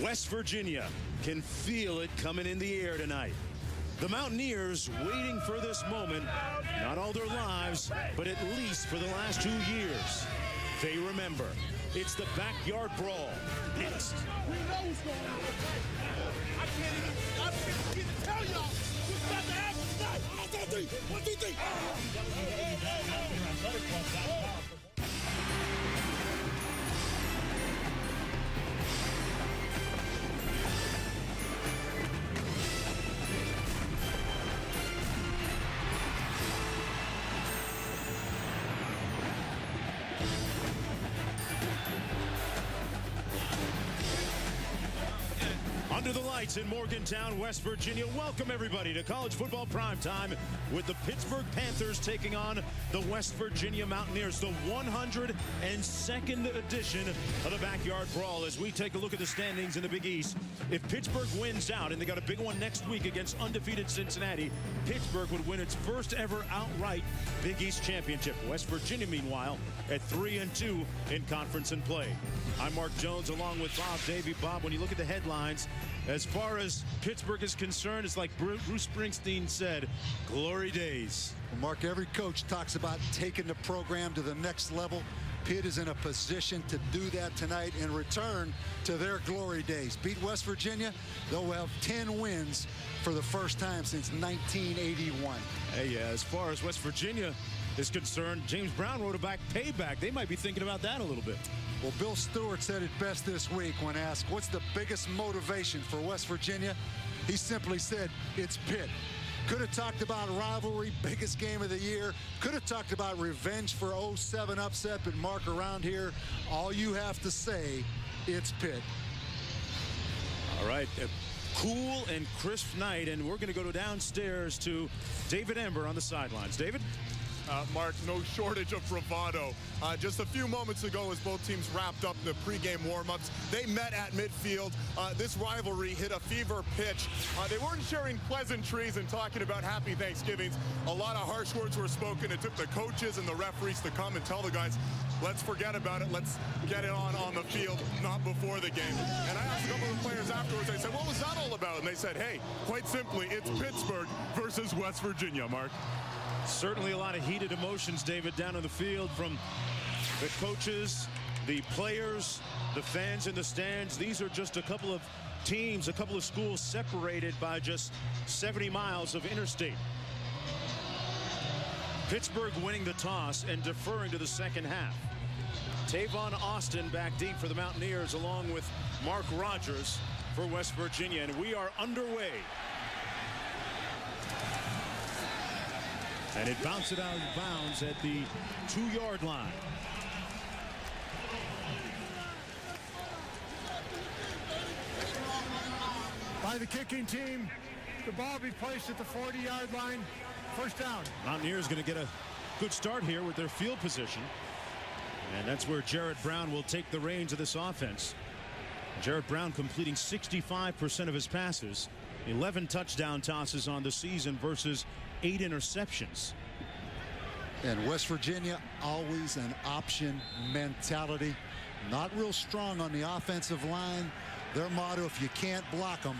West Virginia can feel it coming in the air tonight. The Mountaineers waiting for this moment, not all their lives, but at least for the last 2 years. They remember. It's the backyard brawl. Next. We know what's going on. I can't even tell y'all what's about to happen tonight. 1, 2, 3. 1, 2, 3. Under the lights in Morgantown, West Virginia. Welcome everybody to college football primetime with the Pittsburgh Panthers taking on the West Virginia Mountaineers, the 102nd edition of the Backyard Brawl. As we take a look at the standings in the Big East, if Pittsburgh wins out, and they got a big one next week against undefeated Cincinnati, Pittsburgh would win its first ever outright Big East championship. West Virginia, meanwhile, at 3-2 in conference and play. I'm Mark Jones along with Bob Davey. Bob, when you look at the headlines, as far as Pittsburgh is concerned, it's like Bruce Springsteen said, glory days. Well, Mark, every coach talks about taking the program to the next level. Pitt is in a position to do that tonight and return to their glory days. Beat West Virginia, they'll have 10 wins for the first time since 1981. Hey, as far as West Virginia is concerned, James Brown wrote about payback. They might be thinking about that a little bit. Well, Bill Stewart said it best this week when asked, what's the biggest motivation for West Virginia? He simply said, it's Pitt. Could have talked about rivalry, biggest game of the year. Could have talked about revenge for 07 upset, but Mark, around here, all you have to say, it's Pitt. All right, a cool and crisp night, and we're going to go downstairs to David Ember on the sidelines. David? Mark, no shortage of bravado. Just a few moments ago, as both teams wrapped up the pregame warm-ups, they met at midfield. This rivalry hit a fever pitch. They weren't sharing pleasantries and talking about happy Thanksgivings. A lot of harsh words were spoken. It took the coaches and the referees to come and tell the guys, let's forget about it. Let's get it on the field, not before the game. And I asked a couple of the players afterwards, I said, what was that all about? And they said, hey, quite simply, it's Pittsburgh versus West Virginia, Mark. Certainly a lot of heated emotions, David, down on the field from the coaches, the players, the fans in the stands. These are just a couple of teams, a couple of schools separated by just 70 miles of interstate. Pittsburgh winning the toss and deferring to the second half. Tavon Austin back deep for the Mountaineers along with Mark Rogers for West Virginia, and we are underway. And it bounced out of bounds at the 2-yard line. By the kicking team, the ball will be placed at the 40-yard line. First down. Mountaineers going to get a good start here with their field position. And that's where Jared Brown will take the reins of this offense. Jared Brown completing 65% of his passes. 11 touchdown tosses on the season versus 8 interceptions. And West Virginia, always an option mentality. Not real strong on the offensive line. Their motto, if you can't block them,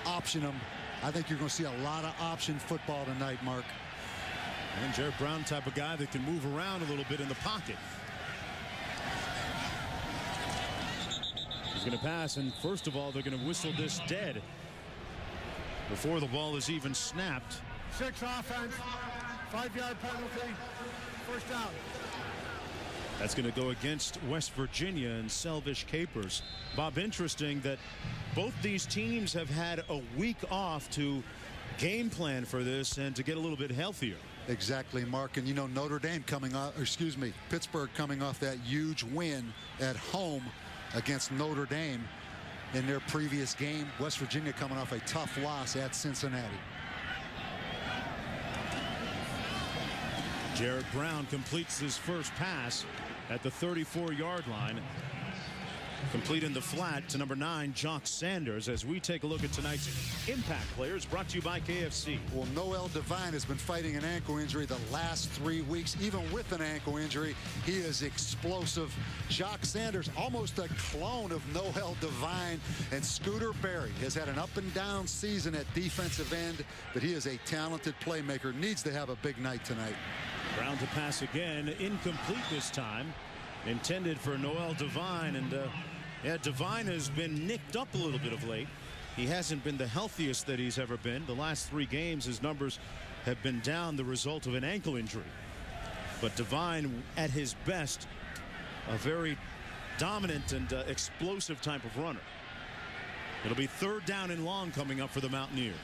option them. I think you're going to see a lot of option football tonight, Mark. And Jared Brown type of guy that can move around a little bit in the pocket. He's going to pass, and first of all, they're going to whistle this dead before the ball is even snapped. 6 offense, 5-yard penalty, first down. That's going to go against West Virginia and Selvish Capers. Bob, interesting that both these teams have had a week off to game plan for this and to get a little bit healthier. Exactly, Mark. And you know, Notre Dame coming off, Pittsburgh coming off that huge win at home against Notre Dame in their previous game. West Virginia coming off a tough loss at Cincinnati. Jared Brown completes his first pass at the 34-yard line. Complete in the flat to number 9, Jock Sanders, as we take a look at tonight's impact players, brought to you by KFC. Well, Noel Devine has been fighting an ankle injury the last 3 weeks. Even with an ankle injury, he is explosive. Jock Sanders, almost a clone of Noel Devine. And Scooter Berry has had an up and down season at defensive end, but he is a talented playmaker. Needs to have a big night tonight. Ground to pass again, incomplete this time. Intended for Noel Devine, and yeah, Devine has been nicked up a little bit of late. He hasn't been the healthiest that he's ever been. The last 3 games, his numbers have been down, the result of an ankle injury. But Devine, at his best, a very dominant and explosive type of runner. It'll be 3rd down and long coming up for the Mountaineers.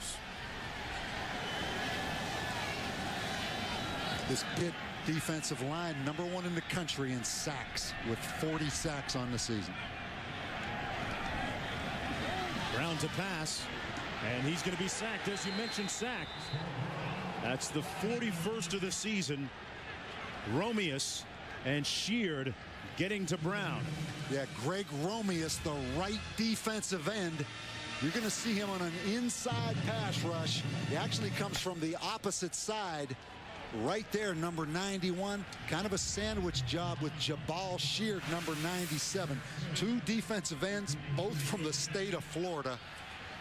This Pitt defensive line, number 1 in the country in sacks, with 40 sacks on the season. Ground to pass, and he's going to be sacked. As you mentioned, sacked. That's the 41st of the season. Romeus and Sheard getting to Brown. Yeah, Greg Romeus, the right defensive end. You're going to see him on an inside pass rush. He actually comes from the opposite side. Right there, number 91, kind of a sandwich job with Jabal Sheard, number 97. 2 defensive ends, both from the state of Florida.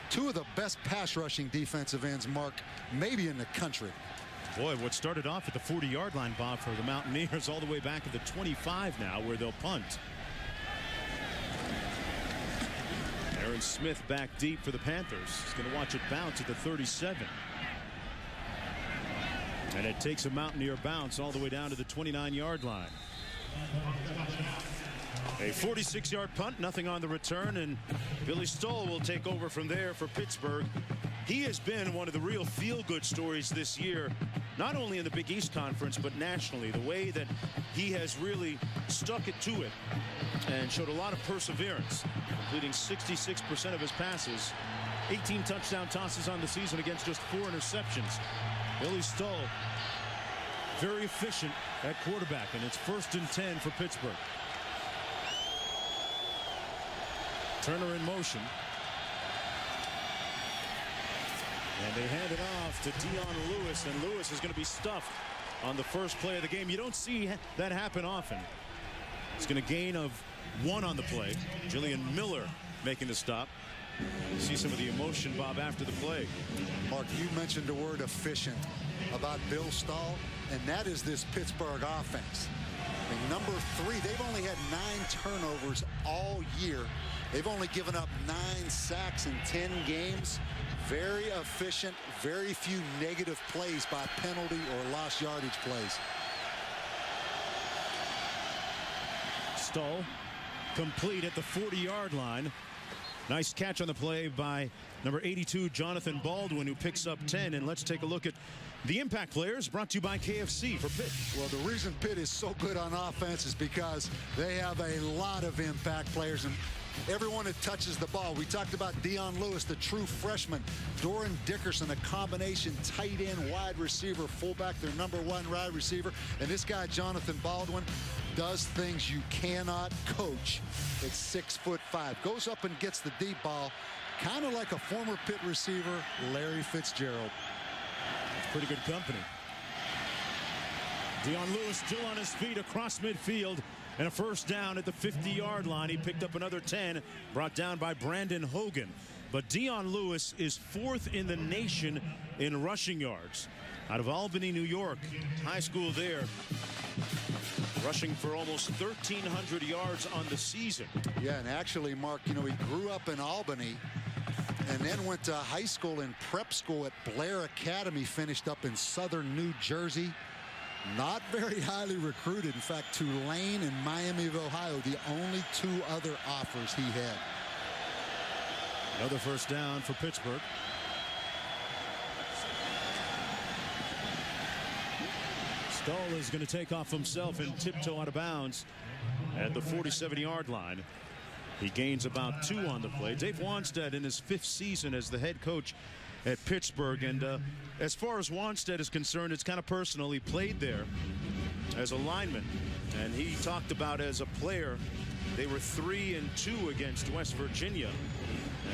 2 of the best pass rushing defensive ends, Mark, maybe in the country. Boy, what started off at the 40-yard line, Bob, for the Mountaineers, all the way back at the 25 now, where they'll punt. Aaron Smith back deep for the Panthers. He's going to watch it bounce at the 37. And it takes a Mountaineer bounce all the way down to the 29-yard line. A 46-yard punt, nothing on the return, and Billy Stoll will take over from there for Pittsburgh. He has been one of the real feel-good stories this year, not only in the Big East Conference, but nationally. The way that he has really stuck it to it and showed a lot of perseverance, completing 66% of his passes, 18 touchdown tosses on the season against just 4 interceptions. Billy Stoll, very efficient at quarterback, and it's 1st and 10 for Pittsburgh. Turner in motion. And they hand it off to Dion Lewis, and Lewis is going to be stuffed on the first play of the game. You don't see that happen often. It's going to gain of 1 on the play. Jillian Miller making the stop. You see some of the emotion, Bob, after the play. Mark, you mentioned the word efficient about Bill Stoll, and that is this Pittsburgh offense. And number 3, they've only had 9 turnovers all year. They've only given up 9 sacks in 10 games. Very efficient, very few negative plays by penalty or lost yardage plays. Stoll complete at the 40-yard line. Nice catch on the play by number 82, Jonathan Baldwin, who picks up 10. And let's take a look at the impact players, brought to you by KFC for Pitt. Well, the reason Pitt is so good on offense is because they have a lot of impact players, and everyone that touches the ball. We talked about Dion Lewis, the true freshman. Doran Dickerson, a combination tight end, wide receiver, fullback, their number 1 wide receiver. And this guy, Jonathan Baldwin, does things you cannot coach at 6'5". Goes up and gets the deep ball, kind of like a former Pitt receiver, Larry Fitzgerald. Pretty good company. Dion Lewis still on his feet across midfield, and a 1st down at the 50-yard line. He picked up another 10, brought down by Brandon Hogan. But Dion Lewis is 4th in the nation in rushing yards. Out of Albany, New York, high school there, rushing for almost 1,300 yards on the season. Yeah, and actually, Mark, you know, he grew up in Albany and then went to high school and prep school at Blair Academy, finished up in southern New Jersey. Not very highly recruited. In fact, Tulane and Miami of Ohio, the only 2 other offers he had. Another 1st down for Pittsburgh. Stoll is going to take off himself and tiptoe out of bounds at the 47-yard line. He gains about 2 on the play. Dave Wanstead in his 5th season as the head coach at Pittsburgh, and as far as Wanstead is concerned, it's kind of personal. He played there as a lineman, and he talked about as a player They were 3-2 against West Virginia.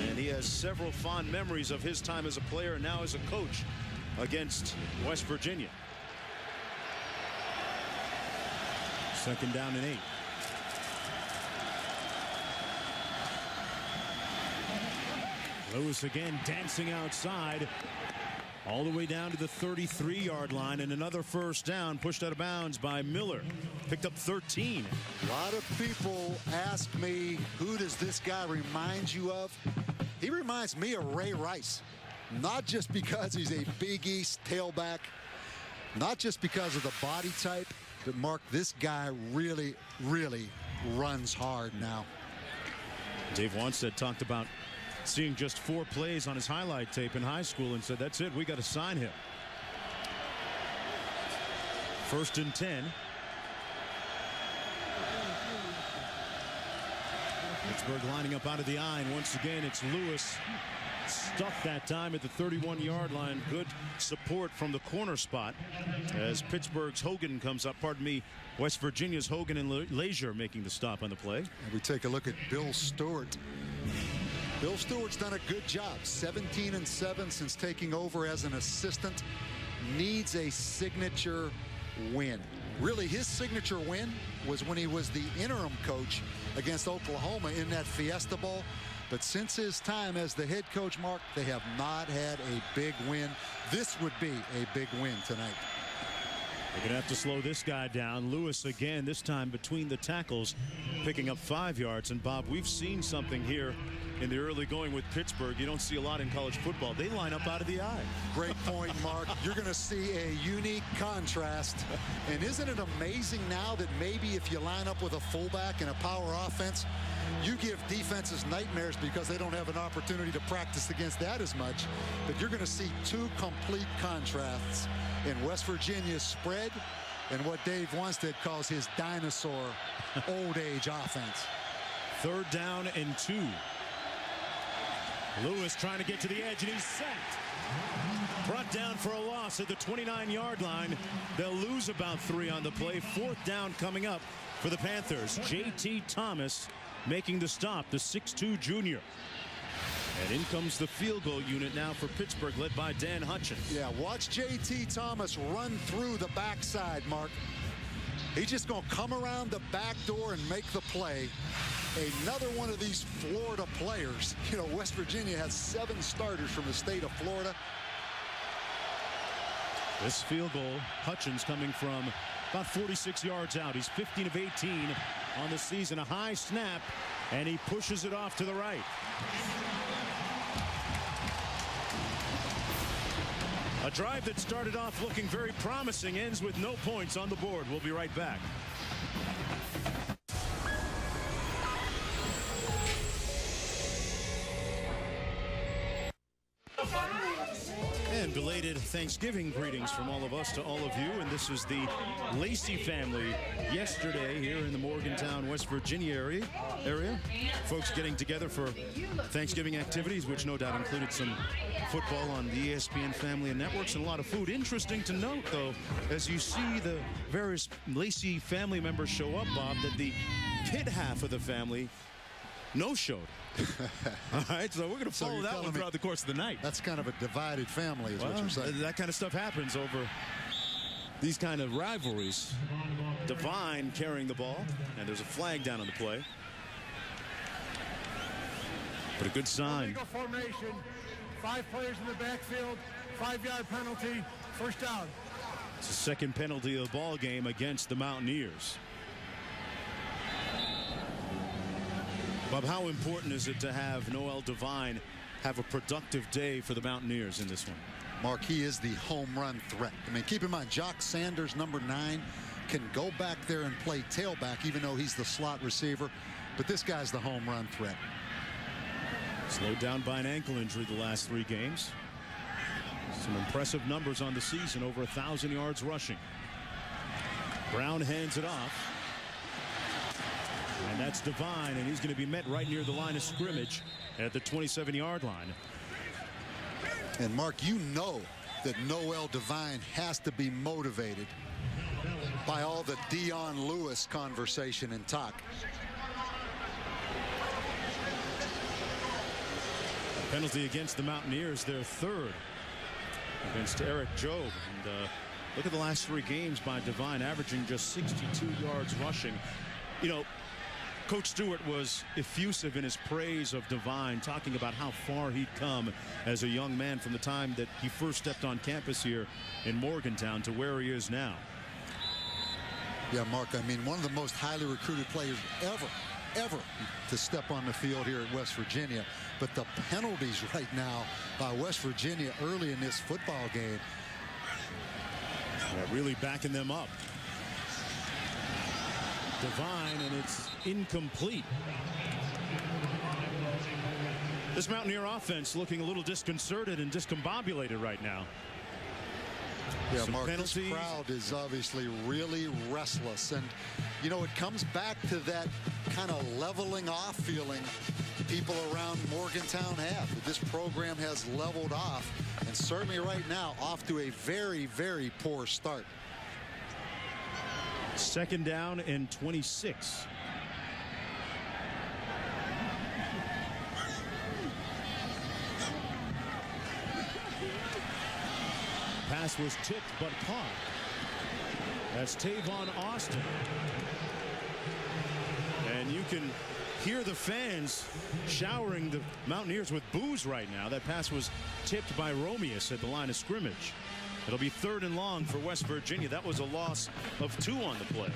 And he has several fond memories of his time as a player and now as a coach against West Virginia. 2nd down and 8. Lewis again dancing outside all the way down to the 33-yard line, and another 1st down pushed out of bounds by Miller. Picked up 13. A lot of people ask me, who does this guy remind you of? He reminds me of Ray Rice. Not just because he's a Big East tailback, not just because of the body type, but Mark, this guy really, really runs hard now. Dave Wanstead talked about seeing just 4 plays on his highlight tape in high school and said, that's it, we got to sign him. 1st and 10. Pittsburgh lining up out of the I, and once again it's Lewis. Stuck that time at the 31-yard line. Good support from the corner spot as Pittsburgh's Hogan comes up. Pardon me, West Virginia's Hogan and Leisure making the stop on the play. And we take a look at Bill Stewart. Bill Stewart's done a good job. 17-7 since taking over as an assistant. Needs a signature win. Really, his signature win was when he was the interim coach against Oklahoma in that Fiesta Bowl. But since his time as the head coach, Mark, they have not had a big win. This would be a big win tonight. They're going to have to slow this guy down. Lewis again, this time between the tackles, picking up 5 yards. And Bob, we've seen something here in the early going with Pittsburgh. You don't see a lot in college football. They line up out of the I. Great point, Mark. You're going to see a unique contrast. And isn't it amazing now that maybe if you line up with a fullback in a power offense, you give defenses nightmares because they don't have an opportunity to practice against that as much. But you're going to see 2 complete contrasts in West Virginia's spread and what Dave Wanstead calls his dinosaur old age offense. 3rd down and 2. Lewis trying to get to the edge, and he's sacked. Brought down for a loss at the 29-yard line. They'll lose about 3 on the play. 4th down coming up for the Panthers. J.T. Thomas making the stop, the 6'2 junior. And in comes the field goal unit now for Pittsburgh, led by Dan Hutchins. Yeah, watch J.T. Thomas run through the backside, Mark. He's just going to come around the back door and make the play. Another one of these Florida players. You know, West Virginia has 7 starters from the state of Florida. This field goal, Hutchins coming from about 46 yards out. He's 15 of 18 on the season. A high snap, and he pushes it off to the right. A drive that started off looking very promising ends with no points on the board. We'll be right back. And belated Thanksgiving greetings from all of us to all of you. And this is the Lacey family yesterday here in the Morgantown, West Virginia area. Folks getting together for Thanksgiving activities, which no doubt included some football on the ESPN family and networks and a lot of food. Interesting to note, though, as you see the various Lacey family members show up, Bob, that the Pitt half of the family no-showed. All right, so we're going to follow that one throughout the course of the night. That's kind of a divided family is what you're saying. That kind of stuff happens over these kind of rivalries. Devine carrying the ball, and there's a flag down on the play. But a good sign. Illegal formation, 5 players in the backfield, 5-yard penalty, 1st down. It's the 2nd penalty of the ball game against the Mountaineers. Bob, how important is it to have Noel Devine have a productive day for the Mountaineers in this one? Mark, he is the home run threat. I mean, keep in mind, Jock Sanders, number 9, can go back there and play tailback, even though he's the slot receiver. But this guy's the home run threat. Slowed down by an ankle injury the last 3 games. Some impressive numbers on the season, over 1,000 yards rushing. Brown hands it off. And that's Devine, and he's going to be met right near the line of scrimmage at the 27-yard line. And Mark, you know that Noel Devine has to be motivated by all the Dion Lewis conversation and talk. Penalty against the Mountaineers, their third against Eric Jobe. And look at the last 3 games by Devine, averaging just 62 yards rushing. You know, Coach Stewart was effusive in his praise of Devine, talking about how far he'd come as a young man from the time that he first stepped on campus here in Morgantown to where he is now. Yeah, Mark, I mean, one of the most highly recruited players ever to step on the field here at West Virginia. But the penalties right now by West Virginia early in this football game, really backing them up. Devine, and it's incomplete. This Mountaineer offense looking a little disconcerted and discombobulated right now. Yeah, Some Mark, penalties. this crowd is obviously really restless. And, you know, it comes back to that kind of leveling off feeling people around Morgantown have. This program has leveled off, and certainly right now off to a very poor start. 2nd down and 26. Pass was tipped but caught. That's Tavon Austin. And you can hear the fans showering the Mountaineers with boos right now. That pass was tipped by Romeus at the line of scrimmage. It'll be 3rd and long for West Virginia. That was a loss of 2 on the play.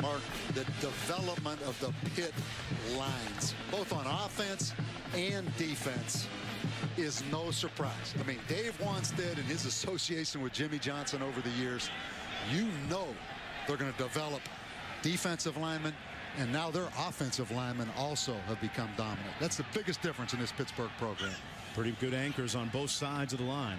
Mark, the development of the Pitt lines, both on offense and defense, is no surprise. I mean, Dave Wanstead and his association with Jimmy Johnson over the years, you know they're going to develop defensive linemen, and now their offensive linemen also have become dominant. That's the biggest difference in this Pittsburgh program. Pretty good anchors on both sides of the line.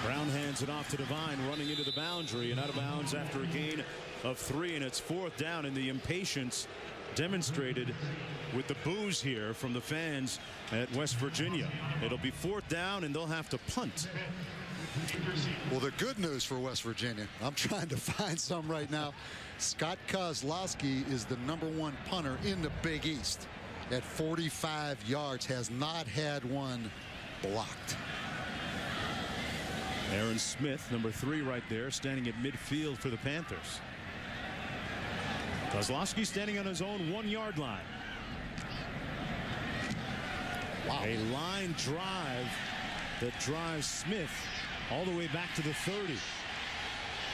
Brown hands it off to Devine, running into the boundary and out of bounds after a gain of 3, and it's 4th down, and the impatience demonstrated with the boos here from the fans at West Virginia. It'll be 4th down, and they'll have to punt. Well, the good news for West Virginia, I'm trying to find some right now. Scott Kozlowski is the #1 punter in the Big East at 45 yards, has not had one blocked. Aaron Smith, number 3 right there, standing at midfield for the Panthers. Kozlowski standing on his own 1-yard line. Wow. A line drive that drives Smith all the way back to the 30.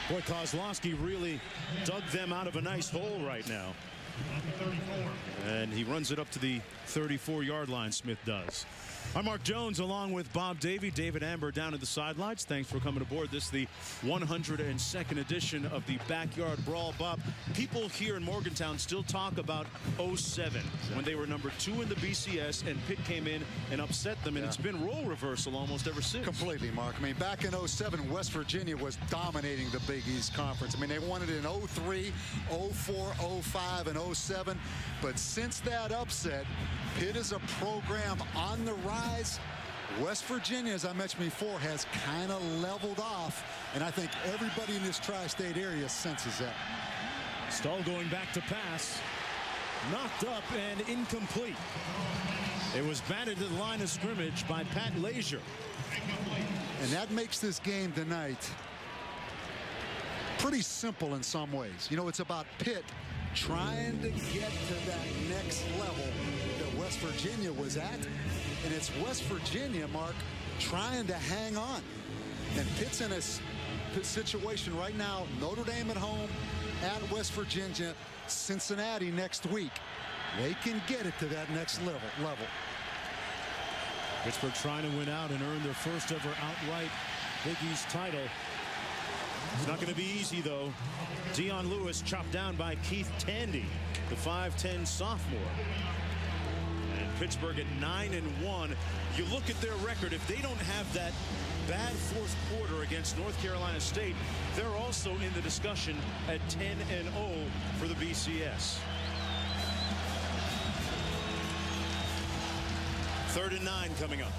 Boy, Kozlowski really dug them out of a nice hole right now. And he runs it up to the 34-yard line, Smith does. I'm Mark Jones along with Bob Davey, David Amber down at the sidelines. Thanks for coming aboard. This is the 102nd edition of the Backyard Brawl. Bob, people here in Morgantown still talk about 07 when they were number 2 in the BCS and Pitt came in and upset them, and it's been role reversal almost ever since. Completely, Mark. I mean, back in 07, West Virginia was dominating the Big East Conference. I mean, they won it in 03, 04, 05, and 07. But since that upset, Pitt is a program on the rise. West Virginia, as I mentioned before, has kind of leveled off, and I think everybody in this tri-state area senses that. Stull going back to pass. Knocked up and incomplete. It was batted to the line of scrimmage by Pat Lazier. And that makes this game tonight pretty simple in some ways. You know, it's about Pitt trying to get to that next level that West Virginia was at. And it's West Virginia, Mark, trying to hang on. And Pitt's in a situation right now, Notre Dame at home, at West Virginia, Cincinnati next week. They can get it to that next level. Pittsburgh trying to win out and earn their first ever outright Big East title. It's not going to be easy, though. Dion Lewis chopped down by Keith Tandy, the 5'10 sophomore. And Pittsburgh at 9-1. You look at their record, if they don't have that bad fourth quarter against North Carolina State, they're also in the discussion at 10-0 for the BCS. 3rd and 9 coming up.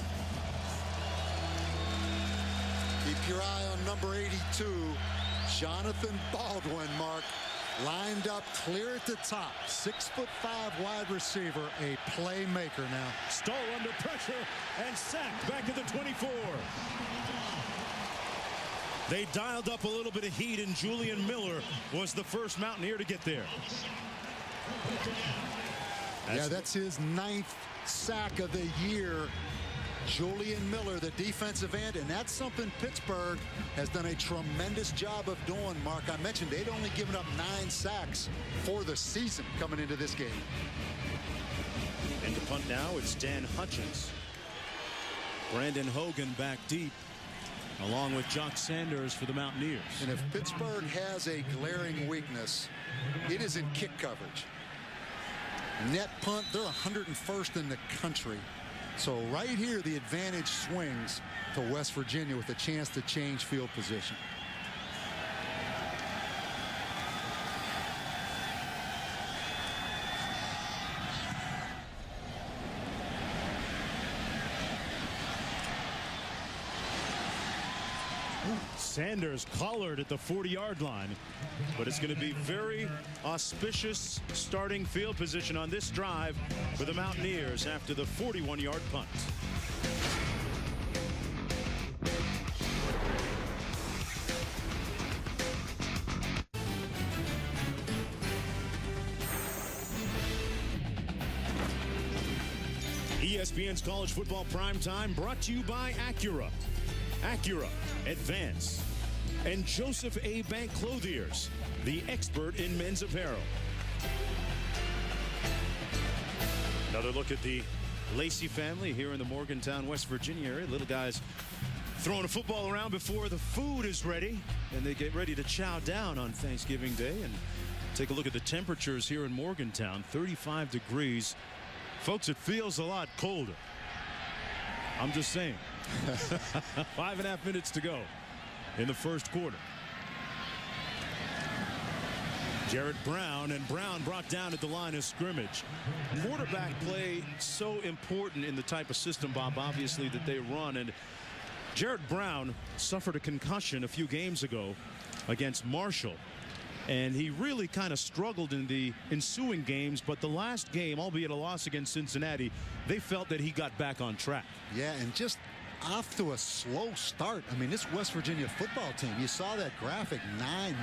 Keep your eye on number 82, Jonathan Baldwin, Mark. lined up clear at the top. 6'5" wide receiver, a playmaker now. Stoll under pressure and sacked back at the 24. They dialed up a little bit of heat, and Julian Miller was the first Mountaineer to get there. That's his 9th sack of the year. Julian Miller, the defensive end, and that's something Pittsburgh has done a tremendous job of doing, Mark. I mentioned they'd only given up 9 sacks for the season coming into this game. And to punt now, it's Dan Hutchins. Brandon Hogan back deep, along with Jock Sanders for the Mountaineers. And if Pittsburgh has a glaring weakness, it is in kick coverage. Net punt, they're 101st in the country. So right here, the advantage swings to West Virginia with a chance to change field position. Sanders collared at the 40-yard line, but it's going to be very auspicious starting field position on this drive for the Mountaineers after the 41-yard punt. ESPN's College Football Primetime brought to you by Acura. Acura, Advance, and Joseph A. Bank Clothiers, the expert in men's apparel. Another look at the Lacey family here in the Morgantown, West Virginia area. Little guys throwing a football around before the food is ready, and they get ready to chow down on Thanksgiving Day. And take a look at the temperatures here in Morgantown, 35 degrees. Folks, it feels a lot colder. I'm just saying. 5.5 minutes to go in the first quarter. Jarrett Brown, and Brown brought down at the line of scrimmage. Quarterback play so important in the type of system, Bob, obviously, that they run. And Jarrett Brown suffered a concussion a few games ago against Marshall. And he really kind of struggled in the ensuing games, but the last game, albeit a loss against Cincinnati, they felt that he got back on track. Yeah, and just off to a slow start. I mean, this West Virginia football team, you saw that graphic,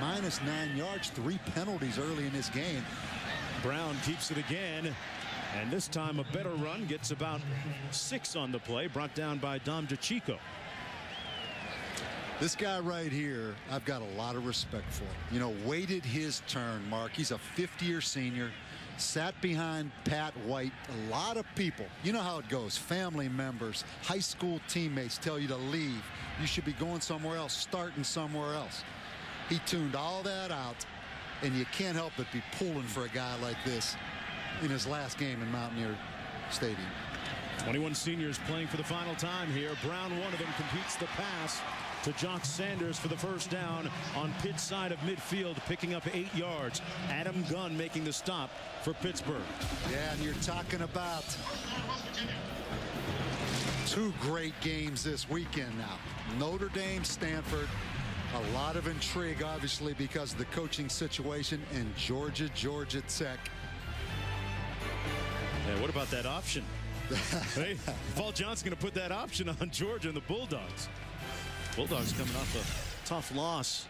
minus 9 yards, 3 penalties early in this game. Brown keeps it again, and this time a better run, gets about 6 on the play, brought down by Dom DeChico. This guy right here, I've got a lot of respect for. You know, waited his turn, Mark. He's a 50-year senior, sat behind Pat White. A lot of people, you know how it goes. Family members, high school teammates tell you to leave. You should be going somewhere else, starting somewhere else. He tuned all that out, and you can't help but be pulling for a guy like this in his last game in Mountaineer Stadium. 21 seniors playing for the final time here. Brown, one of them, completes the pass to Jock Sanders for the first down on Pitt's side of midfield, picking up 8 yards. Adam Gunn making the stop for Pittsburgh. Yeah, and you're talking about 2 great games this weekend now. Notre Dame, Stanford. A lot of intrigue, obviously, because of the coaching situation, and Georgia Tech. Yeah, what about that option? Hey, Paul Johnson going to put that option on Georgia and the Bulldogs. Bulldogs coming off a tough loss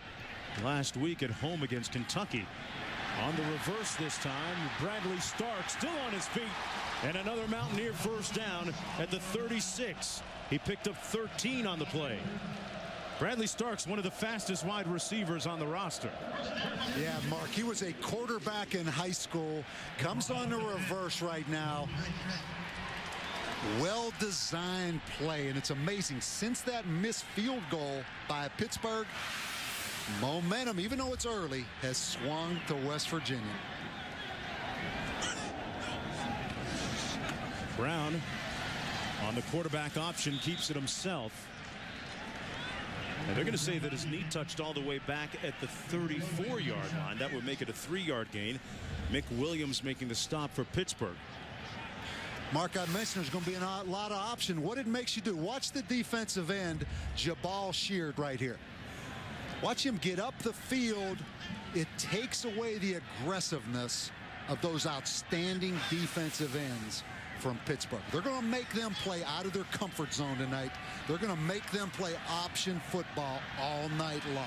last week at home against Kentucky. On the reverse this time, Bradley Stark still on his feet, and another Mountaineer first down at the 36. He picked up 13 on the play. Bradley Stark's one of the fastest wide receivers on the roster. Yeah, Mark, he was a quarterback in high school, comes on the reverse right now. Well-designed play, and it's amazing. Since that missed field goal by Pittsburgh, momentum, even though it's early, has swung to West Virginia. Brown on the quarterback option, keeps it himself. And they're going to say that his knee touched all the way back at the 34-yard line. That would make it a 3-yard gain. Mick Williams making the stop for Pittsburgh. Mark, I mentioned there's going to be a lot of option. What it makes you do, watch the defensive end, Jabal Sheard right here. Watch him get up the field. It takes away the aggressiveness of those outstanding defensive ends from Pittsburgh. They're going to make them play out of their comfort zone tonight. They're going to make them play option football all night long.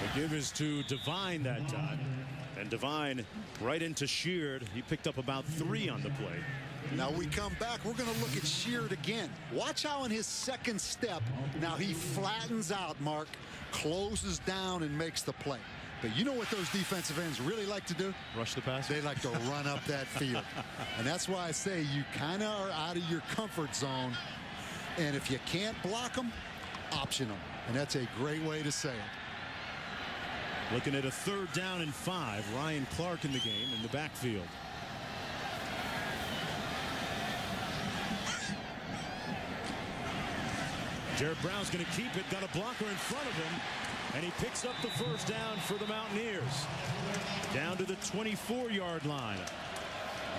The give is to Devine that time. And Devine right into Sheard. He picked up about 3 on the play. Now we come back. We're going to look at Sheard again. Watch how in his second step, now he flattens out, Mark, closes down and makes the play. But you know what those defensive ends really like to do? Rush the pass? They like to run up that field. And that's why I say you kind of are out of your comfort zone. And if you can't block them, option them. And that's a great way to say it. Looking at a 3rd down and 5. Ryan Clark in the game in the backfield. Jared Brown's going to keep it. Got a blocker in front of him. And he picks up the 1st down for the Mountaineers. Down to the 24-yard line.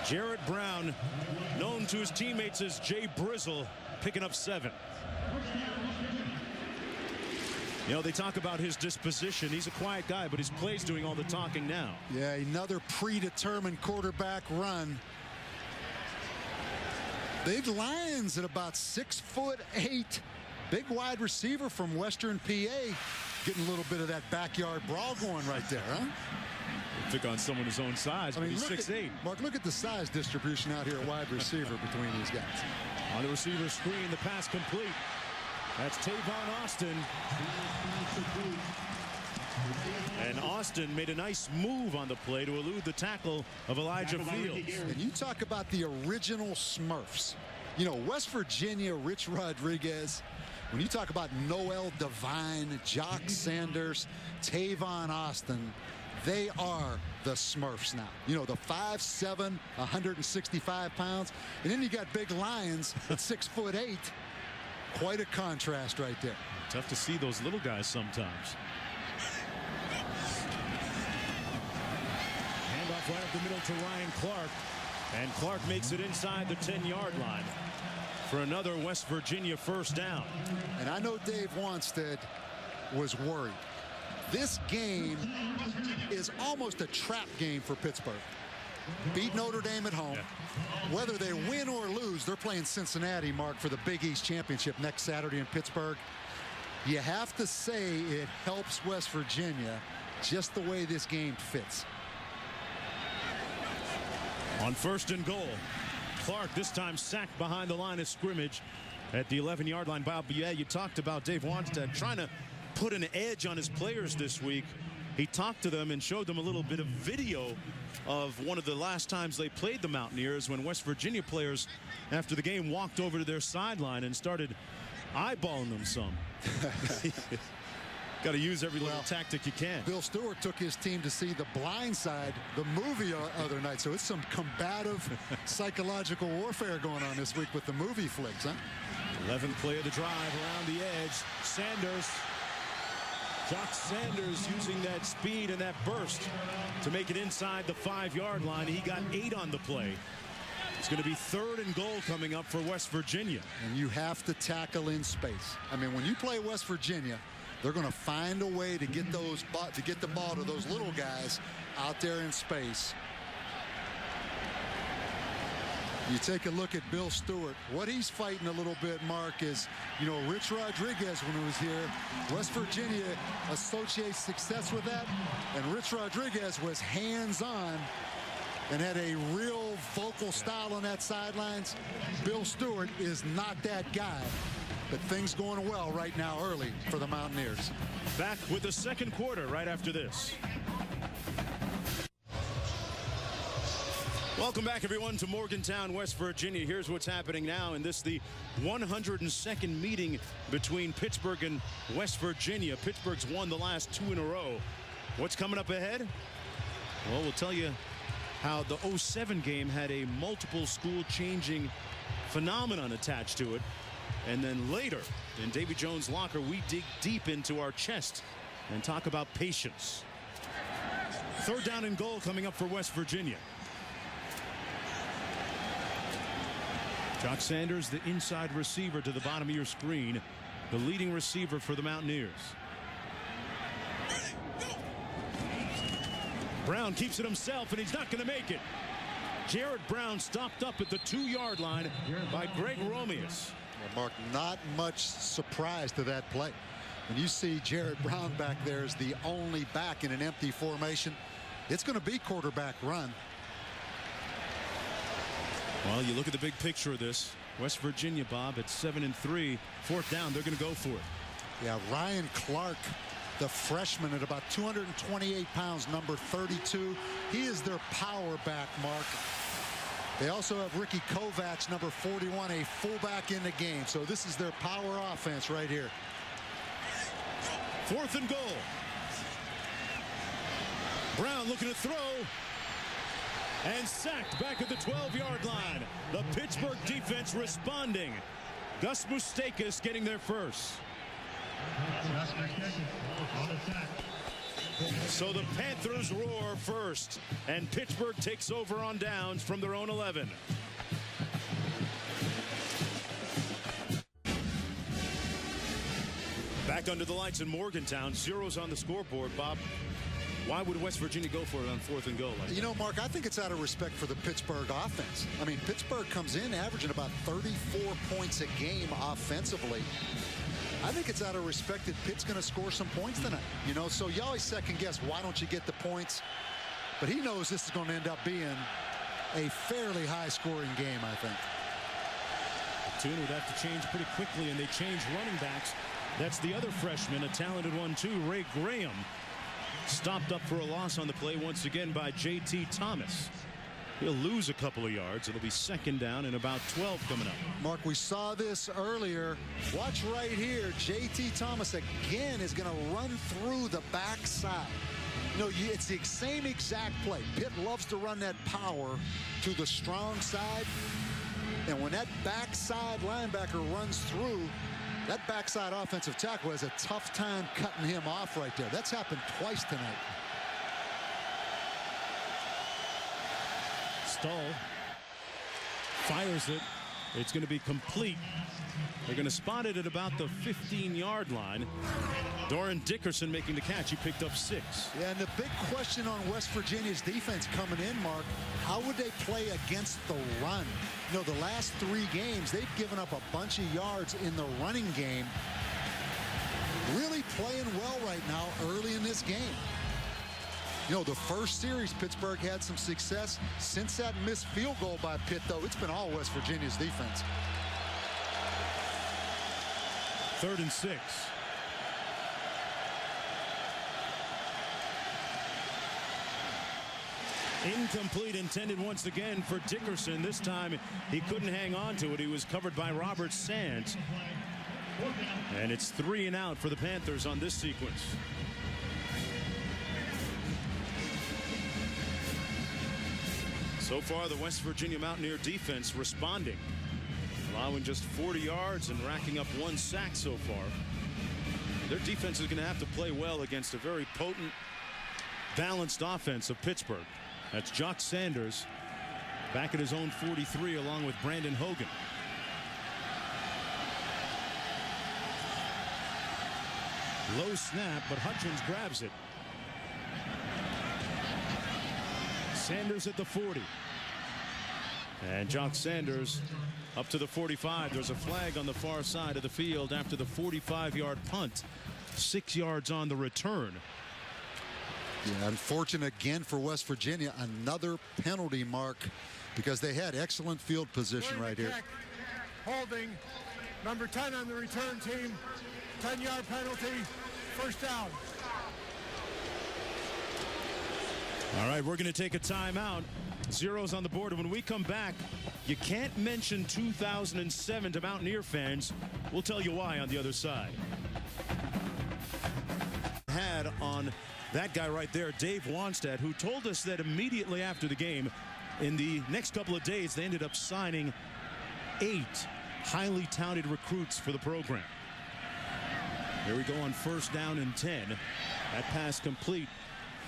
Jared Brown, known to his teammates as Jay Brizzle, picking up 7. You know, they talk about his disposition. He's a quiet guy, but his play's doing all the talking now. Yeah, another predetermined quarterback run. Big Lions at about 6'8". Big wide receiver from Western PA. Getting a little bit of that backyard brawl going right there, huh? Took on someone his own size, but he's 6'8". Mark, look at the size distribution out here at wide receiver between these guys. On the receiver screen, the pass complete. That's Tavon Austin. And Austin made a nice move on the play to elude the tackle of Elijah Fields. And you talk about the original Smurfs. You know, West Virginia, Rich Rodriguez. When you talk about Noel Devine, Jock Sanders, Tavon Austin, they are the Smurfs now. You know, the 5'7", 165 pounds. And then you got Big Lions at 6'8". Quite a contrast right there. Tough to see those little guys sometimes. Handoff right up the middle to Ryan Clark. And Clark makes it inside the 10-yard line for another West Virginia 1st down. And I know Dave Wanstead was worried. This game is almost a trap game for Pittsburgh. Beat Notre Dame at home. Yeah. Whether they win or lose, they're playing Cincinnati, Mark, for the Big East Championship next Saturday in Pittsburgh. You have to say it helps West Virginia just the way this game fits. On 1st and goal, Clark this time sacked behind the line of scrimmage at the 11-yard line. Bob, yeah, you talked about Dave Wanstead trying to put an edge on his players this week. He talked to them and showed them a little bit of video of one of the last times they played the Mountaineers, when West Virginia players after the game walked over to their sideline and started eyeballing them some. Got to use every little tactic you can. Bill Stewart took his team to see The Blind Side, the movie, other night. So it's some combative psychological warfare going on this week with the movie flicks, huh? 11th play of the drive around the edge. Sanders. Jock Sanders using that speed and that burst to make it inside the 5-yard line. He got 8 on the play. It's going to be 3rd and goal coming up for West Virginia. And you have to tackle in space. I mean, when you play West Virginia, they're going to find a way to get the ball to those little guys out there in space. You take a look at Bill Stewart. What he's fighting a little bit, Mark, is, you know, Rich Rodriguez, when he was here, West Virginia associates success with that. And Rich Rodriguez was hands-on and had a real vocal style on that sidelines. Bill Stewart is not that guy. But things going well right now early for the Mountaineers. Back with the 2nd quarter right after this. Welcome back, everyone, to Morgantown, West Virginia. Here's what's happening now in this, the 102nd meeting between Pittsburgh and West Virginia. Pittsburgh's won the last 2 in a row. What's coming up ahead? Well, we'll tell you how the 07 game had a multiple school-changing phenomenon attached to it. And then later, in Davy Jones' locker, we dig deep into our chest and talk about patience. 3rd down and goal coming up for West Virginia. Jock Sanders, the inside receiver to the bottom of your screen, the leading receiver for the Mountaineers. Brown keeps it himself, and he's not going to make it. Jared Brown stopped up at the 2-yard line by Greg Romeus. Well, Mark, not much surprise to that play. When you see Jared Brown back there as the only back in an empty formation, it's going to be quarterback run. Well, you look at the big picture of this. West Virginia, Bob, at 7-3. 4th down, they're going to go for it. Yeah, Ryan Clark, the freshman at about 228 pounds, number 32. He is their power back, Mark. They also have Ricky Kovacs, number 41, a fullback in the game. So this is their power offense right here. 4th and goal. Brown looking to throw. And sacked back at the 12-yard line. The Pittsburgh defense responding. Gus Moustakis getting there first. So the Panthers roar first, and Pittsburgh takes over on downs from their own 11. Back under the lights in Morgantown. 0's on the scoreboard, Bob. Why would West Virginia go for it on 4th and goal? You know, Mark, I think it's out of respect for the Pittsburgh offense. I mean, Pittsburgh comes in averaging about 34 points a game offensively. I think it's out of respect that Pitt's going to score some points tonight. You know, so you always second guess, why don't you get the points? But he knows this is going to end up being a fairly high scoring game, I think. The tune would have to change pretty quickly, and they change running backs. That's the other freshman, a talented one too, Ray Graham. Stopped up for a loss on the play once again by J.T. Thomas. He'll lose a couple of yards. It'll be 2nd down and about 12 coming up. Mark, we saw this earlier. Watch right here. J.T. Thomas again is going to run through the backside. You know, it's the same exact play. Pitt loves to run that power to the strong side. And when that backside linebacker runs through, that backside offensive tackle has a tough time cutting him off right there. That's happened twice tonight. Stull fires it. It's going to be complete. They're going to spot it at about the 15-yard line. Doran Dickerson making the catch. He picked up 6. Yeah, and the big question on West Virginia's defense coming in, Mark, how would they play against the run? You know, the last 3 games, they've given up a bunch of yards in the running game. Really playing well right now early in this game. You know, the first series, Pittsburgh had some success. Since that missed field goal by Pitt, though, it's been all West Virginia's defense. 3rd and 6. Incomplete, intended once again for Dickerson. This time he couldn't hang on to it. He was covered by Robert Sands. And it's 3 and out for the Panthers on this sequence. So far, the West Virginia Mountaineer defense responding, allowing just 40 yards and racking up 1 sack so far. Their defense is going to have to play well against a very potent, balanced offense of Pittsburgh. That's Jock Sanders back at his own 43 along with Brandon Hogan. Low snap, but Hutchins grabs it. Sanders at the 40. And Jock Sanders up to the 45. There's a flag on the far side of the field after the 45-yard punt. 6 yards on the return. Yeah, unfortunate again for West Virginia. Another penalty, Mark, because they had excellent field position right here. Holding, number 10 on the return team. 10-yard penalty, 1st down. All right, we're going to take a timeout. 0's on the board. And when we come back, you can't mention 2007 to Mountaineer fans. We'll tell you why on the other side. Had on that guy right there, Dave Wanstad, who told us that immediately after the game, in the next couple of days, they ended up signing 8 highly touted recruits for the program. Here we go on 1st down and 10. That pass complete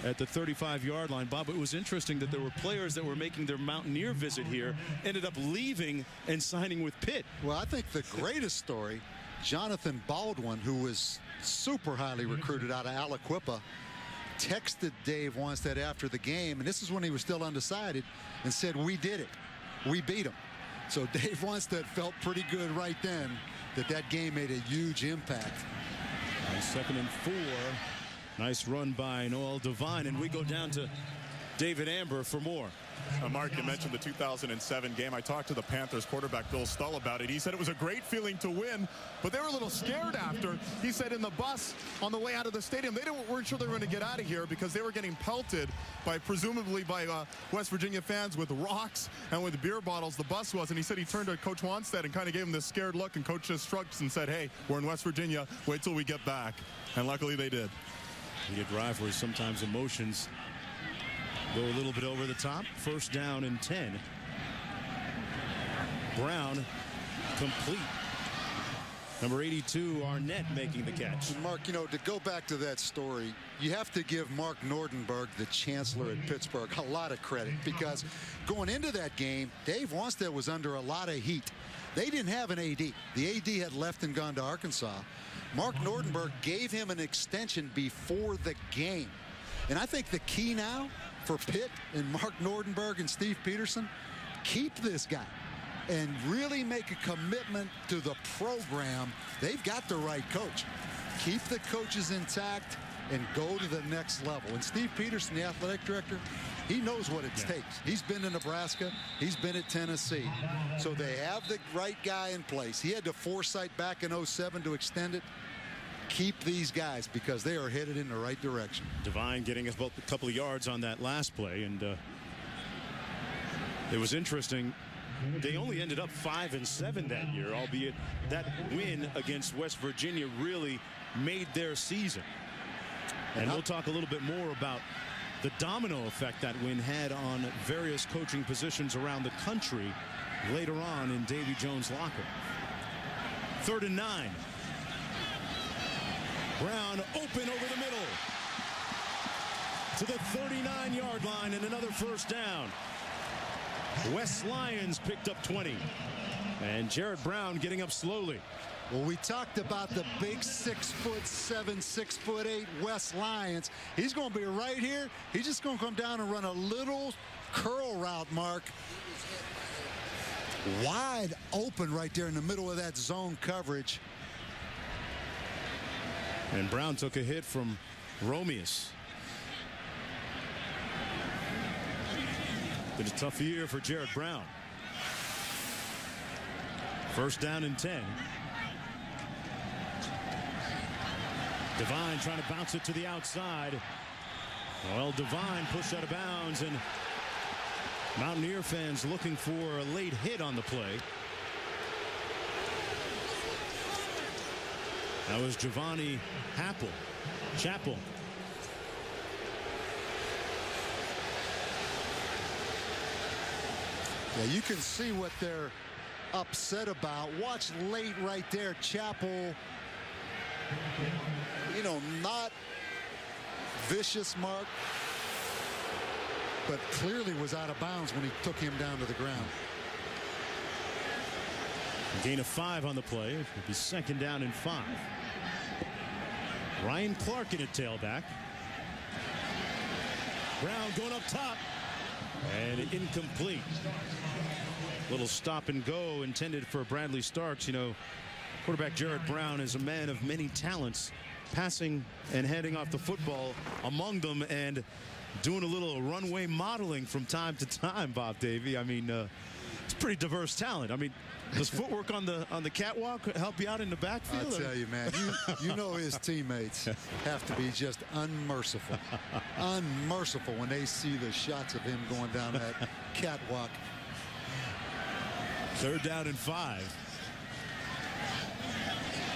at the 35-yard line. Bob, it was interesting that there were players that were making their Mountaineer visit here, ended up leaving and signing with Pitt. Well, I think the greatest story, Jonathan Baldwin, who was super highly recruited out of Aliquippa, texted Dave Wanstead after the game, and this is when he was still undecided, and said, "We did it. We beat him." So Dave Wanstead felt pretty good right then that game made a huge impact. And 2nd and 4. Nice run by Noel Devine, and we go down to David Amber for more. Mark, you mentioned the 2007 game. I talked to the Panthers quarterback Bill Stull about it. He said it was a great feeling to win, but they were a little scared after. He said in the bus on the way out of the stadium, they weren't sure they were going to get out of here because they were getting pelted presumably by West Virginia fans with rocks and with beer bottles. The bus was, and he said he turned to Coach Wanstead and kind of gave him this scared look, and Coach just shrugged and said, "Hey, we're in West Virginia. Wait till we get back." And luckily they did. You get rivalries, sometimes emotions go a little bit over the top. 1st down and 10. Brown complete. Number 82, Arnett, making the catch. Mark, you know, to go back to that story, you have to give Mark Nordenberg, the chancellor at Pittsburgh, a lot of credit, because going into that game, Dave Wanstead was under a lot of heat. They didn't have an AD. The AD had left and gone to Arkansas. Mark Nordenberg gave him an extension before the game. And I think the key now for Pitt and Mark Nordenberg and Steve Peterson, keep this guy and really make a commitment to the program. They've got the right coach. Keep the coaches intact and go to the next level. And Steve Peterson, the athletic director, he knows what it takes. He's been to Nebraska. He's been at Tennessee. So they have the right guy in place. He had the foresight back in 07 to extend it. Keep these guys because they are headed in the right direction. Devine getting us both a couple of yards on that last play, and it was interesting. They only ended up 5-7 that year, albeit that win against West Virginia really made their season. And we'll talk a little bit more about the domino effect that win had on various coaching positions around the country later on in Davy Jones' locker. 3rd and 9. Brown open over the middle to the 39-yard line, and another 1st down. West Lions picked up 20, and Jared Brown getting up slowly. Well, we talked about the big 6'7", 6'8" West Lions. He's going to be right here. He's just going to come down and run a little curl route, Mark. Wide open right there in the middle of that zone coverage. And Brown took a hit from Romeus. Been a tough year for Jared Brown. 1st down and 10. Devine trying to bounce it to the outside. Well, Devine pushed out of bounds, and Mountaineer fans looking for a late hit on the play. That was Giovanni Chappell. Yeah, you can see what they're upset about. Watch late right there. Chappell, you know, not vicious, Mark, but clearly was out of bounds when he took him down to the ground. A gain of 5 on the play. It'll be 2nd down and 5. Ryan Clark in a tailback. Brown going up top. And incomplete. Little stop and go intended for Bradley Starks. You know, quarterback Jared Brown is a man of many talents, passing and handing off the football among them and doing a little runway modeling from time to time, Bob Davey. I mean, it's pretty diverse talent. I mean, does footwork on the catwalk help you out in the backfield? I tell you, man, you know his teammates have to be just unmerciful. Unmerciful when they see the shots of him going down that catwalk. 3rd down and 5.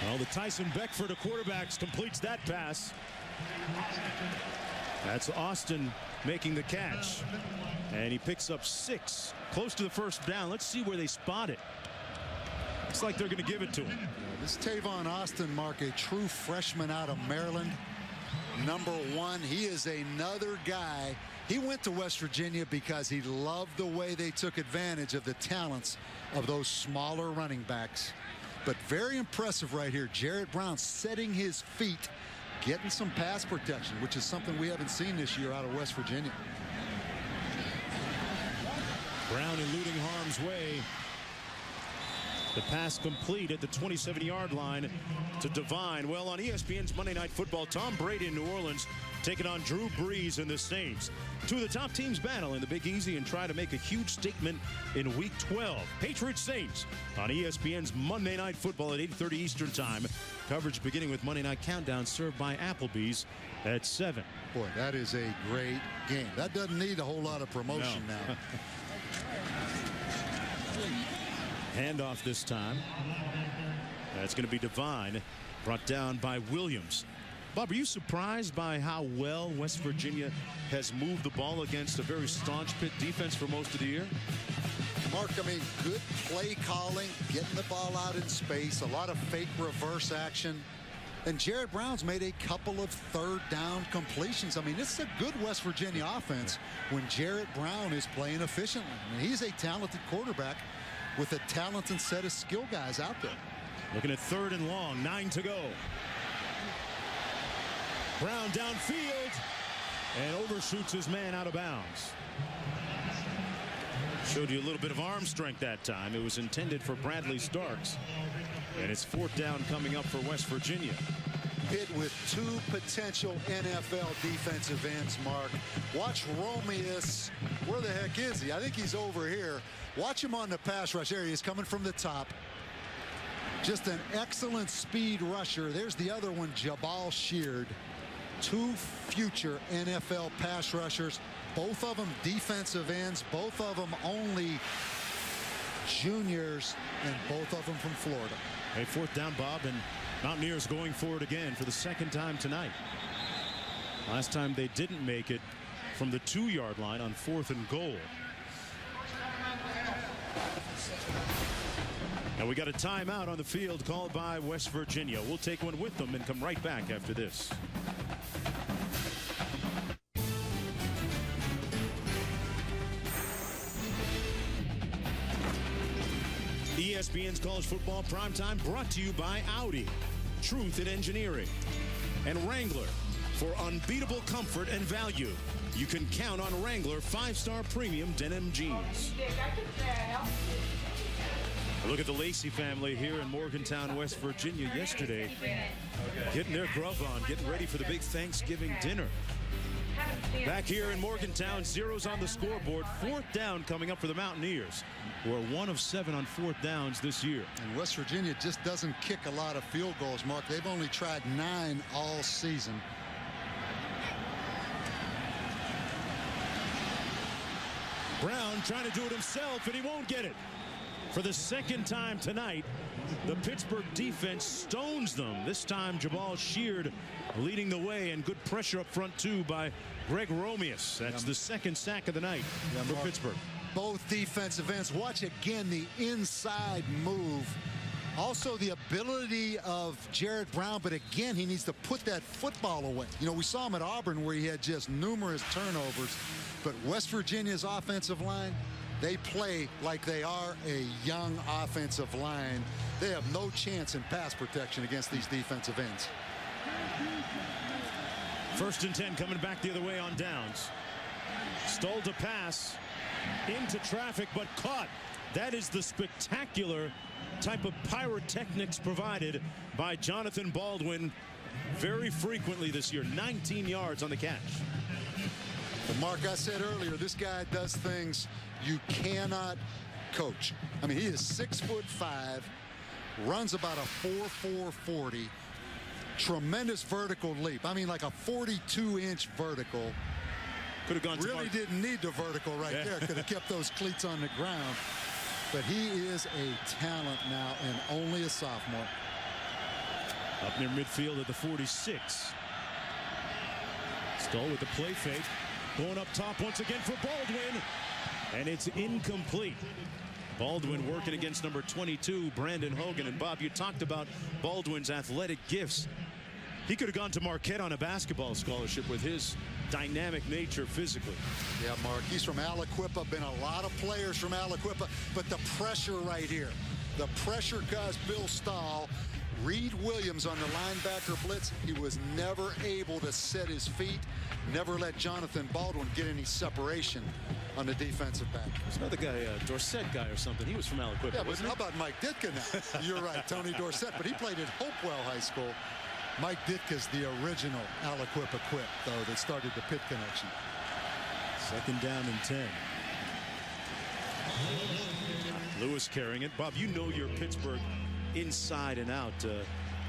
Well, the Tyson Beckford of quarterbacks completes that pass. That's Austin making the catch. And he picks up 6, close to the 1st down. Let's see where they spot it. Looks like they're going to give it to him. This Tavon Austin, Mark, a true freshman out of Maryland. number 1. He is another guy. He went to West Virginia because he loved the way they took advantage of the talents of those smaller running backs. But very impressive right here. Jarrett Brown setting his feet, getting some pass protection, which is something we haven't seen this year out of West Virginia. Brown eluding harm's way. The pass complete at the 27-yard line to Devine. Well, on ESPN's Monday Night Football, Tom Brady in New Orleans taking on Drew Brees and the Saints. Two of the top teams battle in the Big Easy and try to make a huge statement in Week 12. Patriots Saints on ESPN's Monday Night Football at 8:30 Eastern Time. Coverage beginning with Monday Night Countdown served by Applebee's at 7. Boy, that is a great game. That doesn't need a whole lot of promotion now. Handoff this time. That's going to be Devine, brought down by Williams. Bob, are you surprised by how well West Virginia has moved the ball against a very staunch Pitt defense for most of the year? Mark, I mean, good play calling, getting the ball out in space, a lot of fake reverse action. And Jarrett Brown's made a couple of third down completions. I mean, this is a good West Virginia offense when Jarrett Brown is playing efficiently. I mean, he's a talented quarterback with a talented set of skill guys out there. Looking at 3rd and long, 9 to go. Brown downfield and overshoots his man out of bounds. Showed you a little bit of arm strength that time. It was intended for Bradley Starks. And it's 4th down coming up for West Virginia. Pitt with 2 potential NFL defensive ends, Mark. Watch Romeus. Where the heck is he? I think he's over here. Watch him on the pass rush area. He's coming from the top. Just an excellent speed rusher. There's the other one, Jabal Sheard. 2 future NFL pass rushers. Both of them defensive ends. Both of them only juniors, and both of them from Florida. A 4th down, Bob, and Mountaineers going for it again for the 2nd time tonight. Last time they didn't make it from the 2-yard line on 4th and goal. And we got a timeout on the field called by West Virginia. We'll take one with them and come right back after this. ESPN's College Football Primetime brought to you by Audi, Truth in Engineering, and Wrangler for unbeatable comfort and value. You can count on Wrangler 5-star premium denim jeans. Look at the Lacey family here in Morgantown, West Virginia yesterday, getting their grub on, getting ready for the big Thanksgiving dinner. Back here in Morgantown, 0s on the scoreboard. 4th down coming up for the Mountaineers, who are 1 of 7 on 4th downs this year. And West Virginia just doesn't kick a lot of field goals, Mark. They've only tried 9 all season. Brown trying to do it himself, and he won't get it. For the 2nd time tonight, the Pittsburgh defense stones them. This time, Jabal Sheard leading the way, and good pressure up front, too, by Greg Romeus. That's the 2nd sack of the night for Mark, Pittsburgh. Both defensive ends. Watch again the inside move. Also the ability of Jarrett Brown, but again, he needs to put that football away. You know, we saw him at Auburn where he had just numerous turnovers, but West Virginia's offensive line, they play like they are a young offensive line. They have no chance in pass protection against these defensive ends. 1st and 10 coming back the other way on downs. Stole to pass into traffic, but caught. That is the spectacular type of pyrotechnics provided by Jonathan Baldwin very frequently this year. 19 yards on the catch. But Mark, I said earlier, this guy does things you cannot coach. I mean, he is 6'5", runs about a 4.4 40. Tremendous vertical leap. I mean, like a 42-inch vertical. Could have gone to really didn't need the vertical right there. Could have kept those cleats on the ground. But he is a talent now and only a sophomore. Up near midfield at the 46. Stoll with the play fake. Going up top once again for Baldwin. And it's incomplete. Baldwin working against number 22, Brandon Hogan. And Bob, you talked about Baldwin's athletic gifts. He could have gone to Marquette on a basketball scholarship with his dynamic nature physically. Yeah, Mark, he's from Aliquippa. Been a lot of players from Aliquippa, but the pressure right here. The pressure caused Bill Stahl. Reed Williams on the linebacker blitz. He was never able to set his feet. Never let Jonathan Baldwin get any separation on the defensive back. There's another guy, Dorsett guy or something. He was from Aliquippa. Yeah, but how about Mike Ditka now? You're right, Tony Dorsett, but he played at Hopewell High School. Mike Ditka's the original Aliquippa quip, though, that started the Pitt connection. 2nd down and 10. Lewis carrying it. Bob, you know your Pittsburgh inside and out.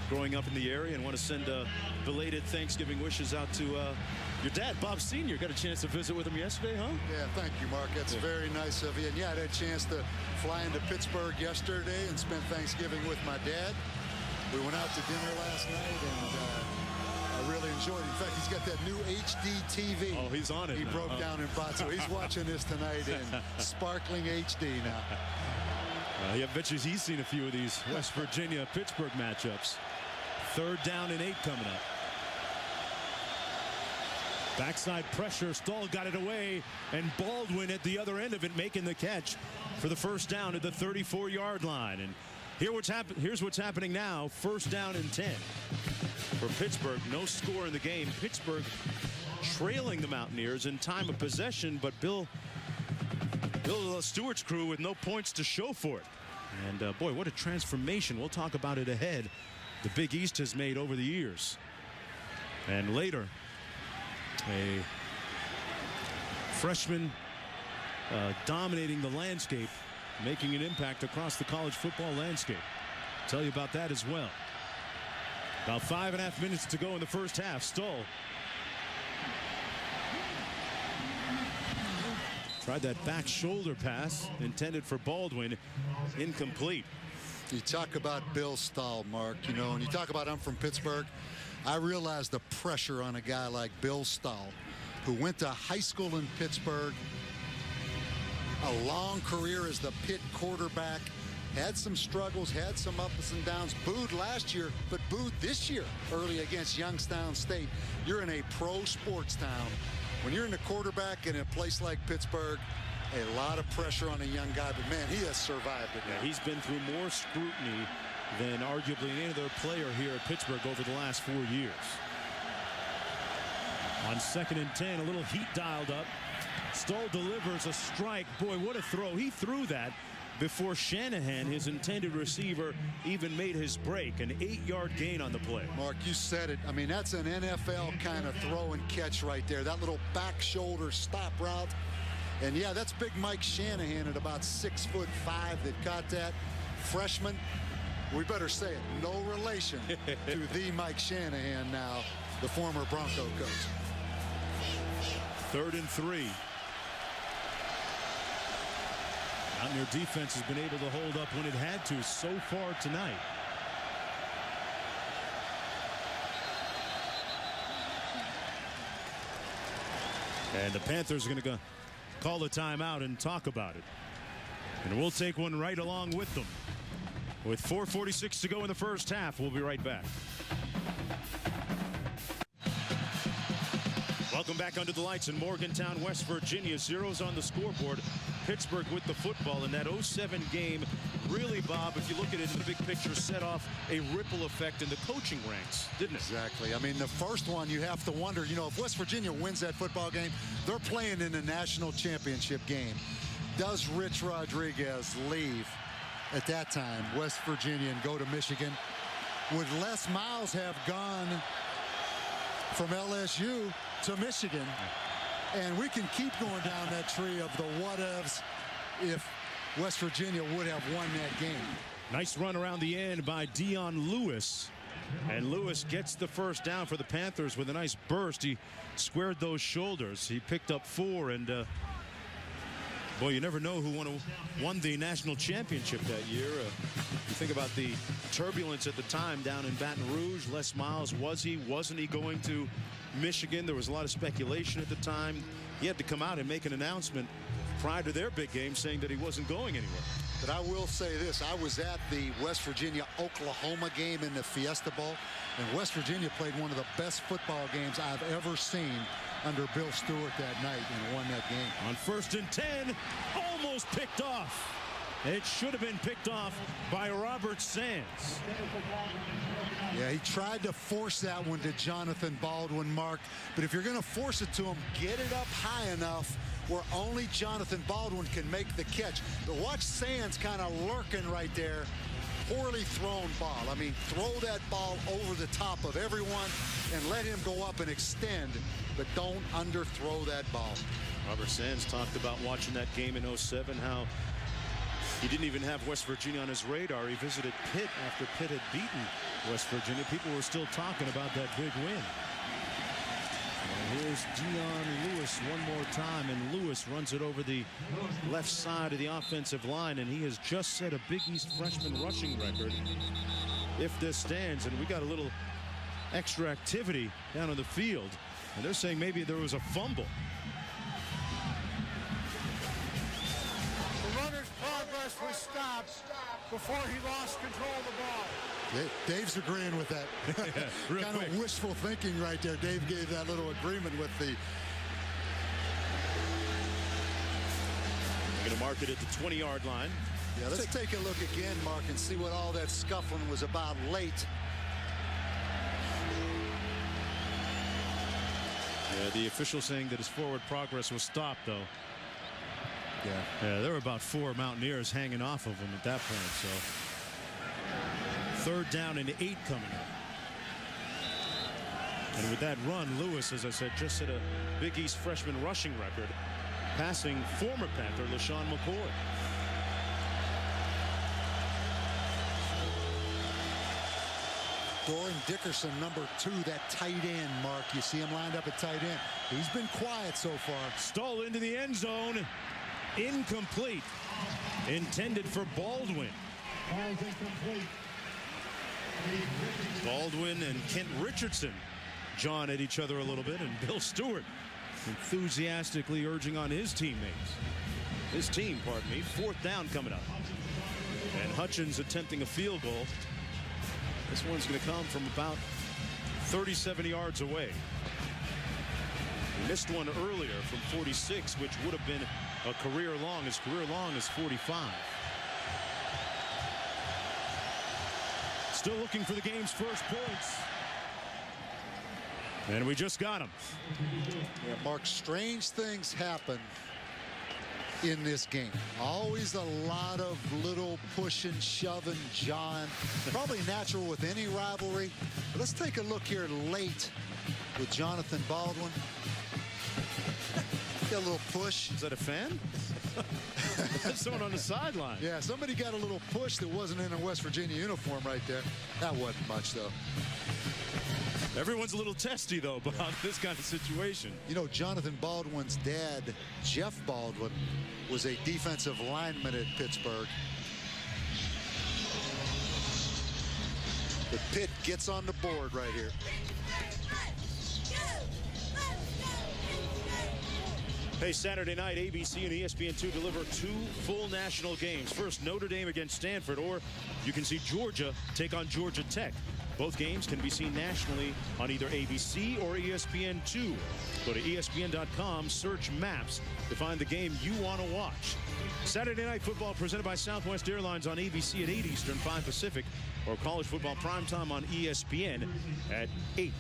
Growing up in the area, and want to send belated Thanksgiving wishes out to your dad, Bob Sr. Got a chance to visit with him yesterday, huh? Yeah, thank you, Mark. That's very nice of you. And yeah, I had a chance to fly into Pittsburgh yesterday and spend Thanksgiving with my dad. We went out to dinner last night, and I really enjoyed it. In fact, he's got that new HD TV. Oh, he's on it. He now, broke down and bought, so he's watching this tonight in sparkling HD now. Yeah, I bet you he's seen a few of these West Virginia-Pittsburgh matchups. 3rd down and 8 coming up. Backside pressure. Stahl got it away, and Baldwin at the other end of it making the catch for the 1st down at the 34-yard line. And here's what's happening now. 1st down and 10 for Pittsburgh. No score in the game. Pittsburgh trailing the Mountaineers in time of possession, but Bill Stewart's crew with no points to show for it. And boy, what a transformation. We'll talk about it ahead. The Big East has made over the years. And later, a freshman dominating the landscape, making an impact across the college football landscape. Tell you about that as well. About 5.5 minutes to go in the 1st half. Stahl tried that back shoulder pass intended for Baldwin. Incomplete. You talk about Bill Stahl, Mark, you know, and you talk about I'm from Pittsburgh. I realize the pressure on a guy like Bill Stahl, who went to high school in Pittsburgh, a long career as the Pitt quarterback, had some struggles, had some ups and downs, booed last year, but booed this year early against Youngstown State. You're in a pro sports town. When you're in the quarterback in a place like Pittsburgh, a lot of pressure on a young guy, but man, he has survived it. Yeah, he's been through more scrutiny than arguably any other player here at Pittsburgh over the last 4 years. On 2nd and 10, a little heat dialed up. Stahl delivers a strike. Boy, what a throw. He threw that before Shanahan, his intended receiver, even made his break. An 8-yard gain on the play. Mark, you said it. I mean, that's an NFL kind of throw and catch right there. That little back shoulder stop route. And yeah, that's big Mike Shanahan at about 6'5" that caught that. Freshman, we better say it, no relation to the Mike Shanahan now, the former Bronco coach. 3rd and 3. Mountaineer defense has been able to hold up when it had to so far tonight. And the Panthers are going to call the timeout and talk about it. And we'll take one right along with them. With 4:46 to go in the 1st half, we'll be right back. Welcome back under the lights in Morgantown, West Virginia. Zeros on the scoreboard. Pittsburgh with the football in that 07 game. Really, Bob, if you look at it in the big picture, set off a ripple effect in the coaching ranks, didn't it? Exactly. I mean, the first one, you have to wonder, you know, if West Virginia wins that football game, they're playing in the national championship game. Does Rich Rodriguez leave at that time, West Virginia, and go to Michigan? Would Les Miles have gone from LSU to Michigan? And we can keep going down that tree of the what-ifs if West Virginia would have won that game. Nice run around the end by Dion Lewis. And Lewis gets the 1st down for the Panthers with a nice burst. He squared those shoulders. He picked up 4, and boy, you never know who won the national championship that year. You think about the turbulence at the time down in Baton Rouge. Les Miles, wasn't he going to Michigan? There was a lot of speculation at the time. He had to come out and make an announcement prior to their big game saying that he wasn't going anywhere. But I will say this. I was at the West Virginia-Oklahoma game in the Fiesta Bowl, and West Virginia played one of the best football games I've ever seen under Bill Stewart that night and won that game. On 1st and 10, almost picked off. It should have been picked off by Robert Sands. Yeah, he tried to force that one to Jonathan Baldwin, Mark. But if you're going to force it to him, get it up high enough where only Jonathan Baldwin can make the catch. But watch Sands kind of lurking right there. Poorly thrown ball. I mean, throw that ball over the top of everyone and let him go up and extend, but don't underthrow that ball. Robert Sands talked about watching that game in 07, how he didn't even have West Virginia on his radar. He visited Pitt after Pitt had beaten West Virginia. People were still talking about that big win. And here's Dion Lewis one more time, and Lewis runs it over the left side of the offensive line, and he has just set a Big East freshman rushing record if this stands. And we got a little extra activity down on the field, and they're saying maybe there was a fumble. The runner's progress was stopped before he lost control of the ball. Dave's agreeing with that. Yeah, kind of wishful thinking right there. Dave gave that little agreement with the. Going to mark it at the 20-yard line. Yeah, let's take a look again, Mark, and see what all that scuffling was about late. Yeah, the official saying that his forward progress was stopped, though. Yeah, there were about 4 Mountaineers hanging off of him at that point. So 3rd down and 8 coming up. And with that run, Lewis, as I said, just set a Big East freshman rushing record, passing former Panther LaShawn McCoy. Doran Dickerson, number 2, that tight end, Mark. You see him lined up at tight end. He's been quiet so far. Stole into the end zone. Incomplete. Intended for Baldwin. Baldwin and Kent Richardson jawing at each other a little bit, and Bill Stewart enthusiastically urging on his teammates. His team, pardon me. 4th down coming up. And Hutchins attempting a field goal. This one's going to come from about 37 yards away. He missed one earlier from 46, which would have been a career long. His career long is 45. Still looking for the game's first points. And we just got him. Yeah, Mark, strange things happen in this game. Always a lot of little pushing, shoving, jawing. Probably natural with any rivalry. But let's take a look here late with Jonathan Baldwin. Got a little push. Is that a fan? That's someone on the sideline. Yeah, somebody got a little push that wasn't in a West Virginia uniform right there. That wasn't much, though. Everyone's a little testy, though, about this kind of situation. You know, Jonathan Baldwin's dad, Jeff Baldwin, was a defensive lineman at Pittsburgh. But Pitt gets on the board right here. Hey, Saturday night, ABC and ESPN2 deliver 2 full national games. First, Notre Dame against Stanford, or you can see Georgia take on Georgia Tech. Both games can be seen nationally on either ABC or ESPN2. Go to ESPN.com, search maps to find the game you want to watch. Saturday Night Football presented by Southwest Airlines on ABC at 8 Eastern, 5 Pacific, or College Football Primetime on ESPN at 8.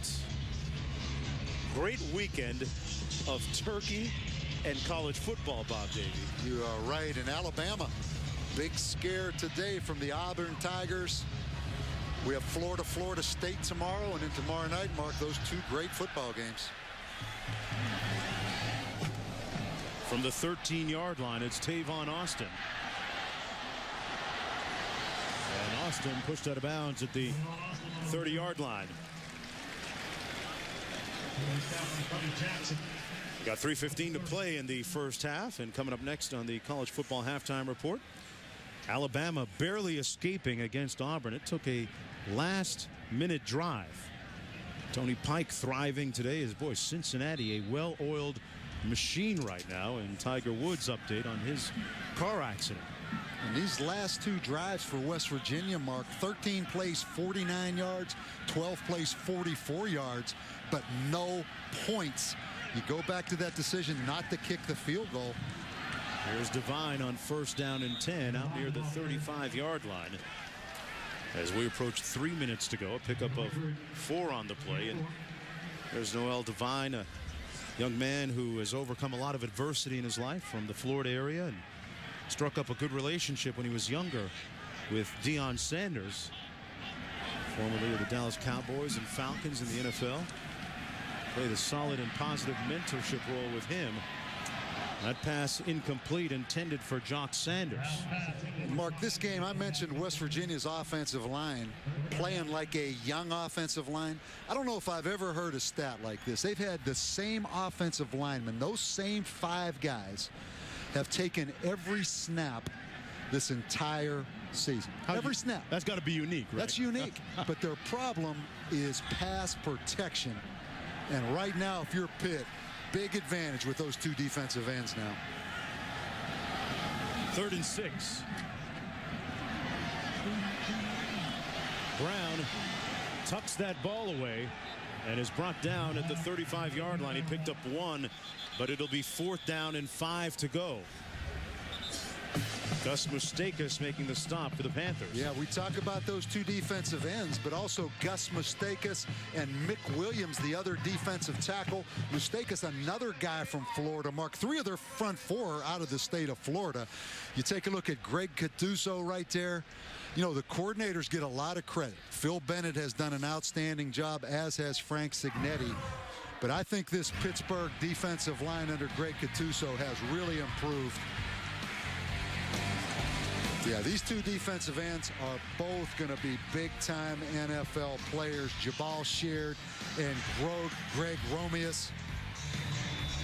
Great weekend of turkey and college football, Bob Davie. You are right. In Alabama, big scare today from the Auburn Tigers. We have Florida State tomorrow, and then tomorrow night, Mark, those 2 great football games. From the 13-yard line, it's Tavon Austin. And Austin pushed out of bounds at the 30-yard line. Got 3:15 to play in the first half, and coming up next on the college football halftime report, Alabama barely escaping against Auburn. It took a last-minute drive. Tony Pike thriving today. His boy Cincinnati, a well-oiled machine right now. And Tiger Woods update on his car accident. And these last two drives for West Virginia, Mark, 13 plays 49 yards, 12 plays 44 yards, but no points. You go back to that decision not to kick the field goal. Here's Devine on 1st down and 10 out near the 35-yard line. As we approach 3 minutes to go, a pickup of 4 on the play. And there's Noel Devine, a young man who has overcome a lot of adversity in his life from the Florida area and struck up a good relationship when he was younger with Deion Sanders, formerly of the Dallas Cowboys and Falcons in the NFL. Played a solid and positive mentorship role with him. That pass incomplete, intended for Jock Sanders. Mark, this game, I mentioned West Virginia's offensive line playing like a young offensive line. I don't know if I've ever heard a stat like this. They've had the same offensive linemen, those same 5 guys have taken every snap this entire season. Every snap. That's got to be unique, right? That's unique. But their problem is pass protection. And right now, if you're Pitt, big advantage with those 2 defensive ends now. 3rd and 6. Brown tucks that ball away and is brought down at the 35-yard line. He picked up 1, but it'll be 4th down and 5 to go. Gus Mustakas making the stop for the Panthers. Yeah, we talk about those 2 defensive ends, but also Gus Mustakas and Mick Williams, the other defensive tackle. Mustakas, another guy from Florida. Mark, 3 of their front 4 are out of the state of Florida. You take a look at Greg Cattuso right there. You know, the coordinators get a lot of credit. Phil Bennett has done an outstanding job, as has Frank Signetti. But I think this Pittsburgh defensive line under Greg Cattuso has really improved. Yeah, these 2 defensive ends are both going to be big-time NFL players, Jabal Sheard and Greg Romeus.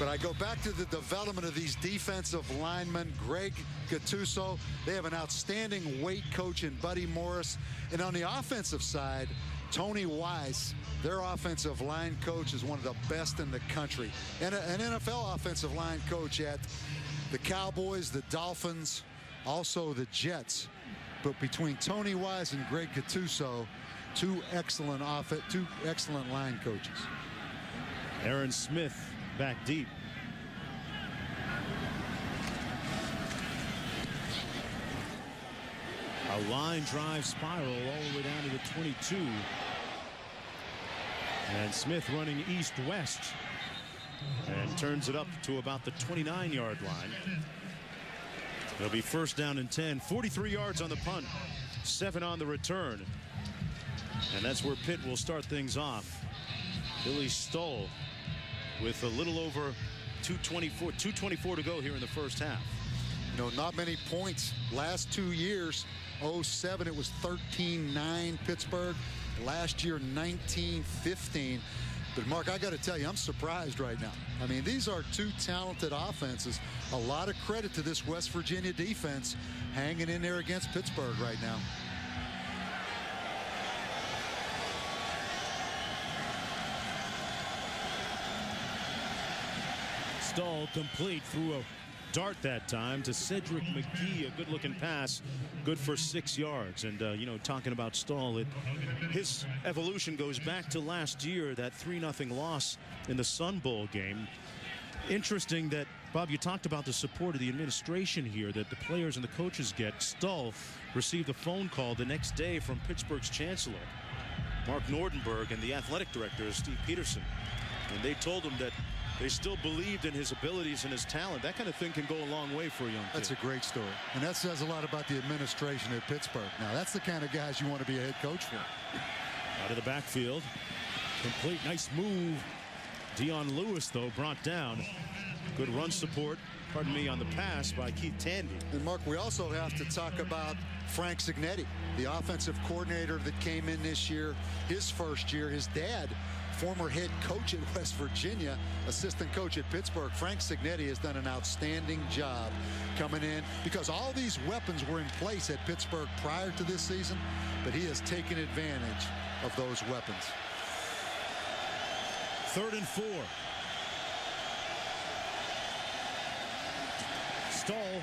But I go back to the development of these defensive linemen. Greg Cattuso, they have an outstanding weight coach in Buddy Morris. And on the offensive side, Tony Wise, their offensive line coach, is one of the best in the country. And an NFL offensive line coach at the Cowboys, the Dolphins, also the Jets. But between Tony Wise and Greg Cattuso, two excellent line coaches. Aaron Smith back deep. A line drive spiral all the way down to the 22. And Smith running east-west and turns it up to about the 29-yard line. It'll be 1st down and 10. 43 yards on the punt, 7 on the return. And that's where Pitt will start things off. Billy Stoll with a little over 2:24 to go here in the first half. You know, not many points last 2 years. 07 it was 13-9 Pittsburgh. Last year 19-15. But Mark, I got to tell you, I'm surprised right now. I mean, these are two talented offenses. A lot of credit to this West Virginia defense hanging in there against Pittsburgh right now. Stoll complete, threw a dart that time to Cedric McGee. A good-looking pass, good for 6 yards. And, you know, talking about Stoll, his evolution goes back to last year, that 3-0 loss in the Sun Bowl game. Interesting that, Bob, you talked about the support of the administration here that the players and the coaches get. Stoll received a phone call the next day from Pittsburgh's chancellor, Mark Nordenberg, and the athletic director, Steve Peterson. And they told him that they still believed in his abilities and his talent. That kind of thing can go a long way for a young kid. That's a great story. And that says a lot about the administration at Pittsburgh. Now, that's the kind of guys you want to be a head coach for. Out of the backfield. Complete. Nice move. Dion Lewis, though, brought down. Good run support, pardon me, on the pass by Keith Tandy. And, Mark, we also have to talk about Frank Signetti, the offensive coordinator that came in this year, his first year. His dad, former head coach at West Virginia, assistant coach at Pittsburgh. Frank Signetti has done an outstanding job coming in because all these weapons were in place at Pittsburgh prior to this season, but he has taken advantage of those weapons. 3rd and 4. Stoll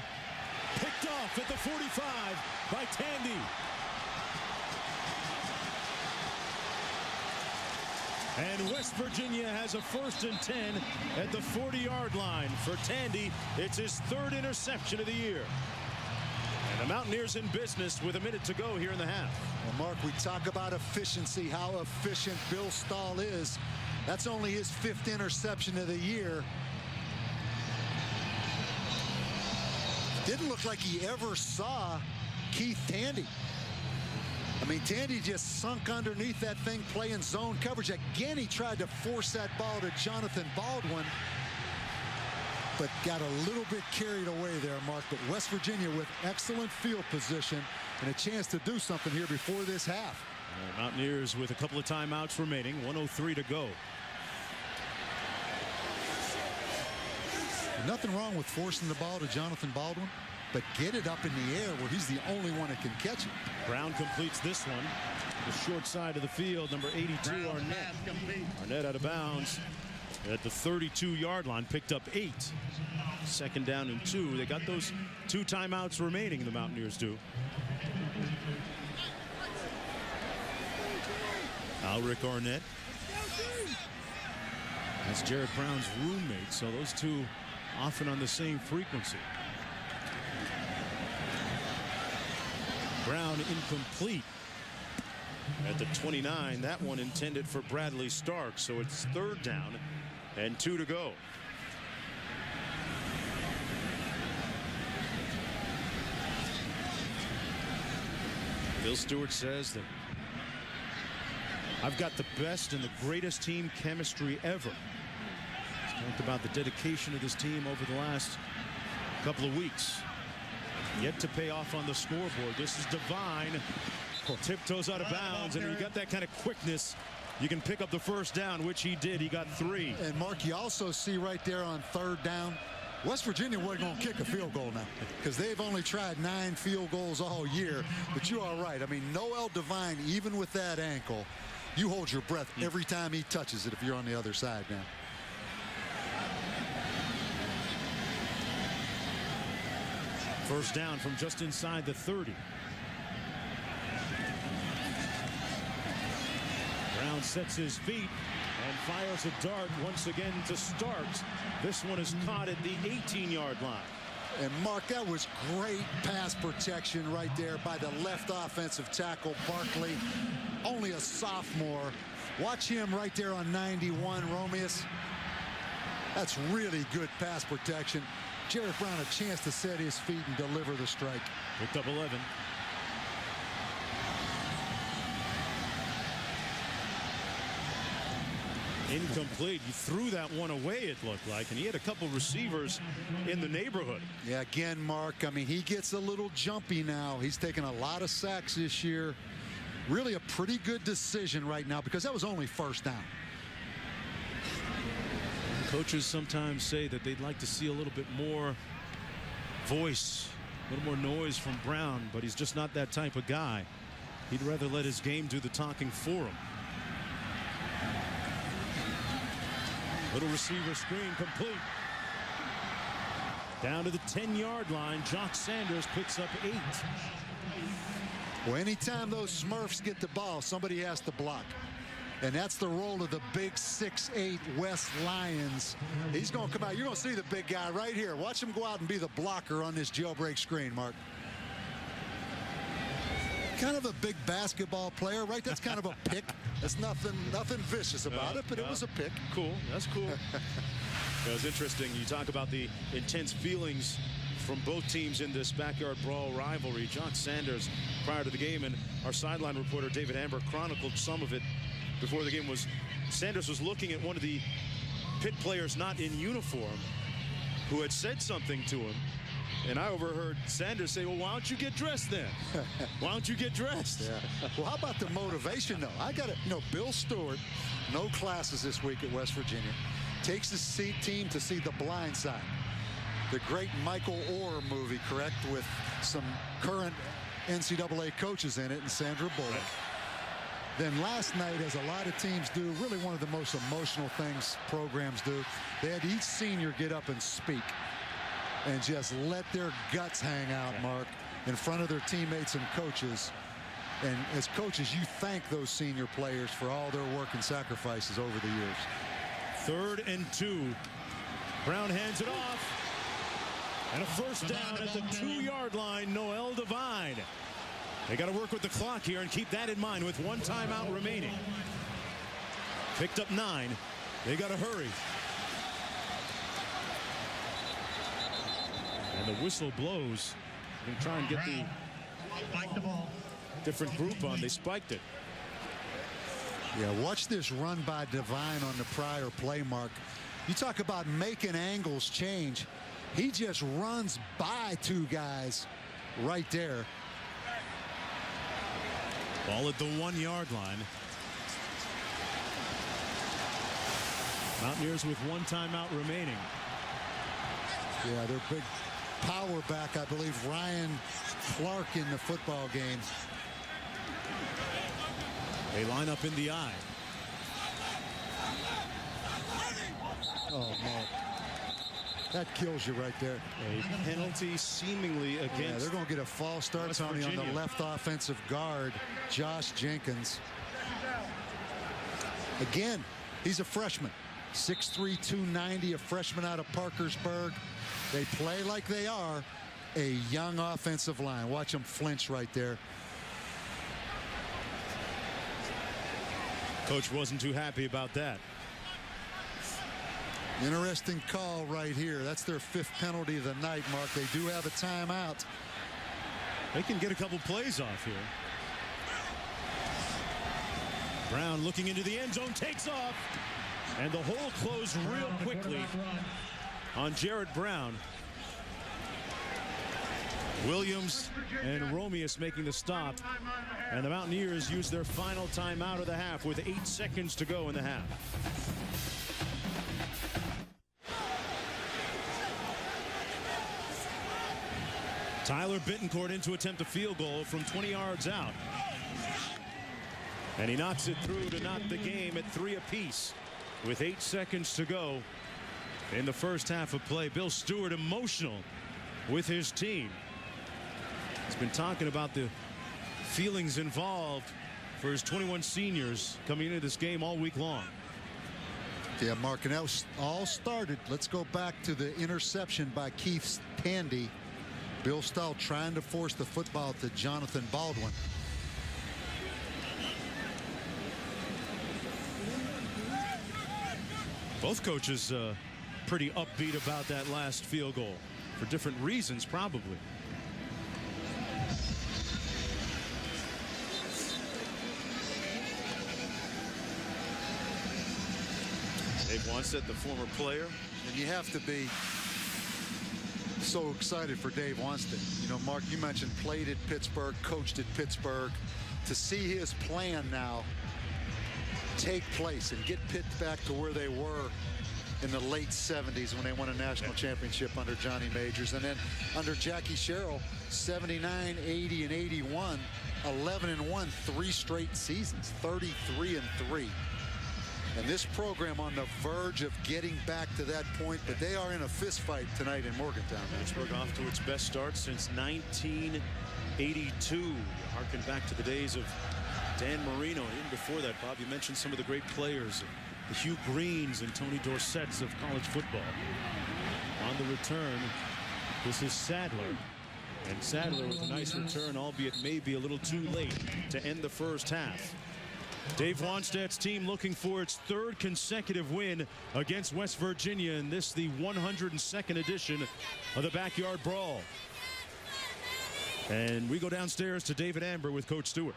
picked picked off at the 45 by Tandy. And West Virginia has a 1st and 10 at the 40-yard line. For Tandy, it's his 3rd interception of the year. And the Mountaineers in business with a minute to go here in the half. Well, Mark, we talk about efficiency, how efficient Bill Stahl is. That's only his 5th interception of the year. Didn't look like he ever saw Keith Tandy. I mean, Tandy just sunk underneath that thing playing zone coverage. Again, he tried to force that ball to Jonathan Baldwin, but got a little bit carried away there, Mark. But West Virginia with excellent field position and a chance to do something here before this half. Mountaineers with a couple of timeouts remaining, 1:03 to go. Nothing wrong with forcing the ball to Jonathan Baldwin, but get it up in the air where he's the only one that can catch it. Brown completes this one. The short side of the field, number 82, Arnett. Arnett out of bounds at the 32-yard line, picked up 8. 2nd down and 2. They got those 2 timeouts remaining, the Mountaineers do. Alric Arnett. That's Jared Brown's roommate, so those two often on the same frequency. Brown incomplete at the 29. That one intended for Bradley Stark, so it's 3rd down and 2 to go. Bill Stewart says that I've got the best and the greatest team chemistry ever. He's talked about the dedication of this team over the last couple of weeks. Yet to pay off on the scoreboard. This is Devine. Tiptoes out of bounds, and you got that kind of quickness. You can pick up the 1st down, which he did. He got 3. And Mark, you also see right there on 3rd down, West Virginia wasn't going to kick a field goal now because they've only tried 9 field goals all year. But you are right. I mean, Noel Devine, even with that ankle, you hold your breath every time he touches it if you're on the other side now. First down from just inside the 30. Brown sets his feet and fires a dart once again to start. This one is caught at the 18-yard line. And Mark, that was great pass protection right there by the left offensive tackle, Barkley. Only a sophomore. Watch him right there on 91, Romeus. That's really good pass protection. Jared Brown a chance to set his feet and deliver the strike. Picked up 11. Incomplete. He threw that one away, it looked like, and he had a couple receivers in the neighborhood. Yeah, again, Mark, I mean, he gets a little jumpy now. He's taken a lot of sacks this year. Really a pretty good decision right now because that was only 1st down. Coaches sometimes say that they'd like to see a little bit more voice, a little more noise from Brown, but he's just not that type of guy. He'd rather let his game do the talking for him. Little receiver screen complete. Down to the 10-yard line. Jock Sanders picks up 8. Well, anytime those Smurfs get the ball, somebody has to block. And that's the role of the big 6'8" West Lions. He's going to come out. You're going to see the big guy right here. Watch him go out and be the blocker on this jailbreak screen, Mark. Kind of a big basketball player, right? That's kind of a pick. There's nothing vicious about it, but it was a pick. Cool. That's cool. It was interesting. You talk about the intense feelings from both teams in this backyard brawl rivalry. Jock Sanders, prior to the game, and our sideline reporter David Amber chronicled some of it before the game. Sanders was looking at one of the Pitt players not in uniform who had said something to him. And I overheard Sanders say, well, why don't you get dressed then? Why don't you get dressed? Yeah. Well, how about the motivation, though? I got it. You know, Bill Stewart, no classes this week at West Virginia, takes his team to see The Blind Side. The great Michael Orr movie, correct, with some current NCAA coaches in it and Sandra Bullock. Then last night, as a lot of teams do, really one of the most emotional things programs do, they had each senior get up and speak. and just let their guts hang out, Mark, in front of their teammates and coaches. And as coaches, you thank those senior players for all their work and sacrifices over the years. 3rd and 2. Brown hands it off. And a first down at the 2-yard line. Noel Devine. They got to work with the clock here and keep that in mind with 1 timeout remaining. Picked up 9. They got to hurry. And the whistle blows. They're going to try and get the different group on. They spiked it. Yeah, watch this run by Devine on the prior play, Mark. You talk about making angles change. He just runs by 2 guys right there. Ball at the 1-yard line. Mountaineers with 1 timeout remaining. Yeah, their big power back, I believe, Ryan Clark in the football game. They line up in the eye. Oh, Mark. That kills you right there. A penalty seemingly against. Yeah, they're going to get a false start, Tony, on the left offensive guard, Josh Jenkins. Again, he's a freshman. 6'3", 290, a freshman out of Parkersburg. They play like they are a young offensive line. Watch them flinch right there. Coach wasn't too happy about that. Interesting call right here. That's their 5th penalty of the night, Mark. They do have a timeout. They can get a couple plays off here. Brown looking into the end zone, takes off. And the hole closed real quickly on Jared Brown. Williams and Romeus making the stop. And the Mountaineers use their final timeout of the half with 8 seconds to go in the half. Tyler Bittencourt in to attempt a field goal from 20 yards out. And he knocks it through to knot the game at 3 apiece with 8 seconds to go in the first half of play. Bill Stewart emotional with his team. He's been talking about the feelings involved for his 21 seniors coming into this game all week long. Yeah, Mark, and that all started. Let's go back to the interception by Keith Tandy. Bill Stahl trying to force the football to Jonathan Baldwin. Both coaches pretty upbeat about that last field goal for different reasons, probably. Dave Wanstead, the former player. And you have to be so excited for Dave Wanstead. You know, Mark, you mentioned played at Pittsburgh, coached at Pittsburgh. To see his plan now take place and get Pitt back to where they were in the late 70s when they won a national championship under Johnny Majors, and then under Jackie Sherrill, 79, 80, and 81, 11-1, 3 straight seasons, 33-3. And this program on the verge of getting back to that point, but they are in a fist fight tonight in Morgantown. Pittsburgh off to its best start since 1982. Harken back to the days of Dan Marino. Even before that, Bob, you mentioned some of the great players, the Hugh Greens and Tony Dorsetts of college football. On the return, this is Sadler. And Sadler with a nice return, albeit maybe a little too late to end the first half. Dave Wanstead's team looking for its 3rd consecutive win against West Virginia in this, the 102nd edition of the Backyard Brawl. And we go downstairs to David Amber with Coach Stewart.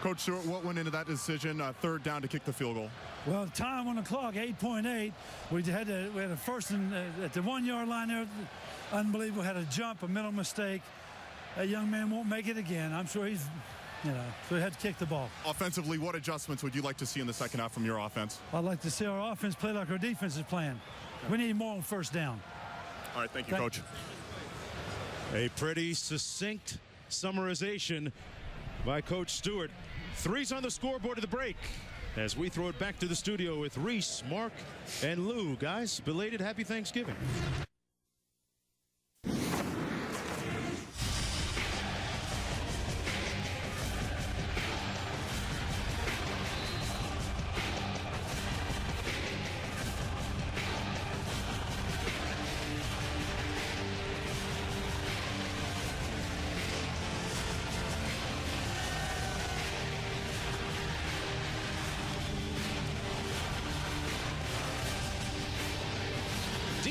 Coach Stewart, what went into that decision, 3rd down to kick the field goal? Well, time on the clock, 8.8. We had a first and at the 1-yard line there. Unbelievable. Had a jump, a mental mistake. That young man won't make it again. I'm sure he's, so he had to kick the ball. Offensively, what adjustments would you like to see in the second half from your offense? I'd like to see our offense play like our defense is playing. We need more on first down. All right, thank you, Coach. A pretty succinct summarization by Coach Stewart. 3's on the scoreboard at the break as we throw it back to the studio with Reese, Mark, and Lou. Guys, belated happy Thanksgiving.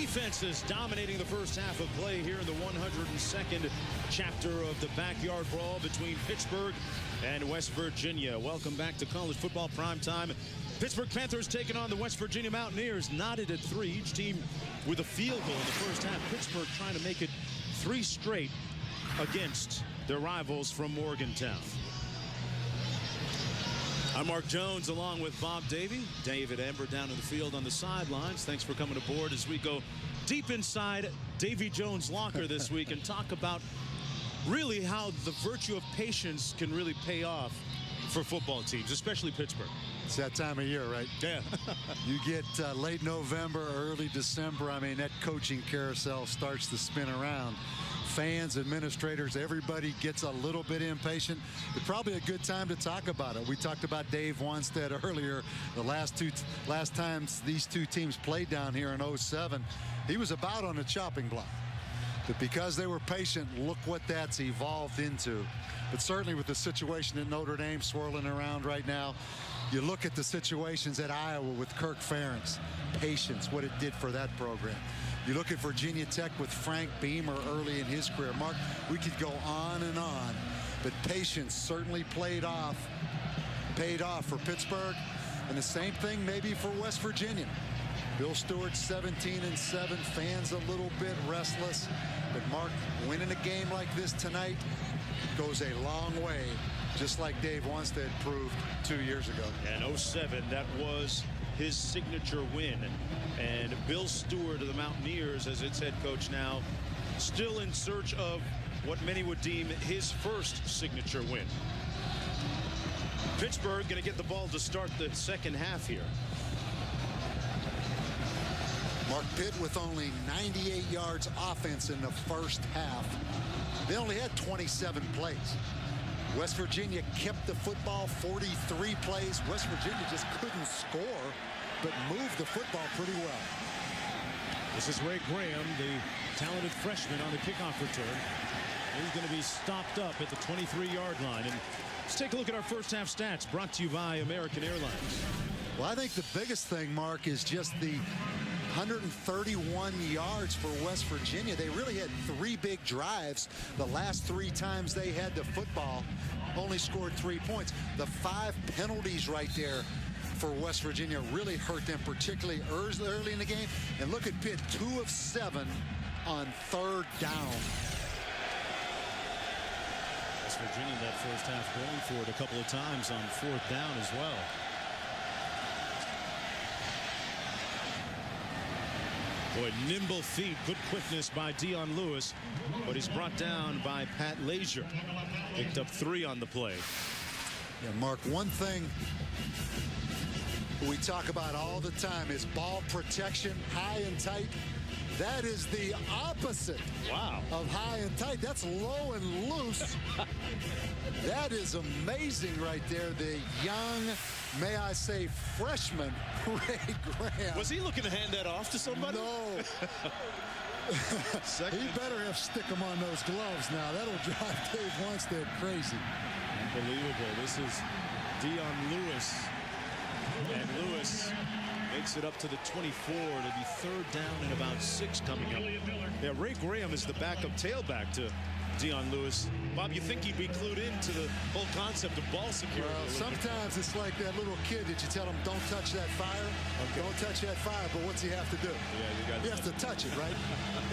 defenses dominating the first half of play here in the 102nd chapter of the backyard brawl between Pittsburgh and West Virginia. Welcome back to college football primetime. Pittsburgh Panthers taking on the West Virginia Mountaineers, knotted at 3, each team with a field goal in the first half. Pittsburgh trying to make it 3 straight against their rivals from Morgantown. I'm Mark Jones along with Bob Davey. David Ember down in the field on the sidelines. Thanks for coming aboard as we go deep inside Davy Jones' locker this week and talk about really how the virtue of patience can really pay off for football teams, especially Pittsburgh. It's that time of year, right? Yeah. You get late November, early December. I mean, that coaching carousel starts to spin around. Fans, administrators, everybody gets a little bit impatient. It's probably a good time to talk about it. We talked about Dave Wanstead earlier. The last times these two teams played down here in 07, he was about on the chopping block. But because they were patient, look what that's evolved into. But certainly with the situation at Notre Dame swirling around right now, you look at the situations at Iowa with Kirk Ferentz, patience, what it did for that program. You look at Virginia Tech with Frank Beamer early in his career. Mark, we could go on and on, but patience certainly paid off for Pittsburgh, and the same thing maybe for West Virginia. Bill Stewart 17-7, fans a little bit restless, but Mark, winning a game like this tonight goes a long way, just like Dave Wanstead proved 2 years ago. And 07, that was his signature win. And Bill Stewart of the Mountaineers, as its head coach now, still in search of what many would deem his first signature win. Pittsburgh going to get the ball to start the second half here. Mark, Pitt with only 98 yards offense in the first half. They only had 27 plays. West Virginia kept the football 43 plays. West Virginia just couldn't score, but moved the football pretty well. This is Ray Graham, the talented freshman on the kickoff return. He's going to be stopped up at the 23-yard line. And let's take a look at our first half stats brought to you by American Airlines. Well, I think the biggest thing, Mark, is just the 131 yards for West Virginia. They really had 3 big drives. The last 3 times they had the football, only scored 3 points. The 5 penalties right there for West Virginia really hurt them, particularly early in the game. And look at Pitt, 2 of 7 on 3rd down. West Virginia that first half going for it a couple of times on 4th down as well. Boy, nimble feet, good quickness by Dion Lewis, but he's brought down by Pat Lazier. Picked up 3 on the play. Yeah, Mark, one thing we talk about all the time is ball protection, high and tight. That is the opposite of high and tight. That's low and loose. That is amazing right there. The young, may I say, freshman, Ray Graham. Was he looking to hand that off to somebody? No. He better have stick him on those gloves now. That'll drive Dave Wanstead crazy. Unbelievable. This is Dion Lewis. And Lewis makes it up to the 24. It'll be 3rd down and about 6 coming up. Yeah, Ray Graham is the backup tailback to Dion Lewis. Bob, you think he'd be clued into the whole concept of ball security? Well, sometimes it's like that little kid that you tell him, don't touch that fire. Okay. Don't touch that fire, but what's he have to do? Yeah, he has to touch it, right?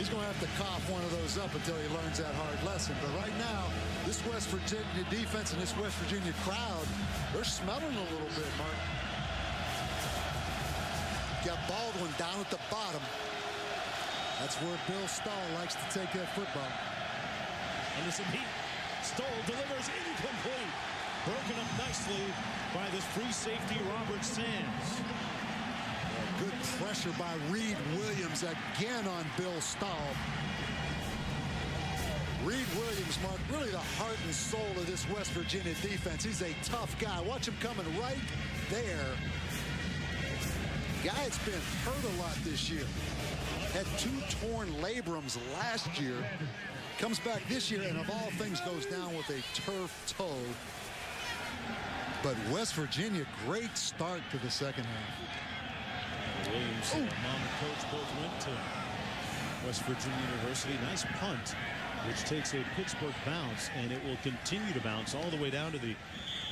He's going to have to cough one of those up until he learns that hard lesson. But right now, this West Virginia defense and this West Virginia crowd, they're smelling a little bit, Mark. Got Baldwin down at the bottom. That's where Bill Stahl likes to take that football. Anderson Heat. Stoll delivers incomplete. Broken up nicely by this free safety, Robert Sands. Good pressure by Reed Williams again on Bill Stahl. Reed Williams, Mark, really the heart and soul of this West Virginia defense. He's a tough guy. Watch him coming right there. Guy's been hurt a lot this year. Had 2 torn labrums last year. Comes back this year and of all things goes down with a turf toe. But West Virginia, great start to the second half. Williams and mom and coach both went to West Virginia University. Nice punt, which takes a Pittsburgh bounce, and it will continue to bounce all the way down to the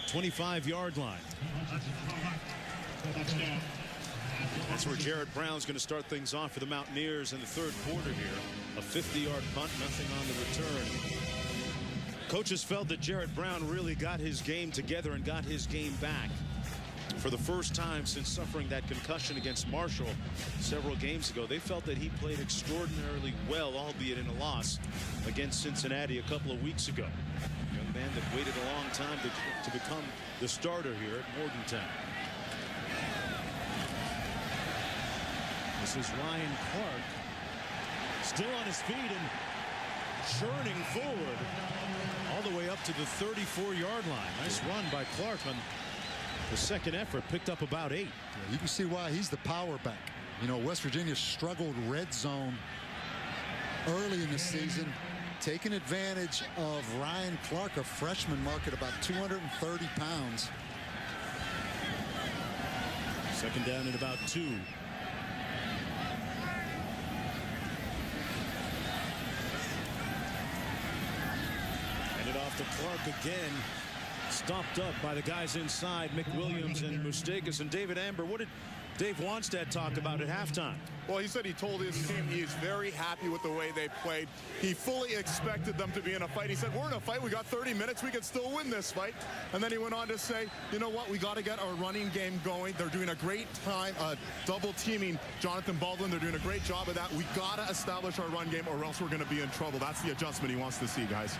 25-yard line. That's where Jarrett Brown's going to start things off for the Mountaineers in the third quarter here. A 50-yard punt, nothing on the return. Coaches felt that Jarrett Brown really got his game together and got his game back for the first time since suffering that concussion against Marshall several games ago. They felt that he played extraordinarily well, albeit in a loss against Cincinnati a couple of weeks ago. A young man that waited a long time to become the starter here at Morgantown. This is Ryan Clark, still on his feet and churning forward all the way up to the 34-yard line. Nice run by Clark on the second effort, picked up about 8. Yeah, you can see why he's the power back. You know, West Virginia struggled red zone early in the season, taking advantage of Ryan Clark, a freshman, mark at about 230 pounds. Second down at about 2. Off to Clark again, stopped up by the guys inside, Mick Williams and Mustakas. And David Amber, what did Dave Wanstead talk about at halftime? Well, he said he told his team he is very happy with the way they played. He fully expected them to be in a fight. He said, we're in a fight. We got 30 minutes. We can still win this fight. And then he went on to say, you know what? We got to get our running game going. They're doing a great time double teaming Jonathan Baldwin. They're doing a great job of that. We got to establish our run game or else we're going to be in trouble. That's the adjustment he wants to see, guys.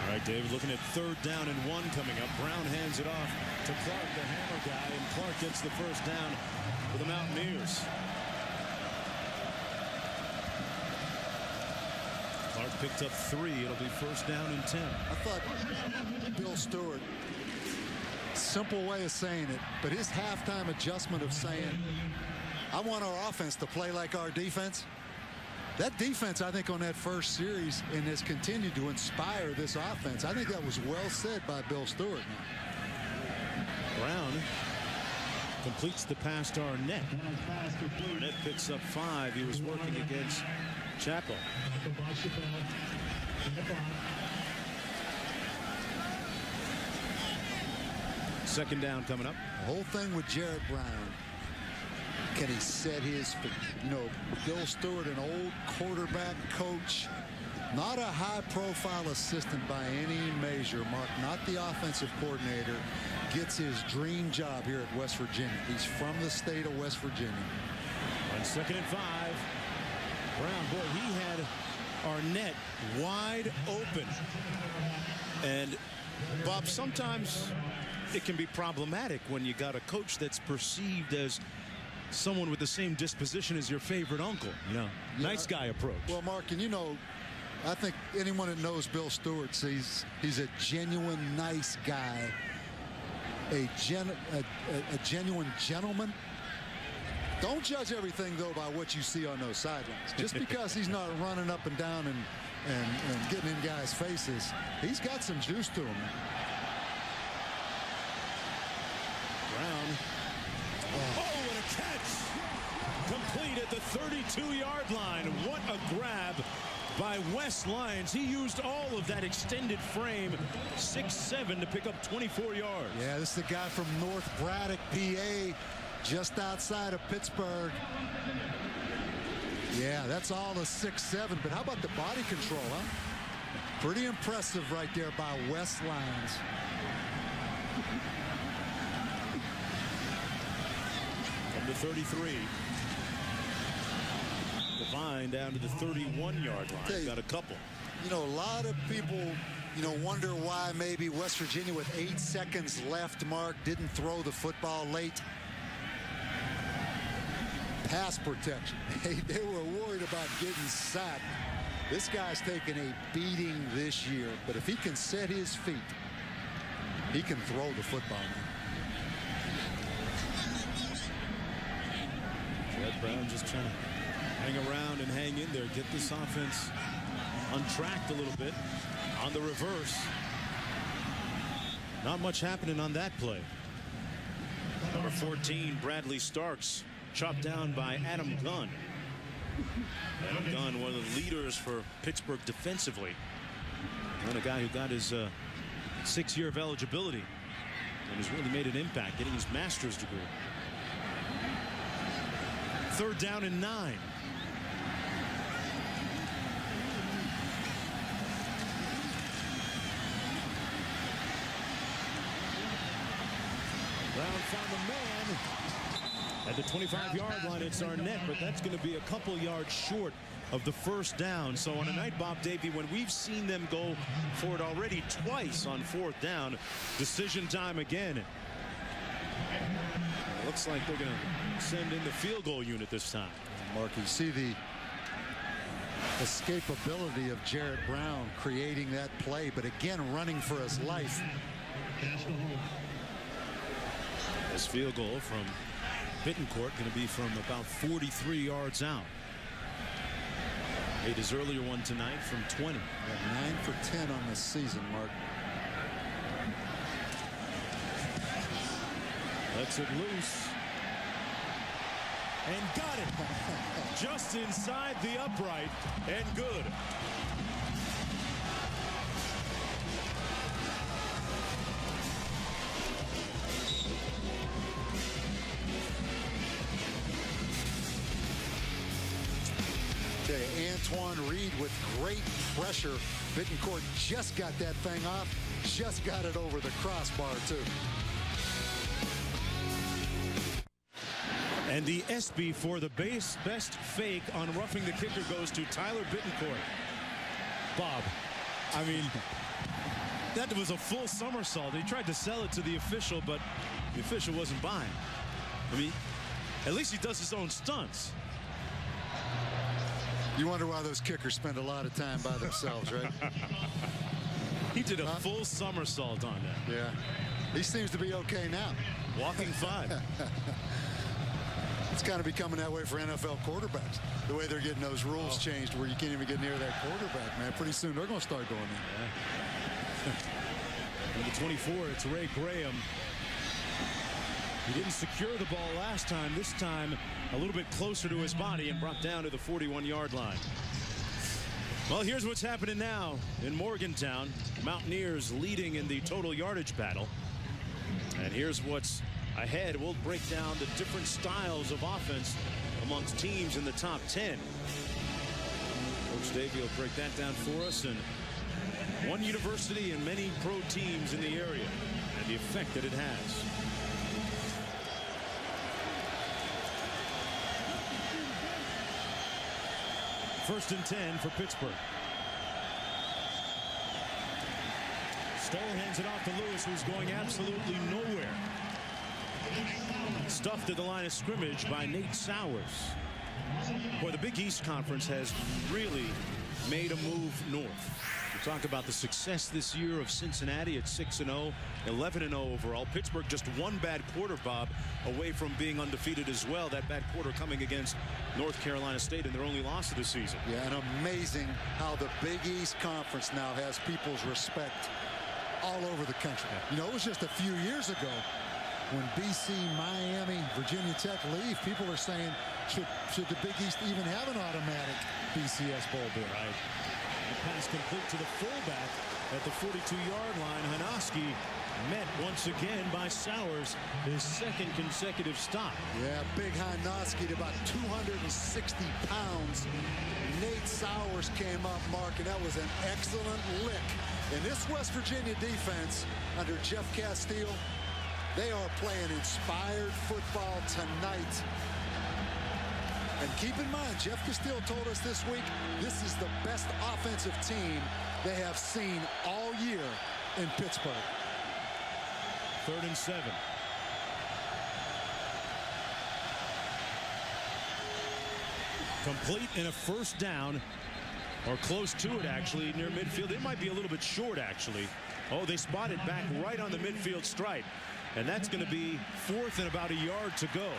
All right, David, looking at 3rd down and 1 coming up. Brown hands it off to Clark, the hammer guy, and Clark gets the first down for the Mountaineers. Clark picked up 3. It'll be 1st down and 10. I thought Bill Stewart, simple way of saying it, but his halftime adjustment of saying, I want our offense to play like our defense. That defense, I think, on that first series and has continued to inspire this offense. I think that was well said by Bill Stewart. Brown completes the pass to Arnett. Arnett picks up 5. He was working against Chappell. Second down coming up. The whole thing with Jarrett Brown. Can he set his feet? You know, Bill Stewart, an old quarterback coach, not a high-profile assistant by any measure, Mark, not the offensive coordinator, gets his dream job here at West Virginia. He's from the state of West Virginia. On 2nd and 5, Brown, boy, he had Arnett wide open. And, Bob, sometimes it can be problematic when you got a coach that's perceived as someone with the same disposition as your favorite uncle. You know, nice guy approach. Well, Mark, and you know, I think anyone that knows Bill Stewart sees he's a genuine nice guy, a genuine gentleman. Don't judge everything, though, by what you see on those sidelines. Just because he's not running up and down and getting in guys' faces, he's got some juice to him. Brown. Oh, what a catch! Complete at the 32-yard line. What a grab by Wes Lyons. He used all of that extended frame, 6'7", to pick up 24 yards. Yeah, this is the guy from North Braddock, PA, just outside of Pittsburgh. Yeah, that's all a 6'7", but how about the body control, huh? Pretty impressive right there by Wes Lyons. From the 33. Devine down to the 31-yard line. Got a couple. You know, a lot of people, you know, wonder why maybe West Virginia with 8 seconds left, Mark, didn't throw the football late. Pass protection. They were worried about getting sacked. This guy's taken a beating this year, but if he can set his feet, he can throw the football. Jarrett Brown just trying to hang around and hang in there, get this offense untracked a little bit on the reverse. Not much happening on that play. Number 14, Bradley Starks, chopped down by Adam Gunn. Adam Gunn, one of the leaders for Pittsburgh defensively. And a guy who got his 6th year of eligibility and has really made an impact, getting his master's degree. 3rd down and 9. Brown found the man at the 25-yard line. It's Arnett, but that's going to be a couple yards short of the 1st down. So on a night, Bob Davey, when we've seen them go for it already twice on 4th down, decision time again. It looks like they're going to send in the field goal unit this time. Mark, you see the escapability of Jarrett Brown creating that play, but again running for his life. This field goal from Bittencourt going to be from about 43 yards out. Made his earlier one tonight from 20. 9 for 10 on the season, Mark. Lets it loose. And got it. Just inside the upright and good. Antoine Reed with great pressure. Bittencourt just got that thing off. Just got it over the crossbar, too. And the ESPY for the best fake on roughing the kicker goes to Tyler Bittencourt. Bob, I mean, that was a full somersault. He tried to sell it to the official, but the official wasn't buying. I mean, at least he does his own stunts. You wonder why those kickers spend a lot of time by themselves, right? He did a full somersault on that. Yeah. He seems to be okay now. Walking 5. It's kind of becoming that way for NFL quarterbacks. The way they're getting those rules changed where you can't even get near that quarterback, man. Pretty soon they're going to start doing that. Yeah. Number 24, it's Ray Graham. He didn't secure the ball last time. This time a little bit closer to his body and brought down to the 41-yard line. Well, here's what's happening now in Morgantown. Mountaineers leading in the total yardage battle. And here's what's ahead. We'll break down the different styles of offense amongst teams in the top 10. Coach Davey will break that down for us. And one university and many pro teams in the area and the effect that it has. First and 10 for Pittsburgh. Stoll hands it off to Lewis, who's going absolutely nowhere. Stuffed at the line of scrimmage by Nate Sowers. Boy, the Big East Conference has really made a move north. We talked about the success this year of Cincinnati at 6-0, 11-0 overall. Pittsburgh just one bad quarter, Bob, away from being undefeated as well. That bad quarter coming against North Carolina State in their only loss of the season. Yeah, and amazing how the Big East Conference now has people's respect all over the country. You know, it was just a few years ago when BC, Miami, Virginia Tech leave, people are saying, should the Big East even have an automatic BCS bowl bid? Right. The pass complete to the fullback at the 42-yard line. Hanoski met once again by Sowers, his second consecutive stop. Yeah, big Hanoski at about 260 pounds. Nate Sowers came up, Mark, and that was an excellent lick. And this West Virginia defense under Jeff Castile, they are playing inspired football tonight. And keep in mind, Jeff Castile told us this week, this is the best offensive team they have seen all year in Pittsburgh. 3rd and 7. Complete in a first down, or close to it, actually, near midfield. It might be a little bit short, actually. Oh, they spot it back right on the midfield stripe. And that's going to be 4th and about a yard to go.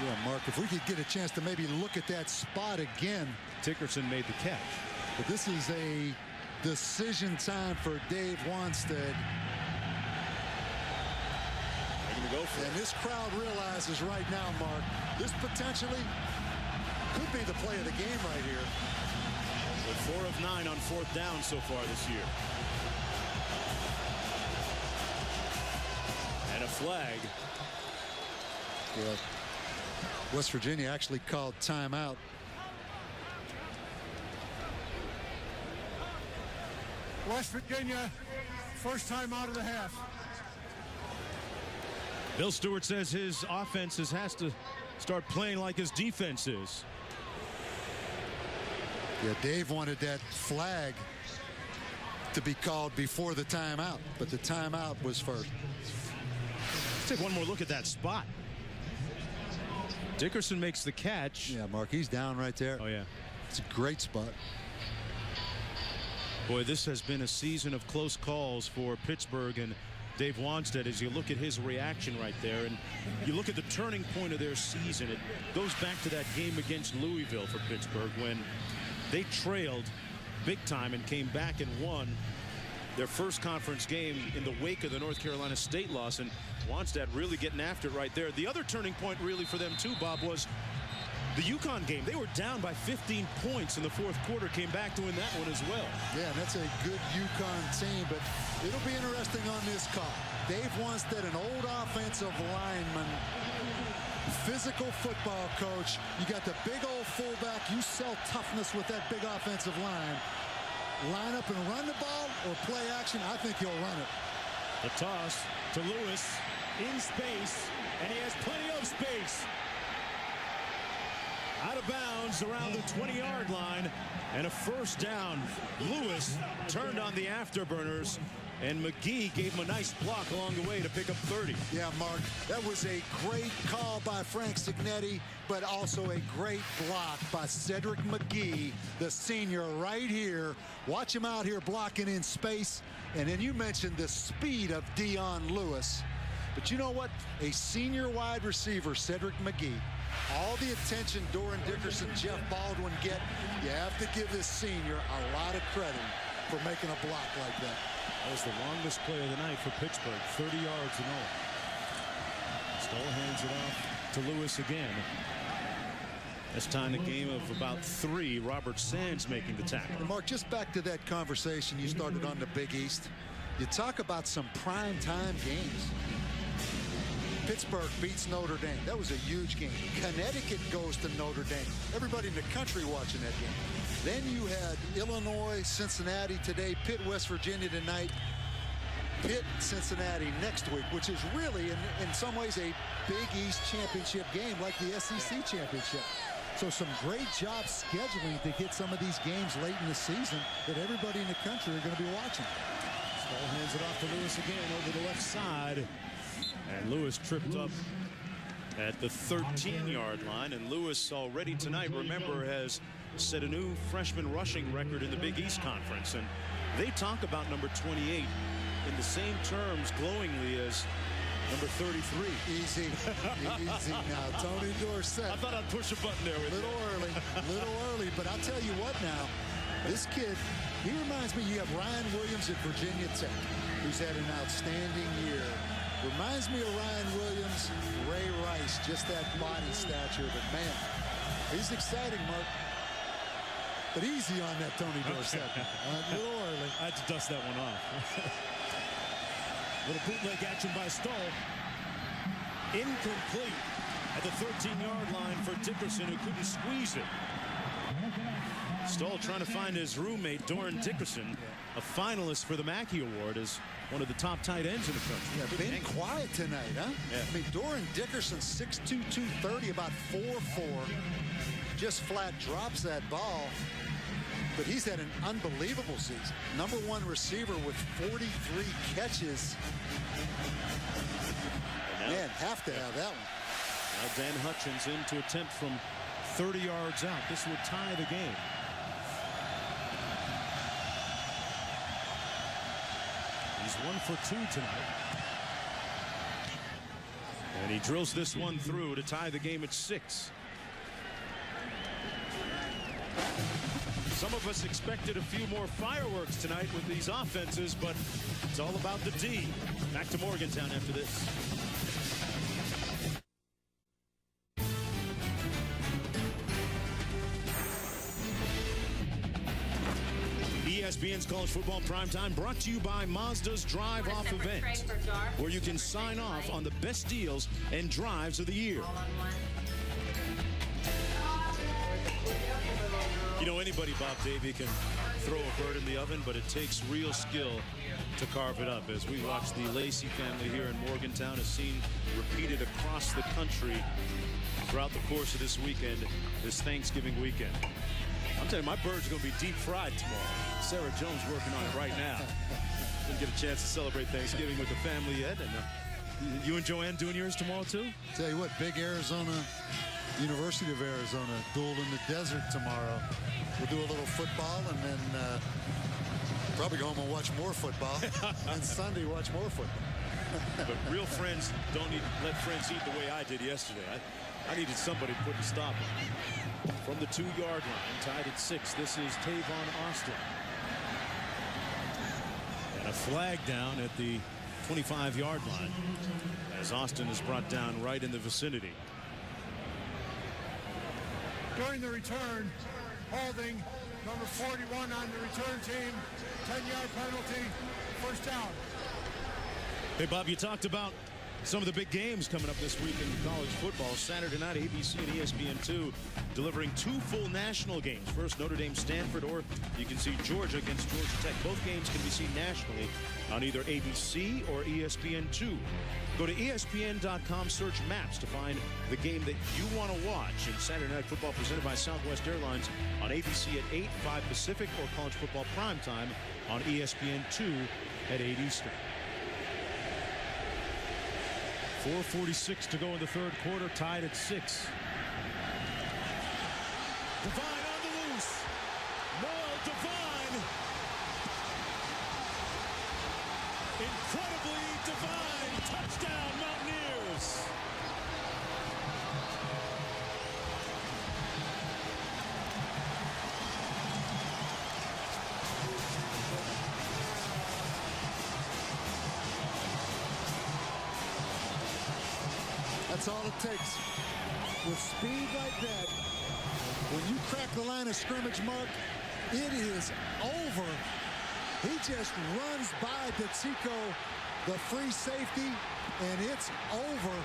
Yeah, Mark, if we could get a chance to maybe look at that spot again. Dickerson made the catch. But this is a decision time for Dave Wanstead. They're going to go for it. And this crowd realizes right now, Mark, this potentially Could be the play of the game right here. With 4 of 9 on 4th down so far this year. And a flag. Yeah. West Virginia actually called timeout. West Virginia, first time out of the half. Bill Stewart says his offense has to start playing like his defense is. Yeah, Dave wanted that flag to be called before the timeout, but the timeout was first. Let's take one more look at that spot. Dickerson makes the catch. Yeah, Mark, he's down right there. Oh, yeah. It's a great spot. Boy, this has been a season of close calls for Pittsburgh and Dave Wannstedt as you look at his reaction right there. And you look at the turning point of their season. It goes back to that game against Louisville for Pittsburgh when they trailed big time and came back and won their first conference game in the wake of the North Carolina State loss. And Wannstedt really getting after it right there. The other turning point really for them too, Bob, was the UConn game. They were down by 15 points in the 4th quarter, came back to win that one as well. Yeah, that's a good UConn team, but it'll be interesting on this call. Dave Wannstedt, an old offensive lineman, physical football coach. You got the big old fullback. You sell toughness with that big offensive line. Line up and run the ball or play action. I think he'll run it. The toss to Lewis in space, and he has plenty of space. Out of bounds around the 20-yard line, and a first down. Lewis turned on the afterburners, and McGee gave him a nice block along the way to pick up 30. Yeah, Mark, that was a great call by Frank Cignetti, but also a great block by Cedric McGee, the senior right here. Watch him out here blocking in space. And then you mentioned the speed of Dion Lewis. But you know what? A senior wide receiver, Cedric McGee, all the attention Doran Dickerson, Jeff Baldwin get, you have to give this senior a lot of credit for making a block like that. That was the longest play of the night for Pittsburgh, 30 yards and all. Stoll hands it off to Lewis again. This time a game of about 3. Robert Sands making the tackle. And Mark, just back to that conversation you started on the Big East. You talk about some prime time games. Pittsburgh beats Notre Dame. That was a huge game. Connecticut goes to Notre Dame. Everybody in the country watching that game. Then you had Illinois, Cincinnati today, Pitt, West Virginia tonight, Pitt, Cincinnati next week, which is really, in some ways, a Big East championship game like the SEC championship. So some great job scheduling to get some of these games late in the season that everybody in the country are going to be watching. Stoll hands it off to Lewis again over the left side. And Lewis tripped up at the 13-yard line. And Lewis already tonight, remember, has set a new freshman rushing record in the Big East Conference. And they talk about number 28 in the same terms glowingly as number 33. Easy. Easy now. Tony Dorsett. I thought I'd push a button there with little early. But I'll tell you what now. This kid, he reminds me, you have Ryan Williams at Virginia Tech, who's had an outstanding year. Reminds me of Ryan Williams, Ray Rice, just that body stature. But, man, he's exciting, Mark. But easy on that Tony Dorsett. A little early. I had to dust that one off. Little bootleg action by Stoll. Incomplete at the 13-yard line for Dickerson, who couldn't squeeze it. Stoll trying to find his roommate, Doran Dickerson, a finalist for the Mackey Award as one of the top tight ends in the country. Yeah, been quiet tonight, huh? Yeah. I mean, Doran Dickerson, 6'2", 230, about 4'4", just flat drops that ball. But he's had an unbelievable season. #1 receiver with 43 catches. Man, have to have that one. Now Dan Hutchins in to attempt from 30 yards out. This would tie the game. He's 1 for 2 tonight. And he drills this one through to tie the game at 6. Some of us expected a few more fireworks tonight with these offenses, but it's all about the D. Back to Morgantown after this. ESPN's College Football Primetime brought to you by Mazda's Drive Off event, where you can sign off on the best deals and drives of the year. You know, anybody, Bob Davey, can throw a bird in the oven, but it takes real skill to carve it up. As we watch the Lacey family here in Morgantown, a scene repeated across the country throughout the course of this weekend, this Thanksgiving weekend. I'm telling you, my bird's going to be deep fried tomorrow. Sarah Jones working on it right now. Didn't get a chance to celebrate Thanksgiving with the family yet. And you and Joanne doing yours tomorrow too? Tell you what, big Arizona, University of Arizona duel in the desert tomorrow. We'll do a little football and then probably go home and watch more football. And Sunday watch more football. But real friends don't let friends eat the way I did yesterday. I needed somebody to put a stop on. From the 2-yard line, tied at 6, this is Tavon Austin. And a flag down at the 25-yard line as Austin is brought down right in the vicinity. During the return, holding number 41 on the return team, 10-yard penalty, first down. Hey, Bob, you talked about some of the big games coming up this week in college football. Saturday night, ABC and ESPN2 delivering 2 full national games. First, Notre Dame, Stanford, or you can see Georgia against Georgia Tech. Both games can be seen nationally on either ABC or ESPN2. Go to ESPN.com, search maps to find the game that you want to watch. And Saturday Night Football presented by Southwest Airlines on ABC at 8, 5 Pacific, or College Football Primetime on ESPN2 at 8 Eastern. 4:46 to go in the third quarter, tied at 6. Devine on the loose. Noel Devine. Incredibly Devine. Touchdown, Mountaineers. That's all it takes. With speed like that, when you crack the line of scrimmage, Mark, it is over. He just runs by DeCicco, the free safety, and it's over.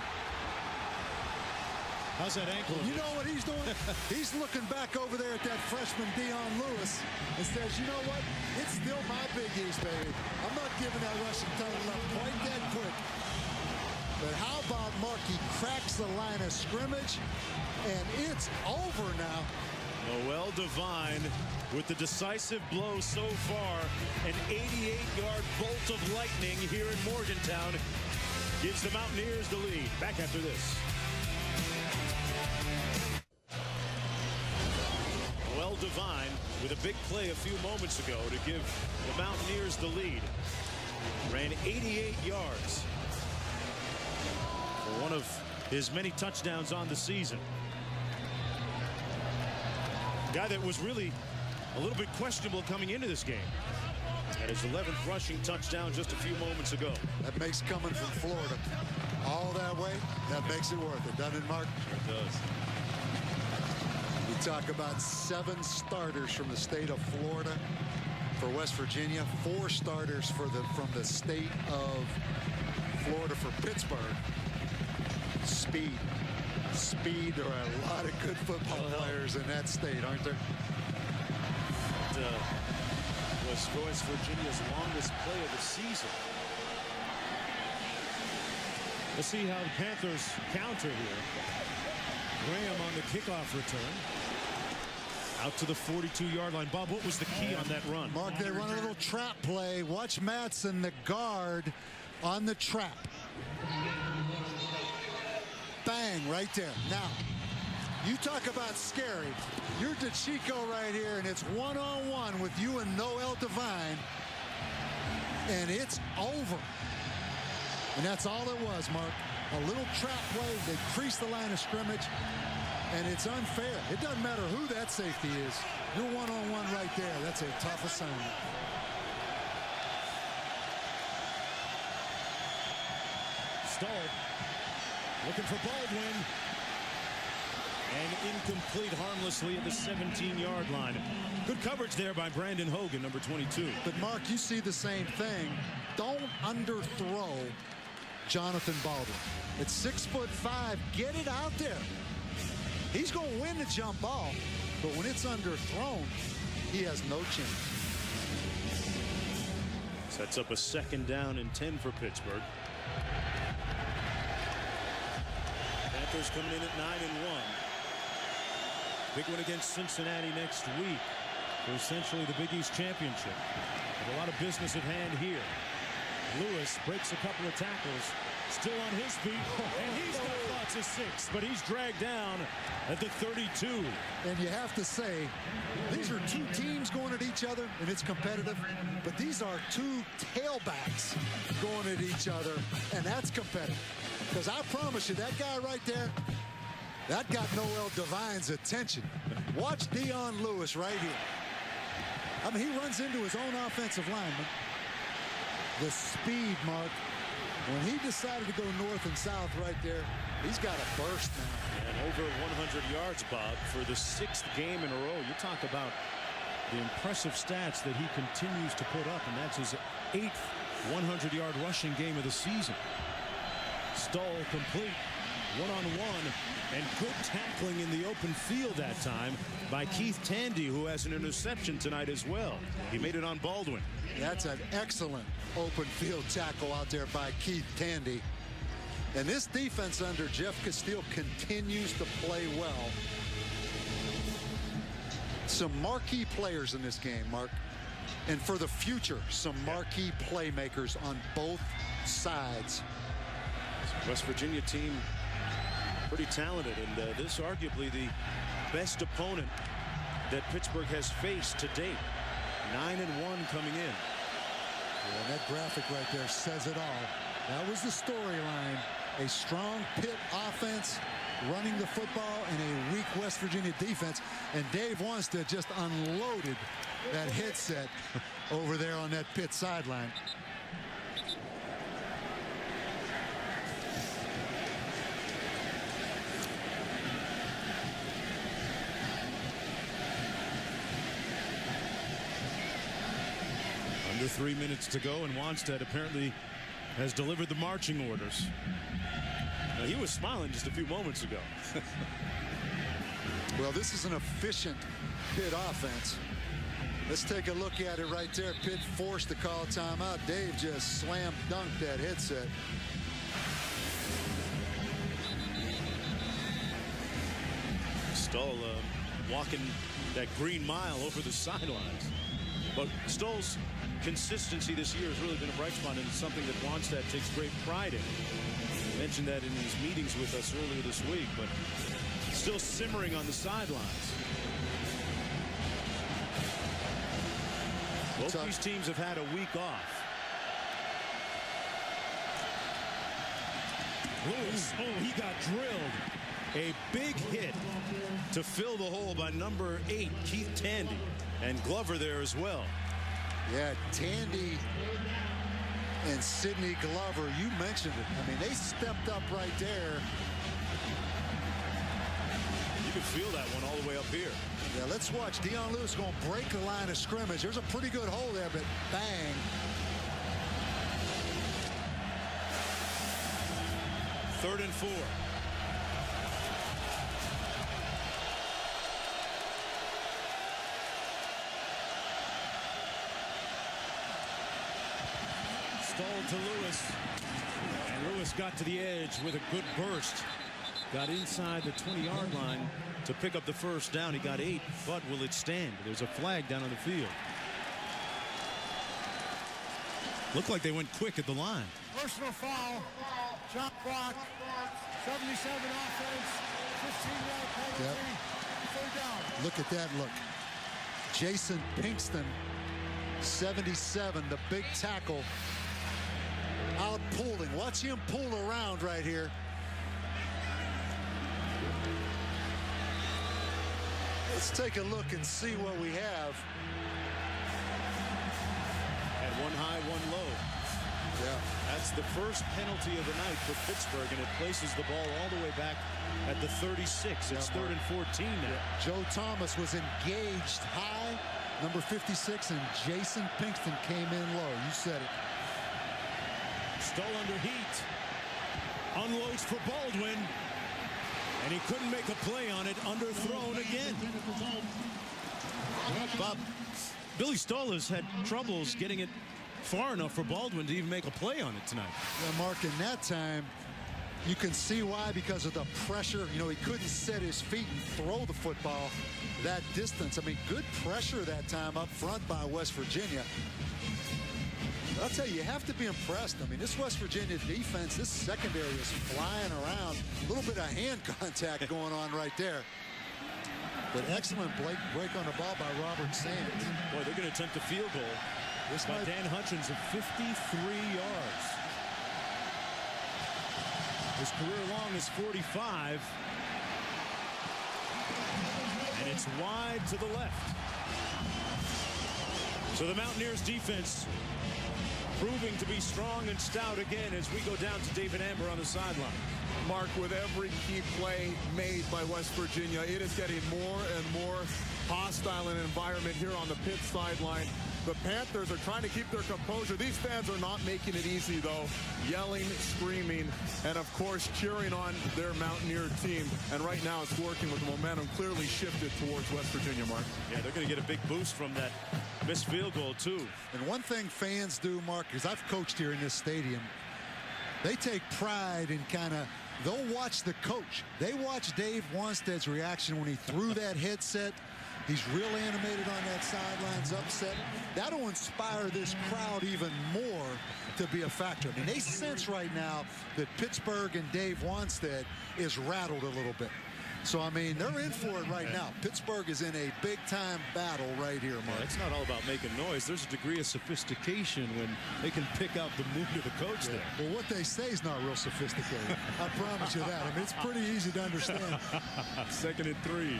How's that ankle? You know what he's doing? He's looking back over there at that freshman Dion Lewis and says, you know what? It's still my Big East, baby. I'm not giving that rushing title up quite that quick. But how about Mark? He cracks the line of scrimmage, and it's over now. Noel Devine with the decisive blow so far. An 88-yard bolt of lightning here in Morgantown gives the Mountaineers the lead. Back after this. Noel Devine with a big play a few moments ago to give the Mountaineers the lead. Ran 88 yards. One of his many touchdowns on the season. Guy that was really a little bit questionable coming into this game. Had his 11th rushing touchdown just a few moments ago. That makes coming from Florida all that way, that makes it worth it, doesn't it, Mark? It does. We talk about 7 starters from the state of Florida for West Virginia, 4 starters from the state of Florida for Pittsburgh. Speed. There are a lot of good football players in that state, aren't there? It was West Virginia's longest play of the season. Let's see how the Panthers counter here. Graham on the kickoff return. Out to the 42-yard line. Bob, what was the key on that run? Mark, they run a little trap play. Watch Matson, the guard, on the trap. Bang, right there. Now, you talk about scary. You're DeCicco right here, and it's one-on-one with you and Noel Devine, and it's over. And that's all it was, Mark. A little trap play. They crease the line of scrimmage, and it's unfair. It doesn't matter who that safety is. You're one-on-one right there. That's a tough assignment. Stalled. Looking for Baldwin. And incomplete harmlessly at the 17-yard line. Good coverage there by Brandon Hogan, number 22. But, Mark, you see the same thing. Don't underthrow Jonathan Baldwin. At 6'5", get it out there. He's going to win the jump ball, but when it's underthrown, he has no chance. Sets up a 2nd down and 10 for Pittsburgh. Panthers coming in at 9-1. Big one against Cincinnati next week for essentially the Big East Championship. With a lot of business at hand here. Lewis breaks a couple of tackles. Still on his feet, and he's got lots of 6, but he's dragged down at the 32. And you have to say, these are two teams going at each other, and it's competitive. But these are two tailbacks going at each other, and that's competitive. Because I promise you, that guy right there, that got Noel Devine's attention. Watch Dion Lewis right here. I mean, he runs into his own offensive lineman. The speed, Mark. When he decided to go north and south right there, he's got a burst now. And over 100 yards, Bob, for the 6th game in a row. You talk about the impressive stats that he continues to put up, and that's his 8th 100-yard rushing game of the season. Stoll complete, one-on-one, and good tackling in the open field that time by Keith Tandy, who has an interception tonight as well. He made it on Baldwin. That's an excellent open field tackle out there by Keith Tandy. And this defense under Jeff Castile continues to play well. Some marquee players in this game, Mark. And for the future, some marquee playmakers on both sides. West Virginia team pretty talented, and this arguably the best opponent that Pittsburgh has faced to date. 9-1 coming in. Yeah, and that graphic right there says it all. That was the storyline. A strong Pitt offense running the football and a weak West Virginia defense. And Dave Wanstead just unloaded that headset over there on that Pitt sideline. Under 3 minutes to go, and Wanstead apparently has delivered the marching orders. Now, he was smiling just a few moments ago. Well, this is an efficient Pitt offense. Let's take a look at it right there. Pitt forced the call timeout. Dave just slam dunked that headset. Stoll walking that green mile over the sidelines. But Stoll's consistency this year has really been a bright spot, and it's something that Wanstead takes great pride in. He mentioned that in his meetings with us earlier this week, but still simmering on the sidelines. Both these teams have had a week off. Lewis, oh, he got drilled. A big hit to fill the hole by number 8, Keith Tandy, and Glover there as well. Yeah, Tandy and Sidney Glover, you mentioned it. I mean, they stepped up right there. You can feel that one all the way up here. Yeah, let's watch. Dion Lewis going to break the line of scrimmage. There's a pretty good hole there, but bang. Third and 4. Stalled to Lewis, and Lewis got to the edge with a good burst. Got inside the 20-yard line to pick up the first down. He got 8, but will it stand? There's a flag down on the field. Looked like they went quick at the line. Personal foul, shot clock, 77 offense, 15-yard penalty, third down. Look at that look. Jason Pinkston, 77, the big tackle, out pulling. Watch him pull around right here. Let's take a look and see what we have. At one high, one low. Yeah. That's the first penalty of the night for Pittsburgh, and it places the ball all the way back at the 36. It's 3rd and 14 now. Joe Thomas was engaged high, number 56, and Jason Pinkston came in low. You said it. Still under heat. Unloads for Baldwin. And he couldn't make a play on it. Underthrown again. Bob, Billy Stoll has had troubles getting it far enough for Baldwin to even make a play on it tonight. Yeah, Mark, in that time, you can see why, because of the pressure. You know, he couldn't set his feet and throw the football that distance. I mean, good pressure that time up front by West Virginia. I'll tell you have to be impressed. I mean, this West Virginia defense, this secondary is flying around. A little bit of hand contact going on right there. But excellent break on the ball by Robert Sands. Boy, they're going to attempt a field goal. This by Dan Hutchins of 53 yards. His career long is 45. And it's wide to the left. So the Mountaineers defense proving to be strong and stout again as we go down to David Amber on the sideline. Mark, with every key play made by West Virginia, it is getting more and more hostile in environment here on the Pitt sideline. The Panthers are trying to keep their composure. These fans are not making it easy, though. Yelling, screaming, and, of course, cheering on their Mountaineer team. And right now it's working with the momentum clearly shifted towards West Virginia, Mark. Yeah, they're going to get a big boost from that missed field goal, too. And one thing fans do, Mark, because I've coached here in this stadium, they take pride in they'll watch the coach. They watch Dave Wanstead's reaction when he threw that headset. He's real animated on that sidelines, upset. That'll inspire this crowd even more to be a factor. I mean, they sense right now that Pittsburgh and Dave Wanstead is rattled a little bit. So, I mean, they're in for it right now. Pittsburgh is in a big-time battle right here, Mark. Yeah, it's not all about making noise. There's a degree of sophistication when they can pick out the mood of the coach there. Well, what they say is not real sophisticated. I promise you that. I mean, it's pretty easy to understand. 2nd and 3.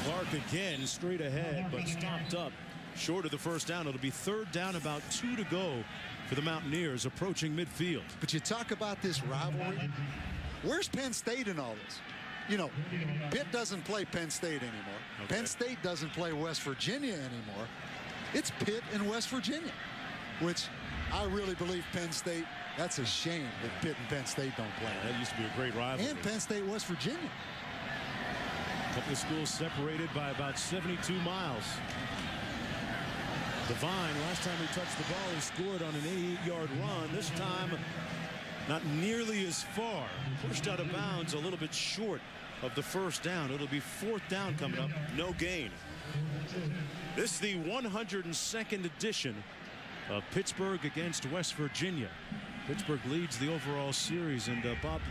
Clark again straight ahead, but stopped up short of the first down. It'll be 3rd down, about 2 to go for the Mountaineers approaching midfield. But you talk about this rivalry. Where's Penn State in all this? You know, Pitt doesn't play Penn State anymore. Okay. Penn State doesn't play West Virginia anymore. It's Pitt and West Virginia, which I really believe Penn State, that's a shame that Pitt and Penn State don't play. Yeah, that used to be a great rivalry. And Penn State, West Virginia. A couple of schools separated by about 72 miles. Devine, last time he touched the ball, he scored on an 88-yard run. This time, not nearly as far. Pushed out of bounds a little bit short of the first down. It'll be 4th down coming up. No gain. This is the 102nd edition of Pittsburgh against West Virginia. Pittsburgh leads the overall series. And, Bob,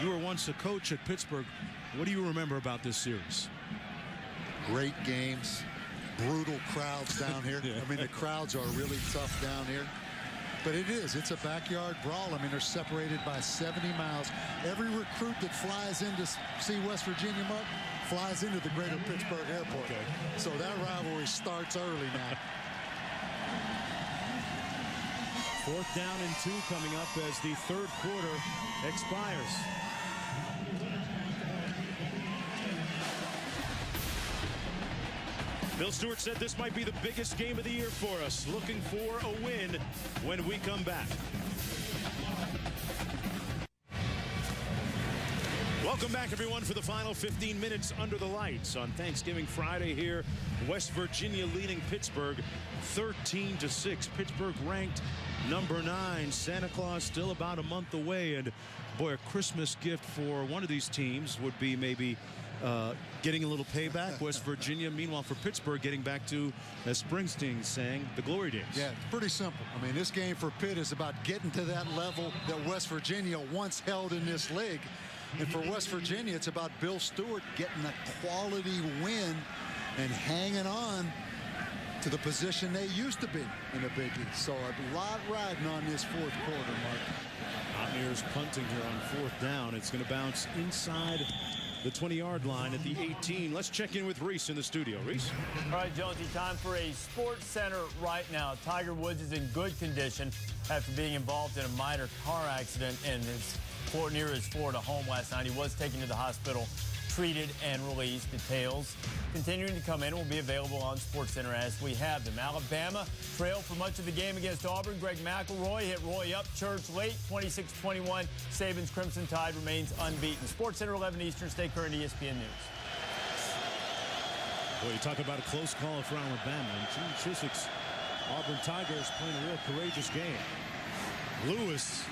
you were once a coach at Pittsburgh. What do you remember about this series? Great games. Brutal crowds down here. Yeah. I mean, the crowds are really tough down here. But it is. It's a backyard brawl. I mean, they're separated by 70 miles. Every recruit that flies in to see West Virginia, Mark, flies into the greater Pittsburgh airport. Okay. So that rivalry starts early now. 4th down and 2 coming up as the 3rd quarter expires. Bill Stewart said this might be the biggest game of the year for us. Looking for a win when we come back. Welcome back, everyone, for the final 15 minutes under the lights on Thanksgiving Friday here. West Virginia leading Pittsburgh 13-6. Pittsburgh ranked number 9. Santa Claus still about a month away. And, boy, a Christmas gift for one of these teams would be maybe getting a little payback. West Virginia, meanwhile, for Pittsburgh, getting back to, as Springsteen sang, the glory days. Yeah, it's pretty simple. I mean, this game for Pitt is about getting to that level that West Virginia once held in this league. And for West Virginia, it's about Bill Stewart getting a quality win and hanging on to the position they used to be in the Big East. So a lot riding on this 4th quarter, Mark. Mountaineers punting here on 4th down. It's going to bounce inside the 20-yard line at the 18. Let's check in with Reese in the studio. Reese? All right, Jonesy, time for a Sports Center right now. Tiger Woods is in good condition after being involved in a minor car accident near his Florida home last night. He was taken to the hospital, treated, and released. Details continuing to come in will be available on Sports Center as we have them. Alabama trailed for much of the game against Auburn. Greg McElroy hit Roy Upchurch late, 26-21. Saban's Crimson Tide remains unbeaten. Sports Center 11 Eastern. Stay current, ESPN News. Well, you talk about a close call for Alabama. And Gene Chiswick's Auburn Tigers playing a real courageous game. Lewis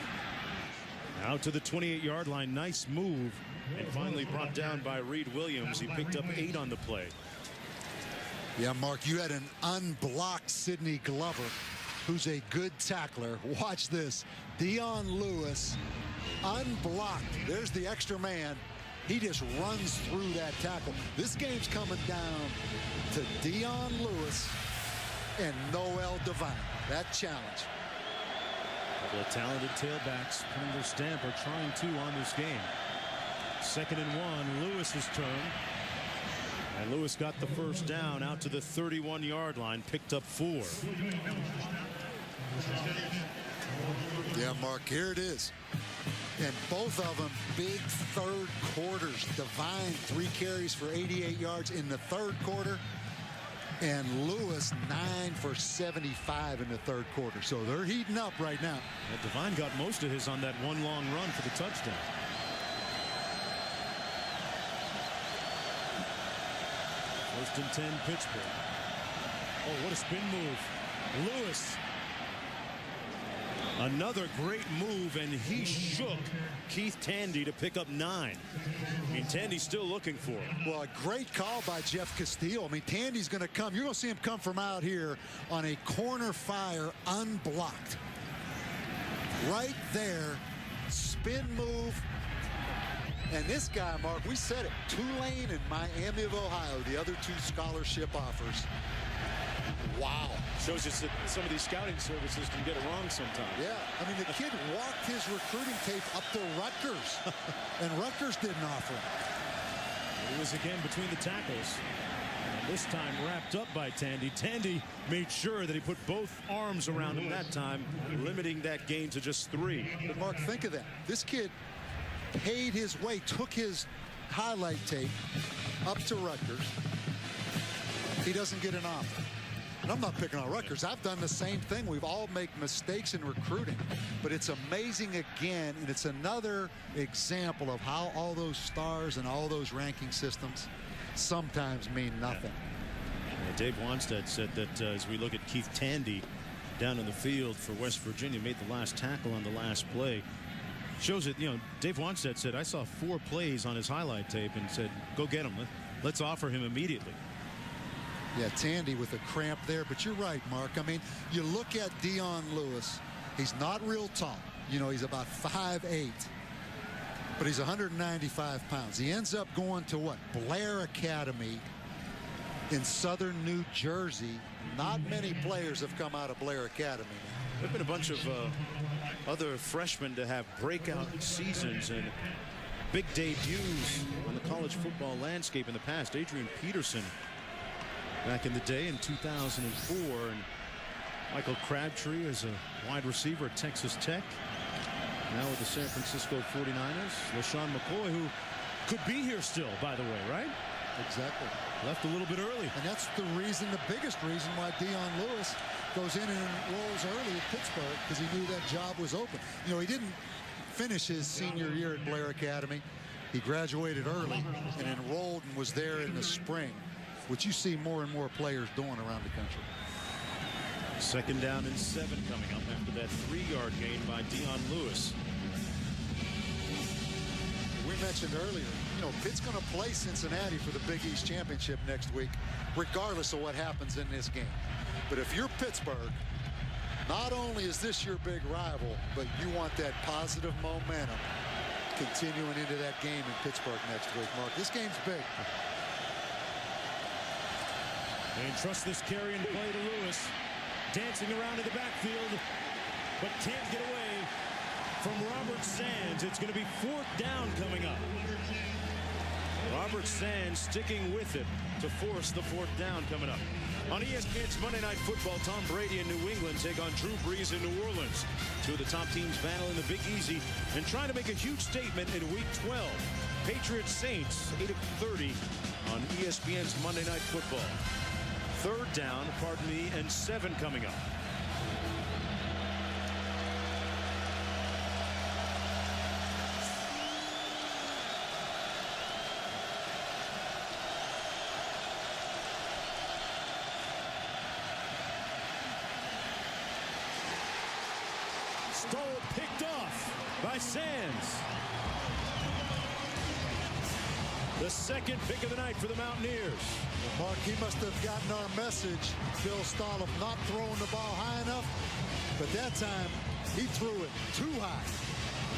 out to the 28-yard line. Nice move. And finally brought down by Reed Williams. He picked up 8 on the play. Yeah, Mark, you had an unblocked Sidney Glover, who's a good tackler. Watch this. Dion Lewis, unblocked. There's the extra man. He just runs through that tackle. This game's coming down to Dion Lewis and Noel Devine. That challenge. A couple of talented tailbacks putting their stamp or trying to on this game. 2nd and 1, Lewis's turn. And Lewis got the first down out to the 31-yard line, picked up 4. Yeah, Mark, here it is. And both of them big third quarters. Devine, 3 carries for 88 yards in the third quarter. And Lewis, 9 for 75 in the third quarter. So they're heating up right now. Well, Devine got most of his on that one long run for the touchdown. First and 10, Pittsburgh. Oh, what a spin move. Lewis. Another great move, and he shook Keith Tandy to pick up 9. I mean, Tandy's still looking for him. Well, a great call by Jeff Castillo. I mean, Tandy's going to come. You're going to see him come from out here on a corner fire, unblocked. Right there, spin move. And this guy, Mark, we said it, Tulane and Miami of Ohio, the other 2 scholarship offers. Wow. Shows us that some of these scouting services can get it wrong sometimes. Yeah, I mean, the kid walked his recruiting tape up to Rutgers, and Rutgers didn't offer him. He was again between the tackles. And this time wrapped up by Tandy. Tandy made sure that he put both arms around him that time, limiting that gain to just 3. But, Mark, think of that. This kid paid his way, took his highlight tape up to Rutgers. He doesn't get an offer. And I'm not picking on Rutgers. I've done the same thing. We've all made mistakes in recruiting. But it's amazing again, and it's another example of how all those stars and all those ranking systems sometimes mean nothing. Dave Wanstead said that as we look at Keith Tandy down in the field for West Virginia, made the last tackle on the last play. Shows it, you know, Dave Wanstead said, I saw 4 plays on his highlight tape and said, go get him. Let's offer him immediately. Yeah, Tandy with a cramp there, but you're right, Mark. I mean, you look at Dion Lewis. He's not real tall. You know, he's about 5'8", but he's 195 pounds. He ends up going to what? Blair Academy in southern New Jersey. Not many players have come out of Blair Academy. There have been a bunch of other freshmen to have breakout seasons and big debuts on the college football landscape in the past. Adrian Peterson back in the day in 2004, and Michael Crabtree as a wide receiver at Texas Tech. Now with the San Francisco 49ers. LaShawn McCoy, who could be here still, by the way, right? Exactly. Left a little bit early. And that's the reason, the biggest reason why Dion Lewis goes in and enrolls early at Pittsburgh, because he knew that job was open. You know, he didn't finish his senior year at Blair Academy. He graduated early and enrolled and was there in the spring, which you see more and more players doing around the country. 2nd down and 7 coming up after that 3-yard gain by Dion Lewis. We mentioned earlier, you know, Pitt's going to play Cincinnati for the Big East Championship next week, regardless of what happens in this game. But if you're Pittsburgh, not only is this your big rival, but you want that positive momentum continuing into that game in Pittsburgh next week, Mark. This game's big. They entrust this carry and play to Lewis. Dancing around in the backfield, but can't get away from Robert Sands. It's going to be 4th down coming up. Robert Sands sticking with it to force the 4th down coming up. On ESPN's Monday Night Football, Tom Brady in New England take on Drew Brees in New Orleans. Two of the top teams battle in the Big Easy and trying to make a huge statement in Week 12. Patriots Saints, 8:30 on ESPN's Monday Night Football. 3rd down, pardon me, and 7 coming up. Stoll picked off by Sands. The 2nd pick of the night for the Mountaineers. Well, Mark, he must have gotten our message, Phil Stoll, of not throwing the ball high enough. But that time, he threw it too high.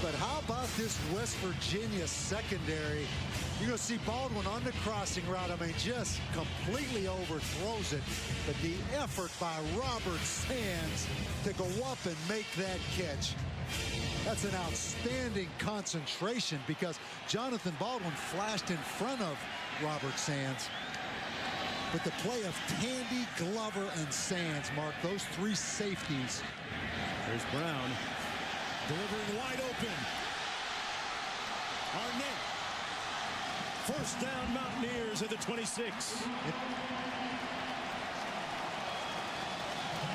But how about this West Virginia secondary? You're going to see Baldwin on the crossing route. I mean, just completely overthrows it. But the effort by Robert Sands to go up and make that catch. That's an outstanding concentration because Jonathan Baldwin flashed in front of Robert Sands. But the play of Tandy, Glover, and Sands, Mark, those 3 safeties. There's Brown delivering wide open. Arnett. 1st down, Mountaineers at the 26.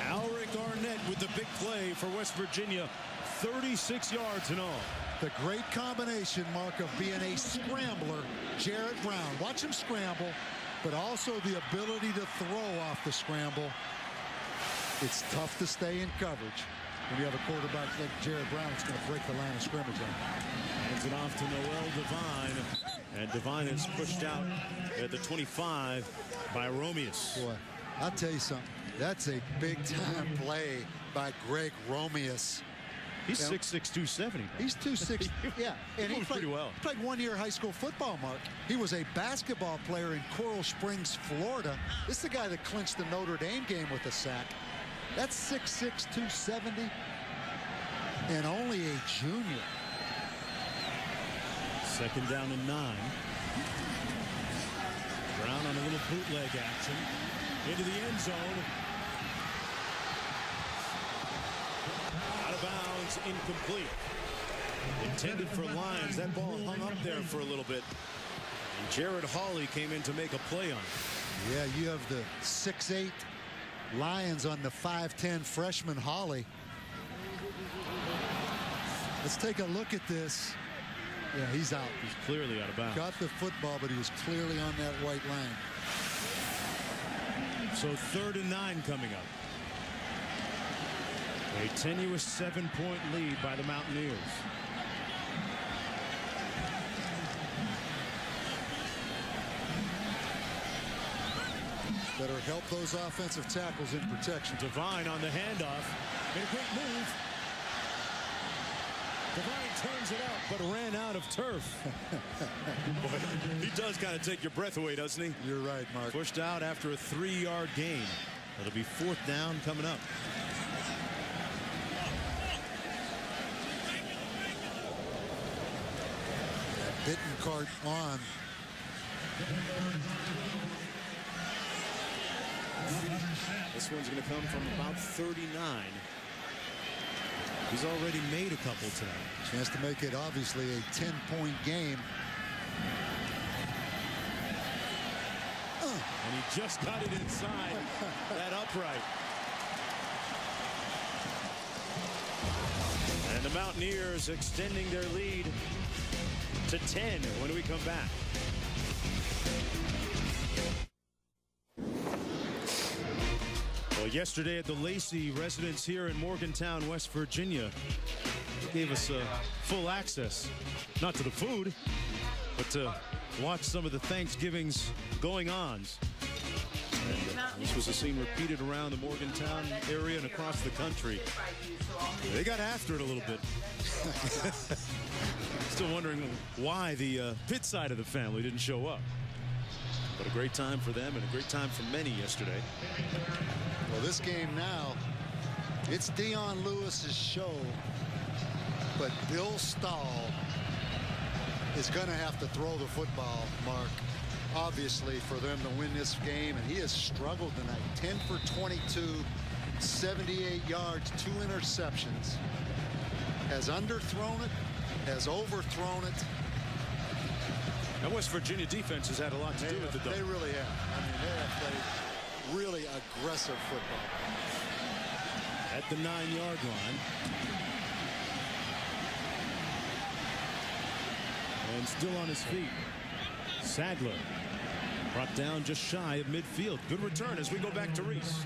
Alric Arnett with the big play for West Virginia. 36 yards in all. The great combination, Mark, of being a scrambler, Jarrett Brown. Watch him scramble, but also the ability to throw off the scramble. It's tough to stay in coverage. When you have a quarterback like Jarrett Brown, it's going to break the line of scrimmage on. Hands it off to Noel Devine. And Devine is pushed out at the 25 by Romeus. Boy, I'll tell you something. That's a big-time play by Greg Romeus. He's 6'6", 270. He's 260. Yeah, and he played, pretty well. Played 1 year high school football, Mark. He was a basketball player in Coral Springs, Florida. This is the guy that clinched the Notre Dame game with a sack. That's 6'6", 270, and only a junior. 2nd down and 9. Brown on a little bootleg action into the end zone. Out of bounds, incomplete. Intended for Lions. That ball hung up there for a little bit. And Jared Hawley came in to make a play on it. Yeah, you have the 6'8" Lions on the 5'10" freshman Hawley. Let's take a look at this. Yeah, he's out. He's clearly out of bounds. Got the football, but he was clearly on that white line. So 3rd and 9 coming up. A tenuous 7-point lead by the Mountaineers. Better help those offensive tackles in protection. Devine on the handoff. Made a great move. Devine turns it out, but ran out of turf. Boy, he does kind of take your breath away, doesn't he? You're right, Mark. Pushed out after a 3-yard gain. It'll be 4th down coming up. Bittenkart on. This one's going to come from about 39. He's already made a couple tonight. Chance to make it obviously a 10-point game. And he just got it inside that upright. And the Mountaineers extending their lead to 10 when we come back. Well, yesterday at the Lacey residence here in Morgantown, West Virginia, gave us full access, not to the food, but to watch some of the Thanksgivings going on. And this was a scene repeated around the Morgantown area and across the country. They got after it a little bit. Still wondering why the Pitt side of the family didn't show up. But a great time for them and a great time for many yesterday. Well, this game now, it's Dion Lewis's show, but Bill Stahl is going to have to throw the football, Mark, obviously, for them to win this game. And he has struggled tonight. 10 for 22, 78 yards, 2 interceptions. Has underthrown it, has overthrown it. And West Virginia defense has had a lot to do with it, though. They really have. I mean, they have played really aggressive football. At the 9-yard line. And still on his feet. Sadler brought down just shy of midfield. Good return as we go back to Reese.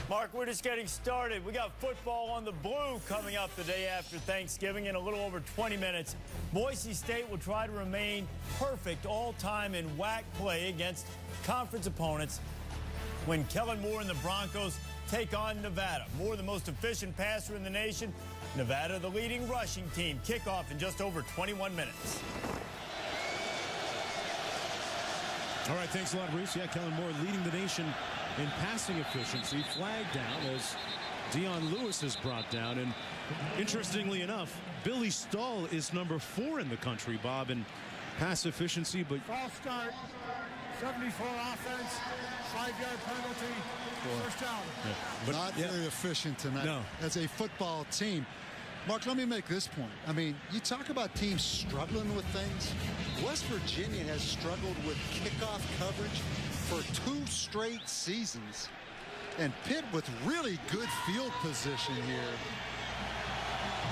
Mark, we're just getting started. We got football on the blue coming up the day after Thanksgiving in a little over 20 minutes. Boise State will try to remain perfect all-time in WAC play against conference opponents when Kellen Moore and the Broncos take on Nevada. Moore, the most efficient passer in the nation. Nevada, the leading rushing team. Kickoff in just over 21 minutes. All right, thanks a lot, Reese. Yeah, Kellen Moore leading the nation in passing efficiency. Flag down as Dion Lewis is brought down. And interestingly enough, Billy Stahl is number 4 in the country, Bob, in pass efficiency. But False start, 74 offense, 5-yard penalty, first down. Yeah, but not very efficient tonight. No. As a football team. Mark, let me make this point. I mean, you talk about teams struggling with things. West Virginia has struggled with kickoff coverage for 2 straight seasons. And Pitt with really good field position here,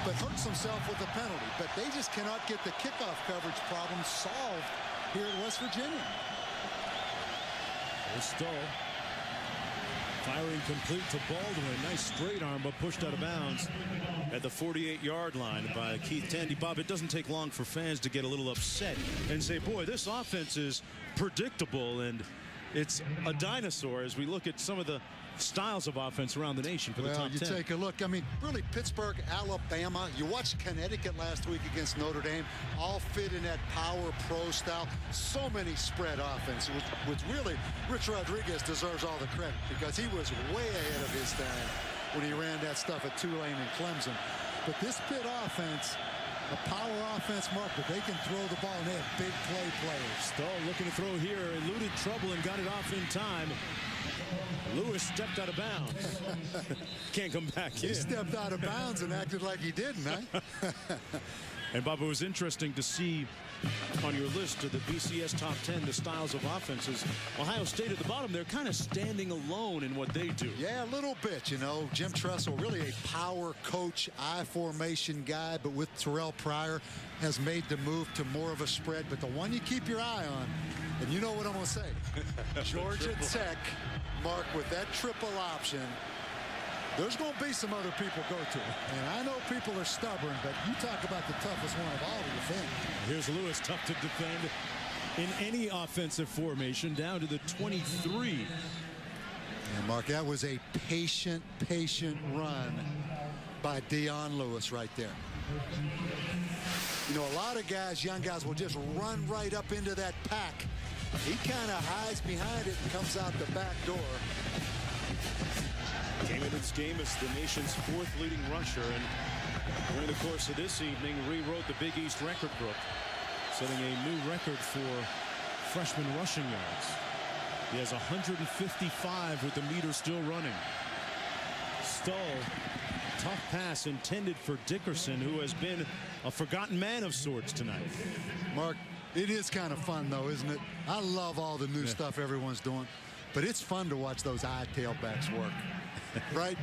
but hurts himself with the penalty. But they just cannot get the kickoff coverage problem solved here at West Virginia. There's Stahl firing complete to Baldwin. Nice straight arm, but pushed out of bounds at the 48-yard line by Keith Tandy. Bob, it doesn't take long for fans to get a little upset and say, boy, this offense is predictable and it's a dinosaur as we look at some of the styles of offense around the nation for the top 10. You take a look. I mean, really, Pittsburgh, Alabama. You watched Connecticut last week against Notre Dame. All fit in that power pro style. So many spread offense. Which really, Rich Rodriguez deserves all the credit because he was way ahead of his time when he ran that stuff at Tulane and Clemson. But this Pitt offense, a power offense, Mark, but they can throw the ball and they have big play players. Stahl looking to throw here, eluded trouble and got it off in time. Lewis stepped out of bounds. Can't come back in. He stepped out of bounds and acted like he didn't, huh? And Bob, it was interesting to see on your list of the BCS top 10 the styles of offenses. Ohio State at the bottom, they're kind of standing alone in what they do. Yeah, a little bit, you know. Jim Tressel, really a power coach, I formation guy, but with Terrell Pryor has made the move to more of a spread. But the one you keep your eye on, and you know what I'm going to say, Georgia Tech, Mark, with that triple option, there's going to be some other people go to it. And I know people are stubborn, but you talk about the toughest one of all to defend. Here's Lewis, tough to defend in any offensive formation, down to the 23. And Mark, that was a patient run by Dion Lewis right there. You know, a lot of guys, young guys, will just run right up into that pack. He kind of hides behind it and comes out the back door. Came into this game as the nation's 4th leading rusher, and during the course of this evening rewrote the Big East record book, setting a new record for freshman rushing yards. He has 155 with the meter still running. Stahl, tough pass intended for Dickerson, who has been a forgotten man of sorts tonight. Mark, it is kind of fun, though, isn't it? I love all the new stuff everyone's doing, but it's fun to watch those tailbacks work. Right?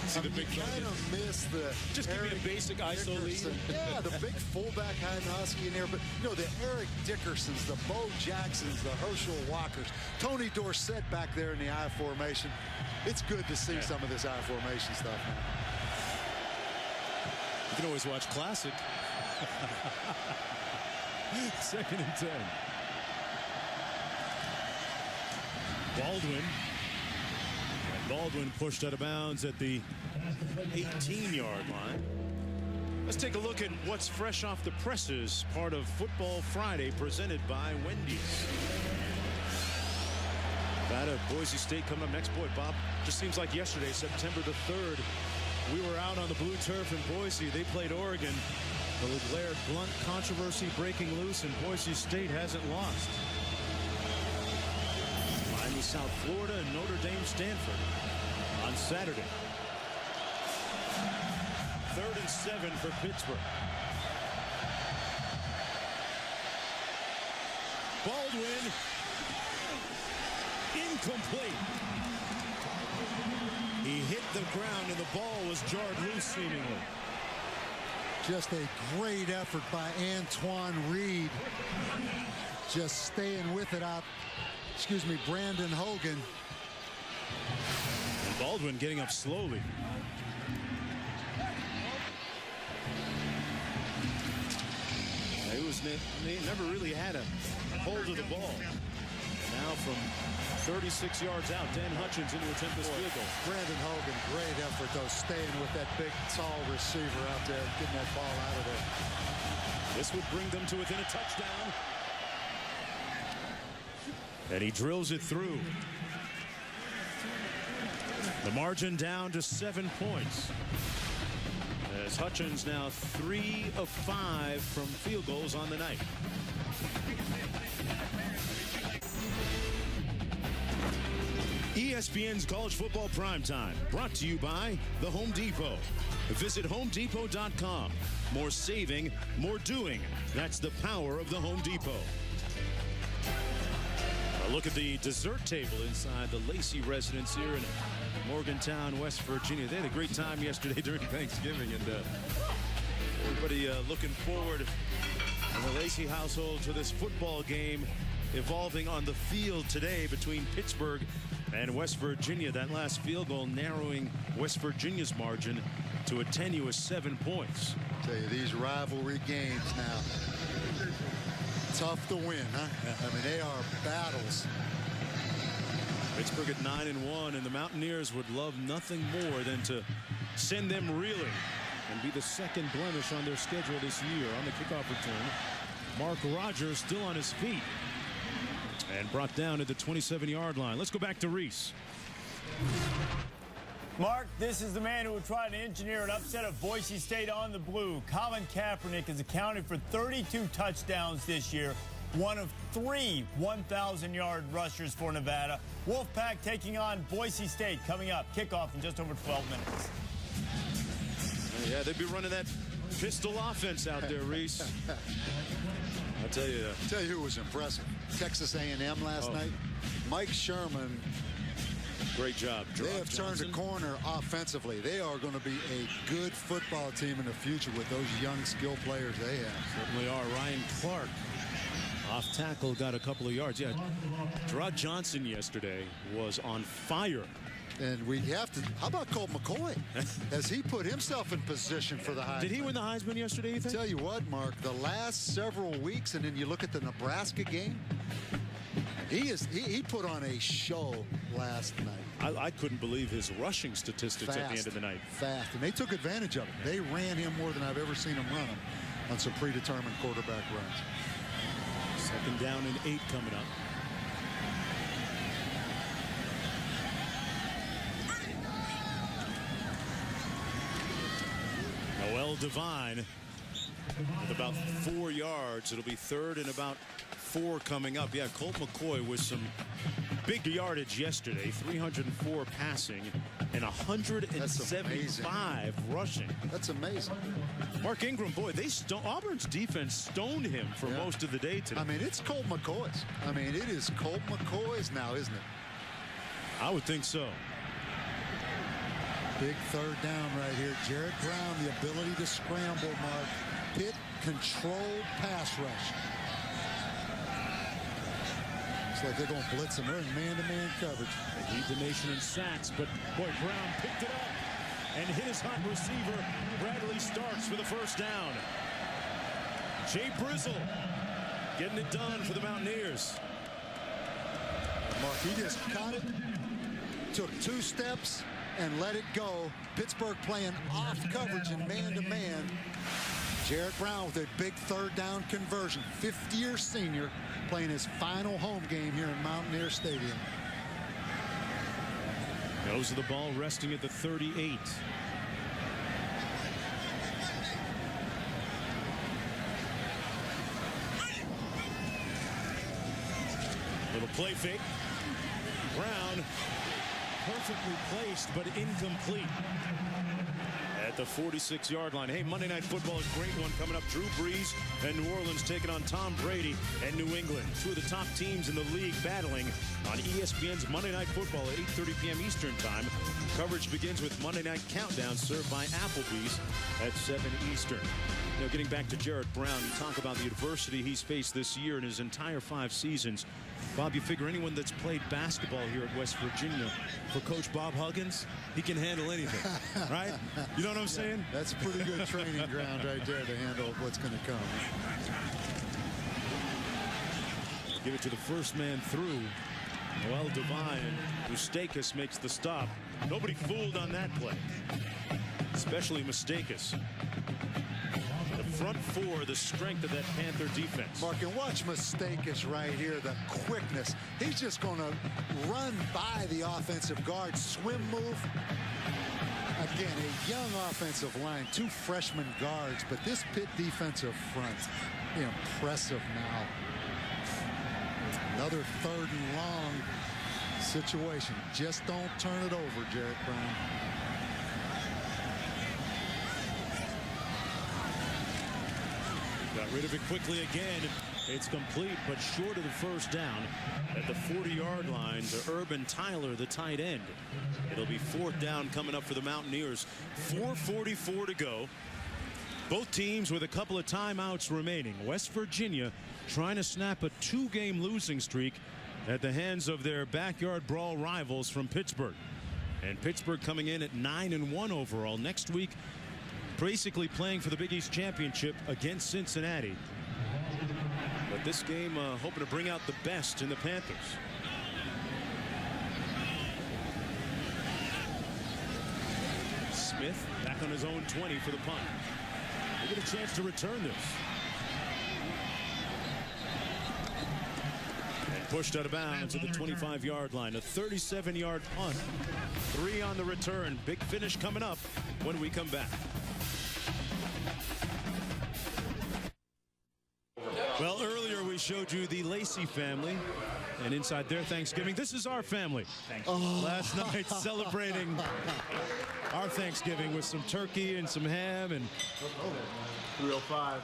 See the big you kind of miss the just give me a basic ISO lead. Yeah, the big fullback Husky in there, but you know, the Eric Dickersons, the Bo Jacksons, the Herschel Walkers, Tony Dorsett back there in the I formation. It's good to see some of this I formation stuff now. You can always watch Classic. 2nd and 10. Baldwin pushed out of bounds at the 18-yard line. Let's take a look at what's fresh off the presses, part of Football Friday presented by Wendy's. Nevada, Boise State coming up next. Boy, Bob, just seems like yesterday, September the 3rd, we were out on the blue turf in Boise. They played Oregon. The LeGlaire Blunt controversy breaking loose, and Boise State hasn't lost. Miami, South Florida, and Notre Dame, Stanford on Saturday. 3rd and 7 for Pittsburgh. Baldwin, incomplete. He hit the ground and the ball was jarred loose seemingly. Just a great effort by Antoine Reed. Just staying with it out. Brandon Hogan. And Baldwin getting up slowly. He never really had a hold of the ball. Now from 36 yards out, Dan Hutchins into attempt this field goal. Brandon Hogan, great effort though, staying with that big, tall receiver out there, getting that ball out of there. This would bring them to within a touchdown. And he drills it through. The margin down to 7 points. As Hutchins now 3 of 5 from field goals on the night. ESPN's College Football Primetime, brought to you by the Home Depot. Visit HomeDepot.com. More saving, more doing. That's the power of the Home Depot. A look at the dessert table inside the Lacey residence here in Morgantown, West Virginia. They had a great time yesterday during Thanksgiving, and everybody looking forward in the Lacey household to this football game evolving on the field today between Pittsburgh and West Virginia. That last field goal narrowing West Virginia's margin to a tenuous 7 points. I tell you, these rivalry games now, tough to win, huh? I mean, they are battles. Pittsburgh at 9-1, and the Mountaineers would love nothing more than to send them reeling and be the second blemish on their schedule this year. On the kickoff return, Mark Rogers still on his feet and brought down at the 27-yard line. Let's go back to Reese. Mark, this is the man who would try to engineer an upset of Boise State on the blue. Colin Kaepernick has accounted for 32 touchdowns this year, one of 3 1,000-yard rushers for Nevada. Wolfpack taking on Boise State coming up. Kickoff in just over 12 minutes. Yeah, they'd be running that pistol offense out there, Reese. I'll tell you. Tell you who was impressive. Texas A&M last night. Mike Sherman. Great job. They have turned a corner offensively. They are going to be a good football team in the future with those young skill players they have. Certainly are. Ryan Clark off tackle, got a couple of yards. Yeah, Gerard Johnson yesterday was on fire. And we have to, how about Colt McCoy? Has he put himself in position for the Heisman? Did he win the Heisman yesterday, you think? Tell you what, Mark, the last several weeks, and then you look at the Nebraska game, he put on a show last night. I couldn't believe his rushing statistics at the end of the night. Fast, and they took advantage of it. They ran him more than I've ever seen him run him on some predetermined quarterback runs. 2nd down and 8 coming up. Noel Devine with about 4 yards. It'll be 3rd and about 4 coming up. Yeah, Colt McCoy with some big yardage yesterday. 304 passing and 175 rushing. That's amazing. Mark Ingram, boy, Auburn's defense stoned him for most of the day today. I mean, it's Colt McCoy's. I mean, it is Colt McCoy's now, isn't it? I would think so. Big 3rd down right here. Jarrett Brown, the ability to scramble, Mark. Pitt controlled pass rush. Looks like they're going to blitz him. They're in man-to-man coverage. They lead the nation in sacks, but boy, Brown picked it up and hit his hot receiver. Bradley Starks for the 1st down. Jay Brizzle getting it done for the Mountaineers. Mark, he just caught it, took 2 steps, and let it go. Pittsburgh playing off coverage and man-to-man. Jarrett Brown with a big 3rd down conversion. 50-year senior playing his final home game here in Mountaineer Stadium. Goes to the ball, resting at the 38. Play fake. Brown perfectly placed but incomplete at the 46-yard line. Hey, Monday Night Football is a great one coming up. Drew Brees and New Orleans taking on Tom Brady and New England. Two of the top teams in the league battling on ESPN's Monday Night Football at 8:30 p.m. Eastern Time. Coverage begins with Monday Night Countdown served by Applebee's at 7 Eastern. You know, getting back to Jared Brown, you talk about the adversity he's faced this year in his entire 5 seasons. Bob, you figure anyone that's played basketball here at West Virginia, for Coach Bob Huggins, he can handle anything, right? You know what I'm saying? That's a pretty good training ground right there to handle what's going to come. Give it to the first man through. Noel Devine. Mustakas makes the stop. Nobody fooled on that play, especially Mustakas. The front four, the strength of that Panther defense. Mark, and watch Mustakas right here, the quickness. He's just going to run by the offensive guard, swim move. Again, a young offensive line, 2 freshman guards, but this Pitt defensive front, impressive now. Another 3rd and long situation. Just don't turn it over, Jared Brown. Got rid of it quickly again. It's complete, but short of the first down at the 40-yard line to Urban Tyler, the tight end. It'll be 4th down coming up for the Mountaineers. 4:44 to go. Both teams with a couple of timeouts remaining. West Virginia trying to snap a 2-game losing streak at the hands of their backyard brawl rivals from Pittsburgh. And Pittsburgh coming in at 9-1 overall. Next week, basically playing for the Big East Championship against Cincinnati. But this game hoping to bring out the best in the Panthers. Smith back on his own 20 for the punt. They get a chance to return this. And pushed out of bounds at the 25-yard line. A 37-yard punt. 3 on the return. Big finish coming up when we come back. Well, earlier we showed you the Lacey family, and inside their Thanksgiving, this is our family. Last night celebrating our Thanksgiving with some turkey and some ham and 305.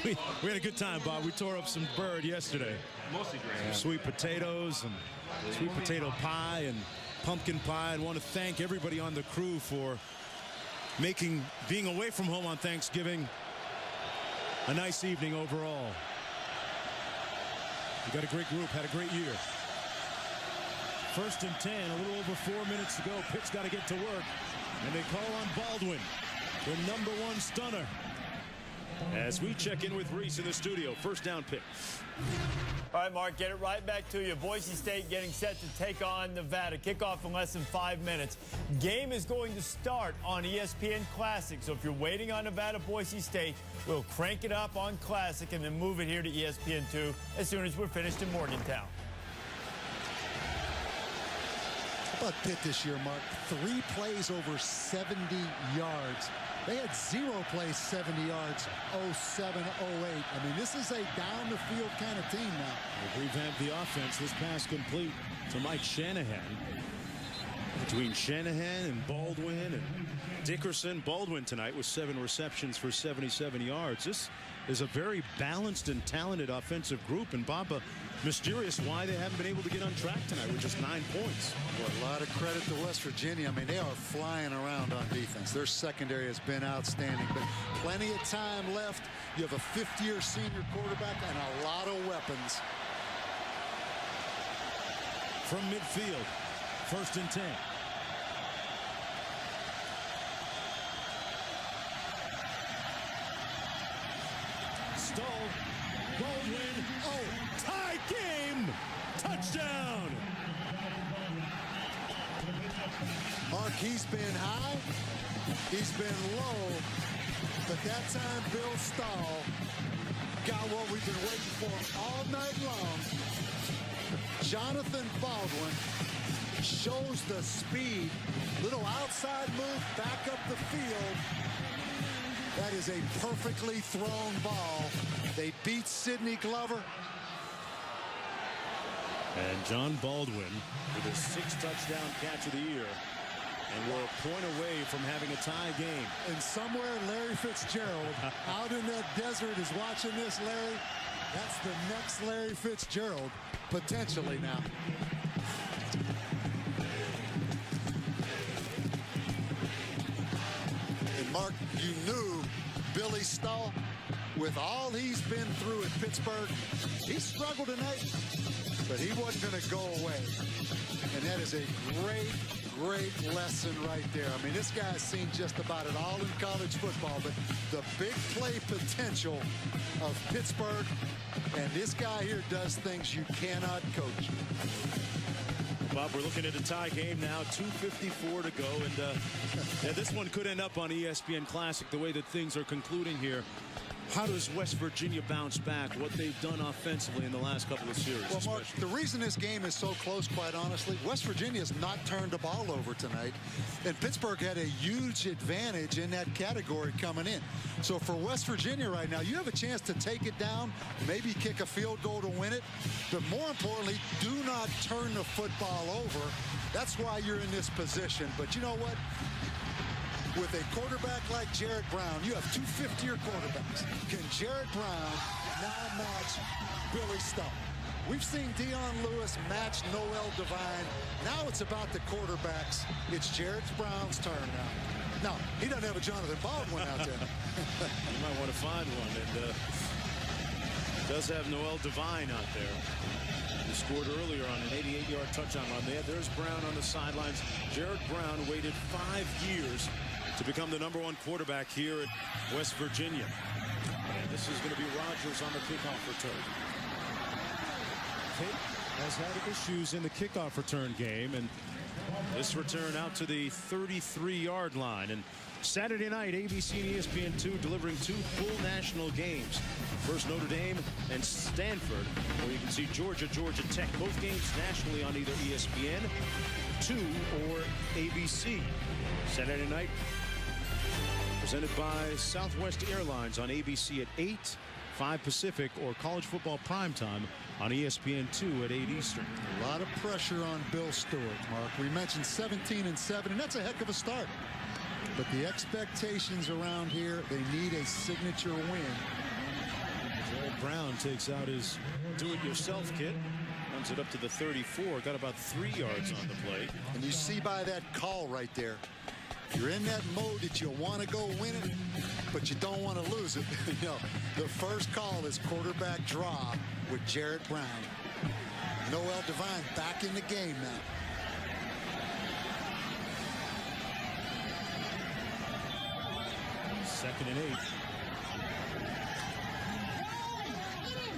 we had a good time, Bob. We tore up some bird yesterday. Mostly great. Sweet potatoes and sweet potato pie and pumpkin pie. I want to thank everybody on the crew for making being away from home on Thanksgiving a nice evening overall. We got a great group, had a great year. 1st and 10, a little over 4 minutes to go. Pitt's got to get to work, and they call on Baldwin, the #1 stunner. As we check in with Reese in the studio, 1st down Pitt. All right, Mark, get it right back to you. Boise State getting set to take on Nevada. Kickoff in less than 5 minutes. Game is going to start on ESPN Classic. So if you're waiting on Nevada, Boise State, we'll crank it up on Classic and then move it here to ESPN2 as soon as we're finished in Morgantown. How about Pitt this year, Mark? 3 plays over 70 yards. They had 0 plays 70 yards, 07-08. I mean, this is a down-the-field kind of team now. They've revamped the offense. This pass complete to Mike Shanahan. Between Shanahan and Baldwin and Dickerson. Baldwin tonight with 7 receptions for 77 yards. This is a very balanced and talented offensive group. And Bob, mysterious why they haven't been able to get on track tonight with just 9 points. Well, a lot of credit to West Virginia. I mean, they are flying around on defense. Their secondary has been outstanding, but plenty of time left. You have a 5th-year senior quarterback and a lot of weapons. From midfield, 1st and 10. Stoll, Baldwin, tie game, touchdown. Mark, he's been high, he's been low, but that time Bill Stahl got what we've been waiting for all night long. Jonathan Baldwin shows the speed, little outside move back up the field. That is a perfectly thrown ball. They beat Sidney Glover. And John Baldwin with his 6th touchdown catch of the year. And we're a point away from having a tie game. And somewhere Larry Fitzgerald out in that desert is watching this, Larry. That's the next Larry Fitzgerald, potentially now. And Mark, you knew Billy Stahl, with all he's been through at Pittsburgh, he struggled tonight, but he wasn't going to go away. And that is a great lesson right there. I mean, this guy's seen just about it all in college football, but the big play potential of Pittsburgh, and this guy here does things you cannot coach. Bob, we're looking at a tie game now, 2:54 to go, and yeah, this one could end up on ESPN Classic the way that things are concluding here. How does West Virginia bounce back? What they've done offensively in the last couple of series? Well, Mark, the reason this game is so close, quite honestly, West Virginia has not turned the ball over tonight, and Pittsburgh had a huge advantage in that category coming in. So for West Virginia right now, you have a chance to take it down, maybe kick a field goal to win it, but more importantly, do not turn the football over. That's why you're in this position. But you know what? With a quarterback like Jared Brown, you have 2 fifth-year quarterbacks. Can Jared Brown now match Billy Stahl? We've seen Dion Lewis match Noel Devine. Now it's about the quarterbacks. It's Jared Brown's turn now. No, he doesn't have a Jonathan Baldwin out there. You might want to find one. And does have Noel Devine out there. He scored earlier on an 88-yard touchdown run there. There's Brown on the sidelines. Jared Brown waited 5 years to become the #1 quarterback here at West Virginia. And this is going to be Rodgers on the kickoff return. Pitt has had issues in the kickoff return game, and this return out to the 33-yard line. And Saturday night, ABC and ESPN2 delivering 2 full national games. First Notre Dame and Stanford, where you can see Georgia Tech, both games nationally on either ESPN2 or ABC. Saturday night, presented by Southwest Airlines on ABC at 8, 5 Pacific, or college football primetime on ESPN2 at 8 Eastern. A lot of pressure on Bill Stewart, Mark. We mentioned 17-7, and that's a heck of a start. But the expectations around here, they need a signature win. Jared Brown takes out his do-it-yourself kit. Runs it up to the 34. Got about 3 yards on the play. And you see by that call right there, you're in that mode that you want to go win it, but you don't want to lose it. You know, the first call is quarterback draw with Jared Brown. Noel Devine back in the game now. Second and 8.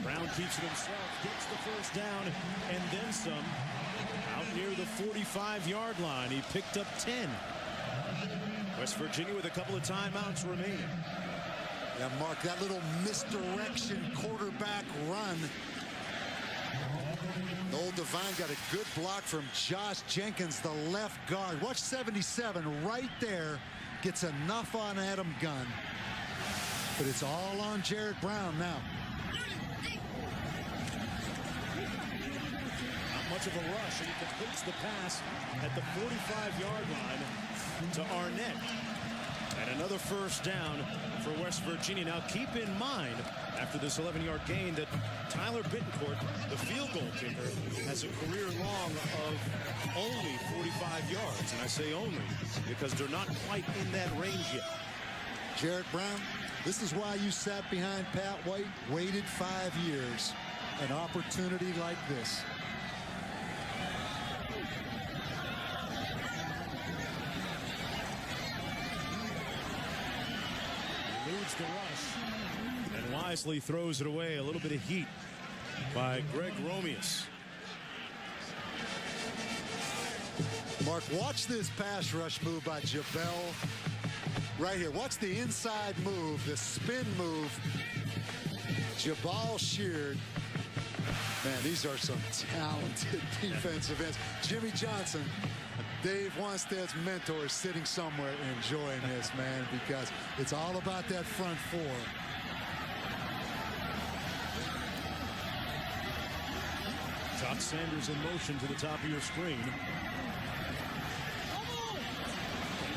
Brown keeps it himself, gets the first down, and then some. Out near the 45-yard line, he picked up 10. West Virginia with a couple of timeouts remaining. Yeah, Mark, that little misdirection quarterback run. Noel Devine got a good block from Josh Jenkins, the left guard. Watch 77 right there. Gets enough on Adam Gunn. But it's all on Jared Brown now. Not much of a rush, and he completes the pass at the 45-yard line to Arnett. And another first down for West Virginia. Now keep in mind, after this 11-yard gain, that Tyler Bittencourt, the field goal kicker, has a career long of only 45 yards. And I say only because they're not quite in that range yet. Jared Brown, this is why you sat behind Pat White, waited 5 years. An opportunity like this. Eludes the rush and wisely throws it away. A little bit of heat by Greg Romeus. Mark, watch this pass rush move by Jabel. Right here. Watch the inside move, the spin move. Jabal Sheard. Man, these are some talented defensive ends. Jimmy Johnson, Dave Wanstead's mentor, is sitting somewhere enjoying this, man, because it's all about that front four. Top brought Sanders in motion to the top of your screen.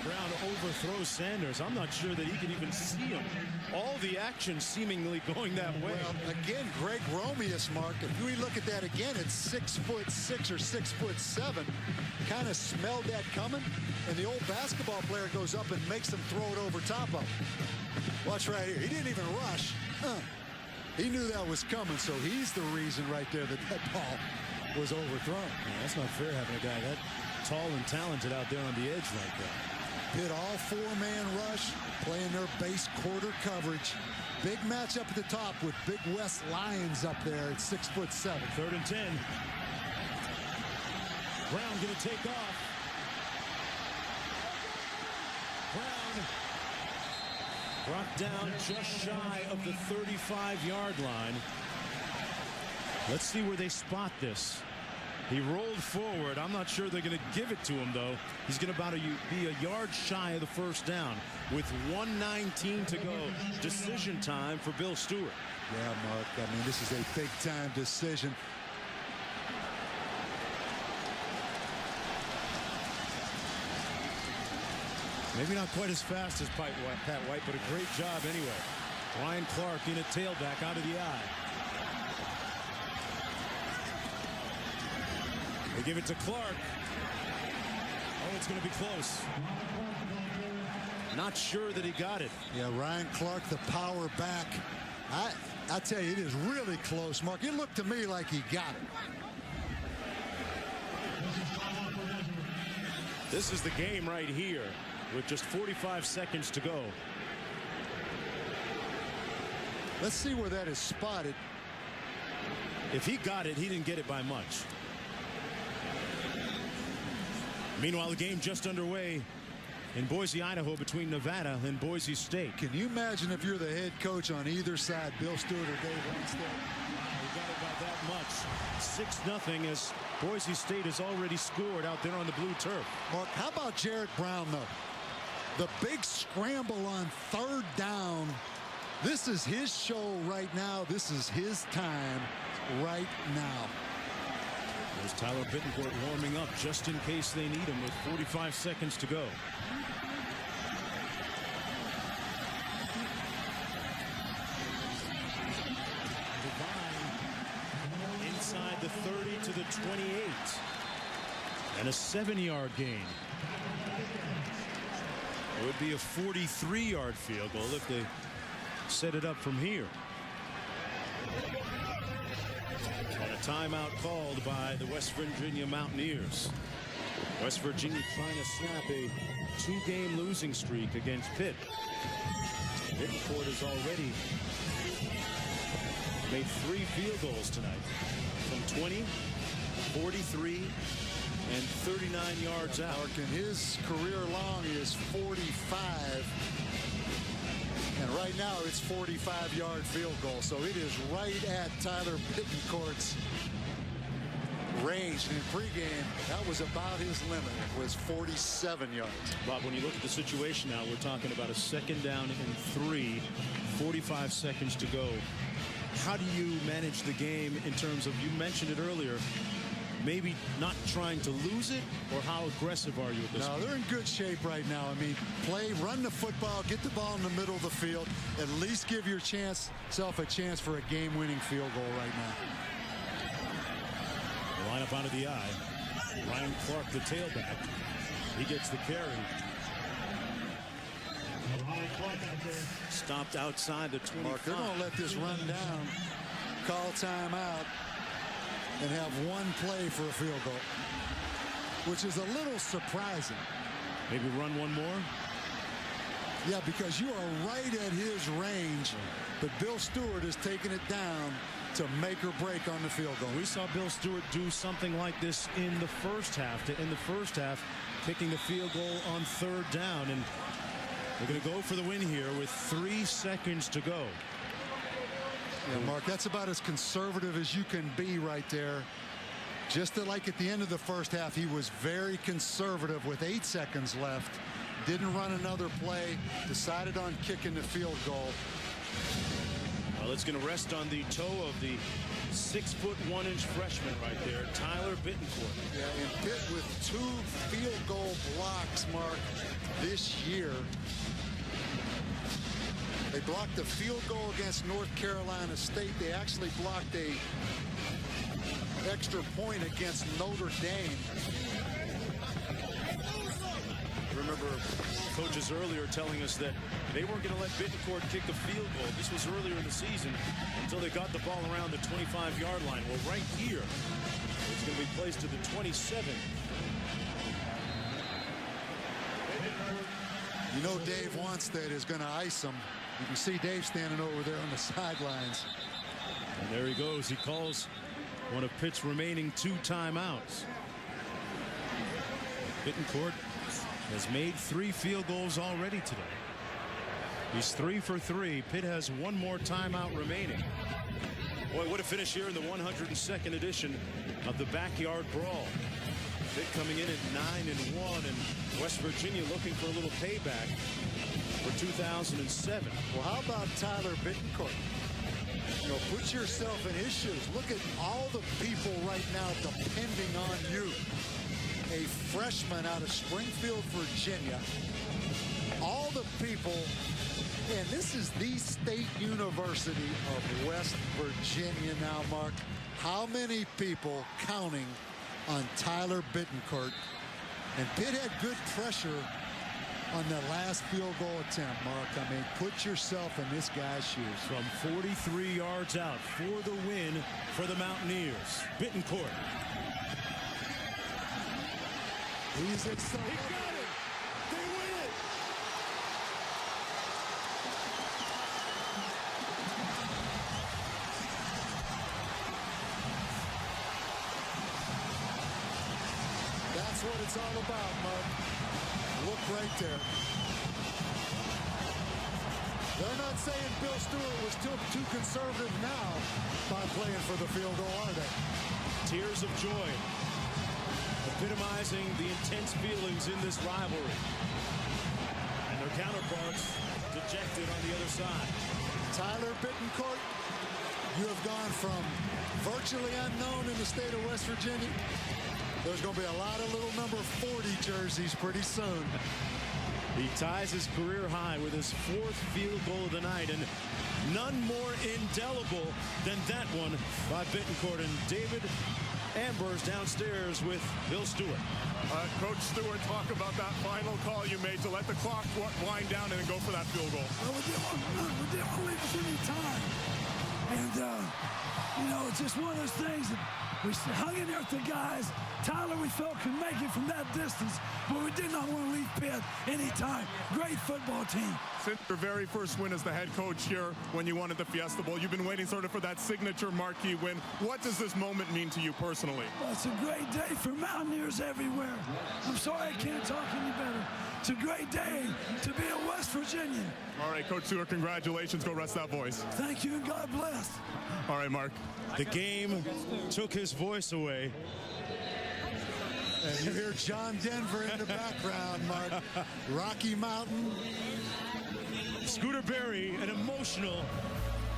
Brown overthrows Sanders. I'm not sure that he can even see him. All the action seemingly going that way. Well, again, Greg Romeus, Mark, if we look at that again, it's 6'6" or 6'7". Kind of smelled that coming, and the old basketball player goes up and makes him throw it over top of him. Watch right here. He didn't even rush. He knew that was coming, so he's the reason right there that ball was overthrown. Yeah, that's not fair having a guy that tall and talented out there on the edge like that. Pitt all four-man rush, playing their base quarter coverage. Big matchup at the top with Big West Lions up there at 6'7". 3rd and 10. Brown going to take off. Brown brought down just shy of the 35-yard line. Let's see where they spot this. He rolled forward. I'm not sure they're going to give it to him, though. He's going to be a yard shy of the first down with 1:19 to go. Decision time for Bill Stewart. Yeah, Mark. I mean, this is a big-time decision. Maybe not quite as fast as Pat White, but a great job anyway. Ryan Clark in a tailback out of the eye. They give it to Clark. Oh, it's going to be close. Not sure that he got it. Yeah, Ryan Clark, the power back. I tell you, it is really close, Mark. It looked to me like he got it. This is the game right here with just 45 seconds to go. Let's see where that is spotted. If he got it, he didn't get it by much. Meanwhile, the game just underway in Boise, Idaho, between Nevada and Boise State. Can you imagine if you're the head coach on either side, Bill Stewart or Dave Winstead? They got it by that much. 6-0 as Boise State has already scored out there on the blue turf. Mark, how about Jarrett Brown, though? The big scramble on 3rd down. This is his show right now. This is his time right now. There's Tyler Bittencourt warming up just in case they need him with 45 seconds to go. Divine inside the 30 to the 28. And a 7-yard gain. It would be a 43-yard field goal if they set it up from here. And a timeout called by the West Virginia Mountaineers. West Virginia trying to snap a 2-game losing streak against Pitt. Bittencourt has already made 3 field goals tonight from 20, 43, and 39 yards out. Mark, in his career long is 45. And right now it's 45-yard field goal. So it is right at Tyler Bittencourt's range. And in pregame, that was about his limit. It was 47 yards. Bob, when you look at the situation now, we're talking about a 2nd down and 3, 45 seconds to go. How do you manage the game in terms of, you mentioned it earlier, maybe not trying to lose it, or how aggressive are you at this point? No, they're in good shape right now. I mean, run the football, get the ball in the middle of the field, at least give yourself a chance for a game-winning field goal right now. The lineup out of the eye. Ryan Clark, the tailback. He gets the carry. Stopped outside the 25. Mark, they're going to let this run down, call timeout, and have one play for a field goal, which is a little surprising. Maybe run one more? Yeah, because you are right at his range, but Bill Stewart is taking it down to make or break on the field goal. We saw Bill Stewart do something like this in the first half. Kicking the field goal on 3rd down, and they're going to go for the win here with 3 seconds to go. Yeah, Mark, that's about as conservative as you can be right there. Just like at the end of the first half, he was very conservative with 8 seconds left. Didn't run another play. Decided on kicking the field goal. Well, it's going to rest on the toe of the 6'1" freshman right there, Tyler Bittencourt. Yeah, and Pitt with 2 field goal blocks, Mark, this year. They blocked a field goal against North Carolina State. They actually blocked a extra point against Notre Dame. Remember coaches earlier telling us that they weren't going to let Bittencourt kick a field goal. This was earlier in the season until they got the ball around the 25-yard line. Well, right here, it's going to be placed to the 27. You know Dave Wanstead is going to ice him. You can see Dave standing over there on the sidelines. And there he goes. He calls one of Pitt's remaining 2 timeouts. Bittencourt has made 3 field goals already today. He's 3 for 3. Pitt has 1 more timeout remaining. Boy, what a finish here in the 102nd edition of the Backyard Brawl. Pitt coming in at 9-1, and West Virginia looking for a little payback for 2007. Well, how about Tyler Bittencourt? You know, put yourself in his shoes. Look at all the people right now depending on you. A freshman out of Springfield, Virginia. All the people, and this is the State University of West Virginia now, Mark. How many people counting on Tyler Bittencourt? And Pitt had good pressure on that last field goal attempt, Mark. I mean, put yourself in this guy's shoes. From 43 yards out for the win for the Mountaineers. Bittencourt. He's excited. He got it. They win it. That's what it's all about, Mark. Look right there. They're not saying Bill Stewart was too conservative now by playing for the field goal, are they? Tears of joy, epitomizing the intense feelings in this rivalry. And their counterparts dejected on the other side. Tyler Bittencourt, you have gone from virtually unknown in the state of West Virginia. There's going to be a lot of little number 40 jerseys pretty soon. He ties his career high with his 4th field goal of the night, and none more indelible than that one by Bittencourt. And David Amber's downstairs with Bill Stewart. Coach Stewart, talk about that final call you made to let the clock wind down and then go for that field goal. Well, we didn't want to leave us any time. And, you know, it's just one of those things that we hung in there with the guys. Tyler, we felt, could make it from that distance, but we did not want to leave Pitt any time. Great football team. Since your very first win as the head coach here when you won at the Fiesta Bowl, you've been waiting sort of for that signature marquee win. What does this moment mean to you personally? Well, it's a great day for Mountaineers everywhere. I'm sorry I can't talk any better. It's a great day to be a West Virginian. All right, Coach Stewart, congratulations. Go rest that voice. Thank you, and God bless. All right, Mark. The game took his voice away. And you hear John Denver in the background, Mark. Rocky Mountain. Scooter Berry, an emotional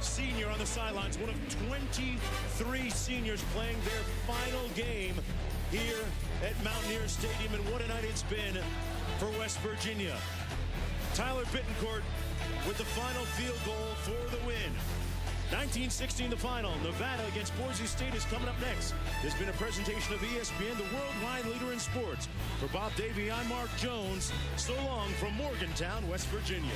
senior on the sidelines, one of 23 seniors playing their final game here at Mountaineers Stadium, and what a night it's been for West Virginia. Tyler Bittencourt with the final field goal for the win. 1916 the final. Nevada against Boise State is coming up next. This has been a presentation of ESPN, the worldwide leader in sports. For Bob Davie, I'm Mark Jones. So long from Morgantown, West Virginia.